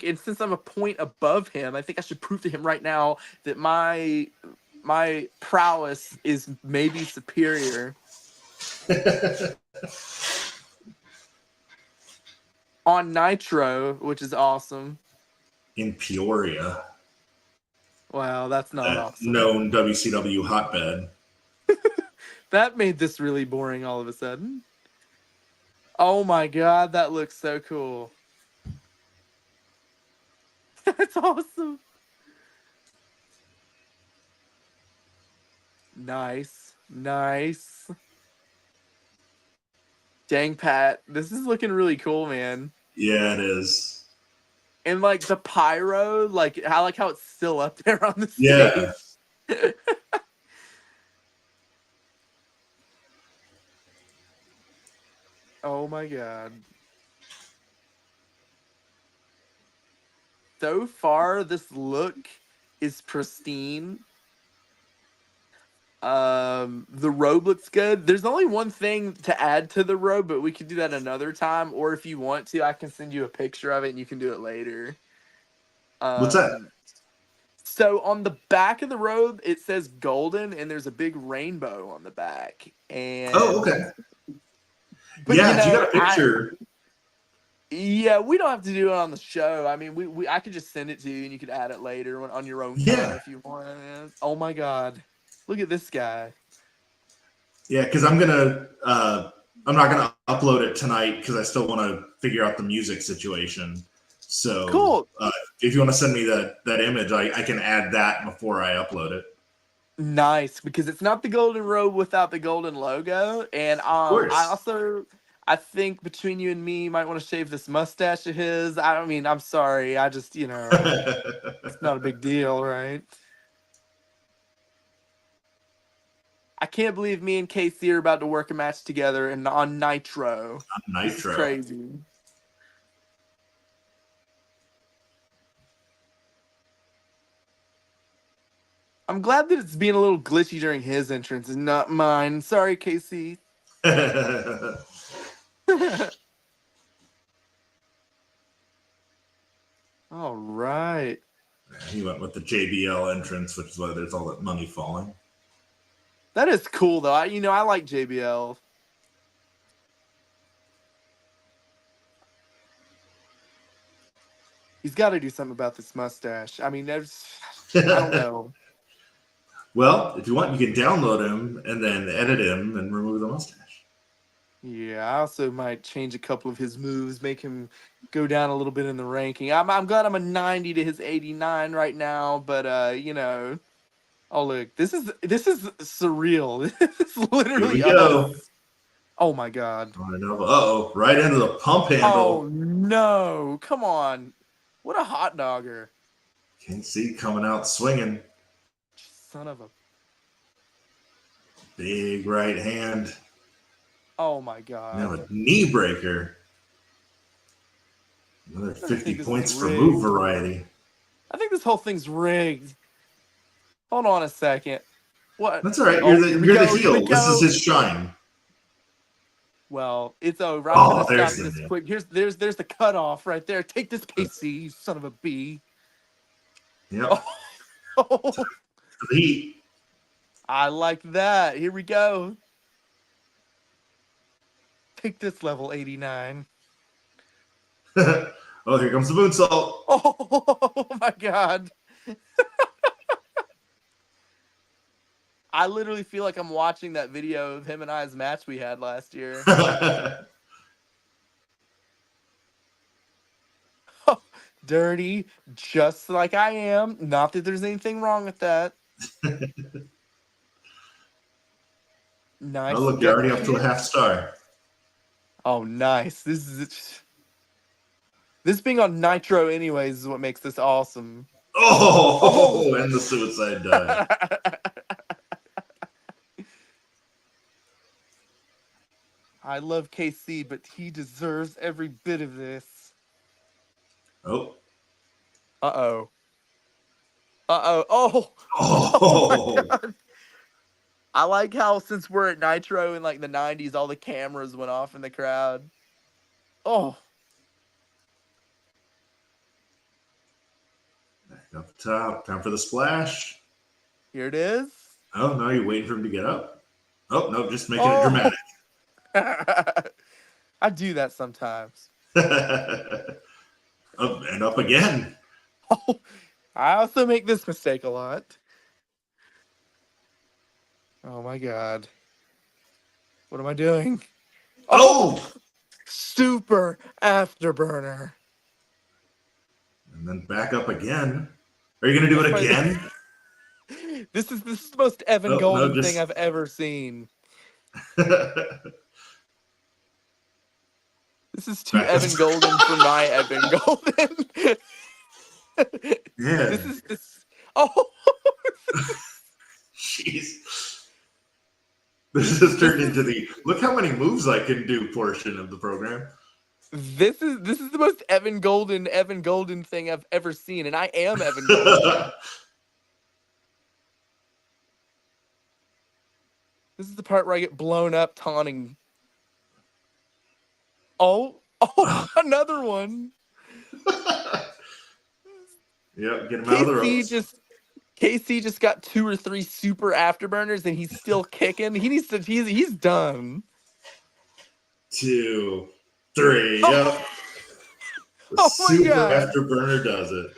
and since I'm a point above him, I think I should prove to him right now that my prowess is maybe superior. On Nitro, which is awesome. In Peoria. Wow, that's not awesome. Known WCW hotbed. That made this really boring all of a sudden. Oh my god, that looks so cool. That's awesome. Nice. Dang, Pat, this is looking really cool, man. Yeah, it is. And like the pyro, I like how it's still up there on the stage. Yeah. Oh my god. So far, this look is pristine. The robe looks good. There's only one thing to add to the robe, but we could do that another time. Or if you want to, I can send you a picture of it and you can do it later. What's that? So on the back of the robe, it says golden, and there's a big rainbow on the back. And Okay. but Yeah, you know, you got a picture. Yeah, we don't have to do it on the show. I mean, I could just send it to you, and you could add it later on your own time if you want. Oh my god, look at this guy. Yeah, because I'm not gonna upload it tonight because I still want to figure out the music situation. So Cool. If you want to send me that image, I can add that before I upload it. Nice, because it's not the golden robe without the golden logo, and I think between you and me, you might want to shave this mustache of his. I mean, I'm sorry. I just, it's not a big deal, right? I can't believe me and Casey are about to work a match together on Nitro. This is crazy. I'm glad that it's being a little glitchy during his entrance and not mine. Sorry, Casey. All right. He went with the JBL entrance, which is why there's all that money falling. That is cool, though. I like JBL. He's got to do something about this mustache. I mean, I don't know. Well, if you want, you can download him and then edit him and remove the mustache. Yeah, I also might change a couple of his moves, make him go down a little bit in the ranking. I'm glad I'm a 90 to his 89 right now, but oh look, this is surreal. This is literally Here we go. Oh my god. Uh-oh, right into the pump handle. Oh no, come on. What a hot dogger. Can't see coming out swinging. Son of a big right hand. Oh my god. Now a knee breaker. Another 50 points for move variety. I think this whole thing's rigged. Hold on a second. What? That's all right. You're the heel. This is his shine. Well, it's over. I'm gonna stop this quick. There's the cutoff right there. Take this, KC, you son of a B. Yep. Oh. The heat. I like that. Here we go. Take this, level 89. Oh, here comes the moonsault. Oh my god. I literally feel like I'm watching that video of him and I's match we had last year. Dirty, just like I am. Not that there's anything wrong with that. Nice. Oh, look, you're already up to a half star. Oh, nice. This being on Nitro anyways is what makes this awesome. Oh, and the suicide dive. I love KC, but he deserves every bit of this. Oh. Uh-oh. Uh-oh. Oh! Oh! I like how since we're at Nitro in like the 90s, all the cameras went off in the crowd. Oh. Back up top. Time for the splash. Here it is. Oh, no, you're waiting for him to get up. Oh, no, just making it dramatic. I do that sometimes. Up and up again. Oh, I also make this mistake a lot. Oh my god. What am I doing? Oh! Super afterburner. And then back up again. Are you going to do it again? This is the most Evan Golden thing I've ever seen. This is too Evan Golden for my Evan Golden. Yeah. This is this. Oh. Jeez. This has turned into the look how many moves I can do portion of the program. This is the most Evan Golden thing I've ever seen, and I am Evan Golden. This is the part where I get blown up taunting. Oh, another one. Yep, get him out of the ropes. KC just got 2 or 3 super afterburners, and he's still kicking. He's done. 2, 3. Yep. Oh my Super God. afterburner does it.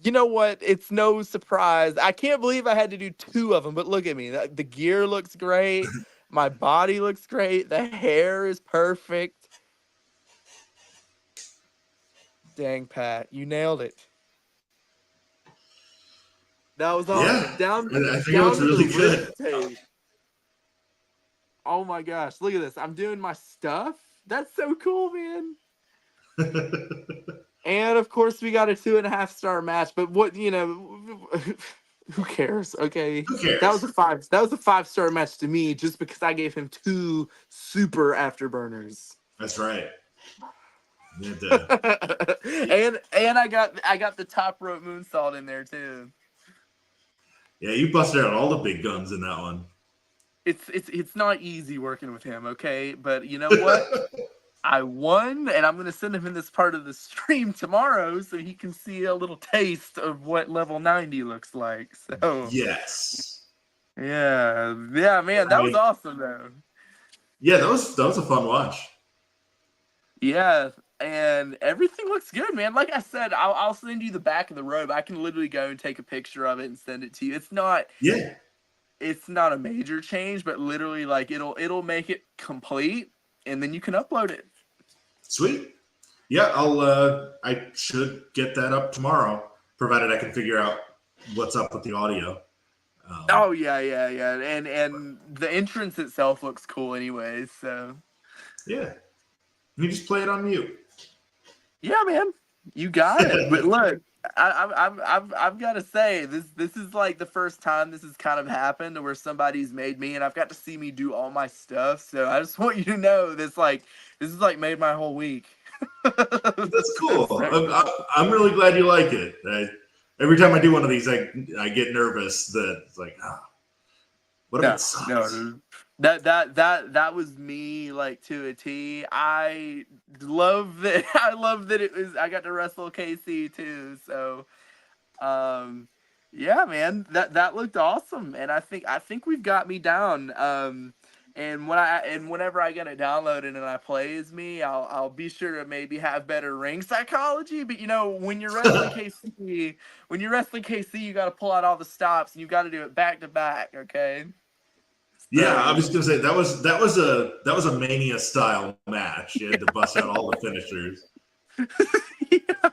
You know what? It's no surprise. I can't believe I had to do 2 of them, but look at me. The gear looks great. My body looks great. The hair is perfect. Dang, Pat, you nailed it. That was awesome. Yeah, I think it looks really good. Tape. Oh my gosh, look at this. I'm doing my stuff. That's so cool, man. And of course, we got a 2.5-star match. But what, who cares? Okay, Who cares? That was a 5-star match to me, just because I gave him 2 super afterburners. That's right. And I got the top rope moonsault in there too. Yeah, you busted out all the big guns in that one. It's not easy working with him, okay? But you know what? I won, and I'm gonna send him in this part of the stream tomorrow so he can see a little taste of what level 90 looks like. So yes. Yeah, man, that was awesome though. Yeah, that was a fun watch. Yeah, and everything looks good, man. Like I said, I'll send you the back of the robe. I can literally go and take a picture of it and send it to you. It's not a major change, but literally like it'll make it complete, and then you can upload it. Sweet. Yeah, I should get that up tomorrow, provided I can figure out what's up with the audio. Oh yeah, and the entrance itself looks cool, anyways. So yeah, you just play it on mute. Yeah, man, you got it. But look, I've got to say this is like the first time this has kind of happened where somebody's made me, and I've got to see me do all my stuff. So I just want you to know this is made my whole week. That's cool. I'm really glad you like it. Every time I do one of these, I get nervous that it's like, what if it sucks? No. That was me, like, to a T. I love that. I love that I got to wrestle KC too. So, yeah, man, that looked awesome, and I think we've got me down. And whenever I get it downloaded and I play as me, I'll be sure to maybe have better ring psychology. But when you're wrestling KC, you got to pull out all the stops, and you got to do it back to back. Okay. Yeah, I was gonna say that was a Mania style match. You had to bust out all the finishers. Yeah.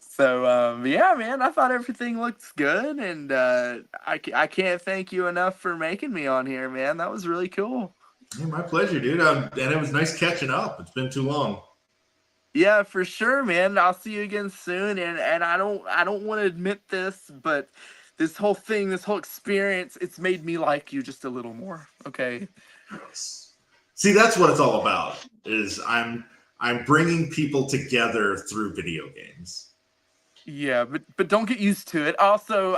So yeah, man, I thought everything looks good, and I can't thank you enough for making me on here, man. That was really cool. Yeah, my pleasure, dude. And it was nice catching up. It's been too long. Yeah, for sure, man. I'll see you again soon. And I don't want to admit this, but this whole experience, it's made me like you just a little more. Okay. See, that's what it's all about. Is I'm bringing people together through video games. Yeah, but don't get used to it. Also,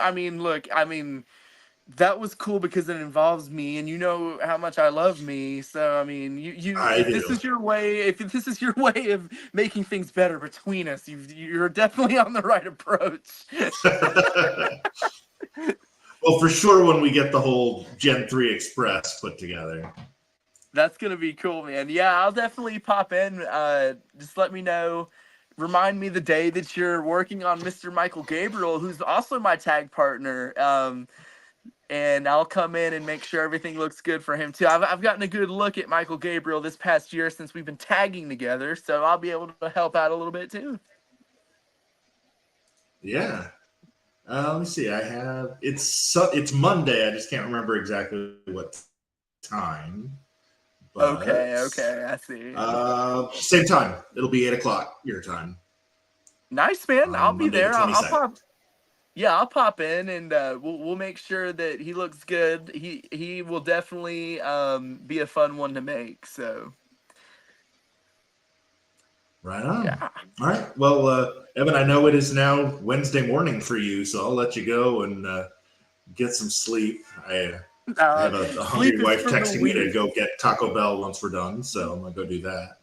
that was cool because it involves me, and you know how much I love me. So if this is your way of making things better between us, you're definitely on the right approach. Well, for sure, when we get the whole Gen 3 Express put together. That's going to be cool, man. Yeah, I'll definitely pop in. Just let me know. Remind me the day that you're working on Mr. Michael Gabriel, who's also my tag partner. And I'll come in and make sure everything looks good for him, too. I've gotten a good look at Michael Gabriel this past year since we've been tagging together, so I'll be able to help out a little bit, too. Yeah. Let me see. It's Monday. I just can't remember exactly what time. But, okay, I see. Same time. It'll be 8:00 your time. Nice, man. I'll be there. I'll pop. Yeah, I'll pop in and we'll make sure that he looks good. He will definitely be a fun one to make. So Right on. yeah. All right. Well, Evan, I know it is now Wednesday morning for you, so I'll let you go and get some sleep. I have a hungry Sleep is wife for the texting me to weak. go get Taco Bell once we're done, so I'm gonna go do that.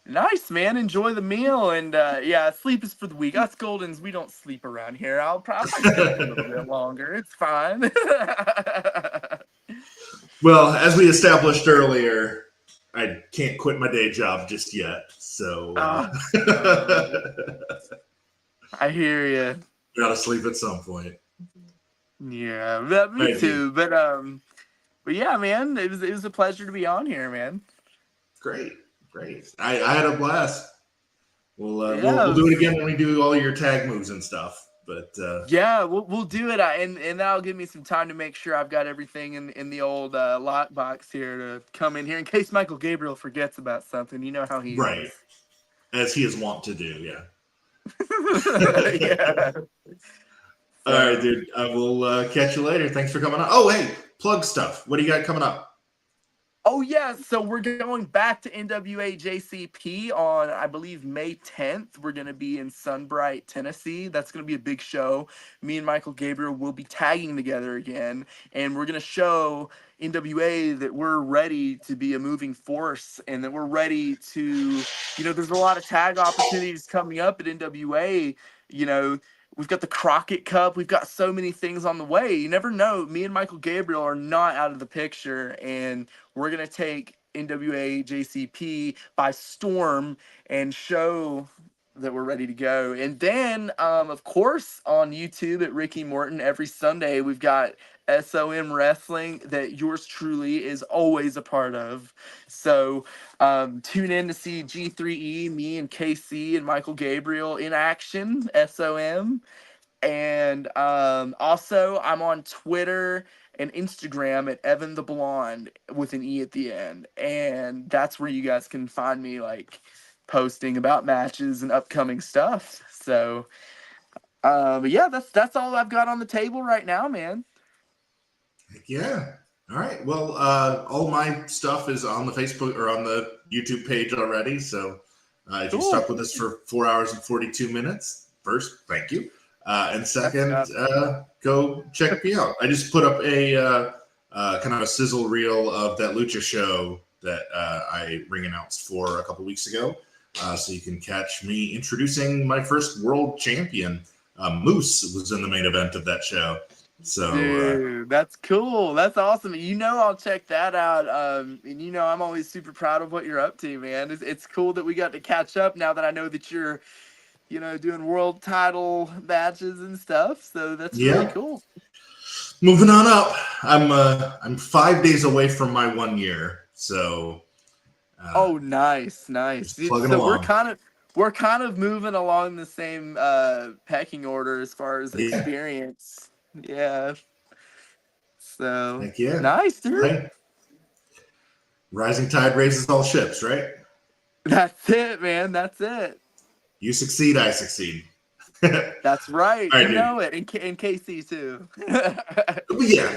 Nice, man. Enjoy the meal. And yeah, sleep is for the weak. Us Goldens, we don't sleep around here. I'll probably stay up a little bit longer. It's fine. Well, as we established earlier, I can't quit my day job just yet, so I hear you. gotta sleep at some point. Yeah, me Right, too. But yeah, man, it was a pleasure to be on here, man. Great. I had a blast. We'll Yeah, do it again when we do all your tag moves and stuff. But yeah, we'll do it, and that'll give me some time to make sure I've got everything in the old lockbox here to come in here in case Michael Gabriel forgets about something. You know how he right, is. as he is wont to do, yeah. Yeah. All right, dude. I will catch you later. Thanks for coming on. Oh, hey, plug stuff. What do you got coming up? Oh yeah, so we're going back to NWA JCP on, I believe, May 10th. We're going to be in Sunbright, Tennessee. That's going to be a big show. Me and Michael Gabriel will be tagging together again, and we're going to show NWA that we're ready to be a moving force and that we're ready to, there's a lot of tag opportunities coming up at NWA. We've got the Crockett Cup. We've got so many things on the way. You never know. Me and Michael Gabriel are not out of the picture, and we're going to take NWA JCP by storm and show that we're ready to go. And then, of course, on YouTube at Ricky Morton every Sunday, we've got SOM Wrestling that yours truly is always a part of. So tune in to see G3E, me and KC and Michael Gabriel in action, SOM. And also, I'm on Twitter and Instagram at Evan the Blonde with an E at the end. And that's where you guys can find me, like, posting about matches and upcoming stuff. So, but yeah, that's all I've got on the table right now, man. Heck yeah. All right. Well, all my stuff is on the Facebook or on the YouTube page already. So if you stuck with us for 4 hours and 42 minutes, first, thank you. And second, go check me out. I just put up a kind of a sizzle reel of that Lucha show that I ring announced for a couple weeks ago. So you can catch me introducing my first world champion. Moose was in the main event of that show. So, dude, that's cool. That's awesome. I'll check that out. And I'm always super proud of what you're up to, man. It's cool that we got to catch up now that I know that you're doing world title matches and stuff. So that's really cool. Moving on up. I'm 5 days away from my 1 year. So oh, nice. So we're kind of moving along the same pecking order as far as experience. Yeah. So heck yeah. Nice, dude. Right? Rising tide raises all ships, right? That's it, man. That's it. You succeed, I succeed. That's right. All right, you know it. In KC too.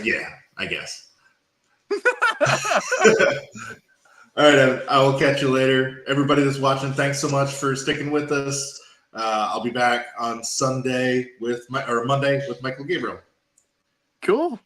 yeah, I guess. All right, I will catch you later. Everybody that's watching, thanks so much for sticking with us. I'll be back on Monday with Michael Gabriel. Cool.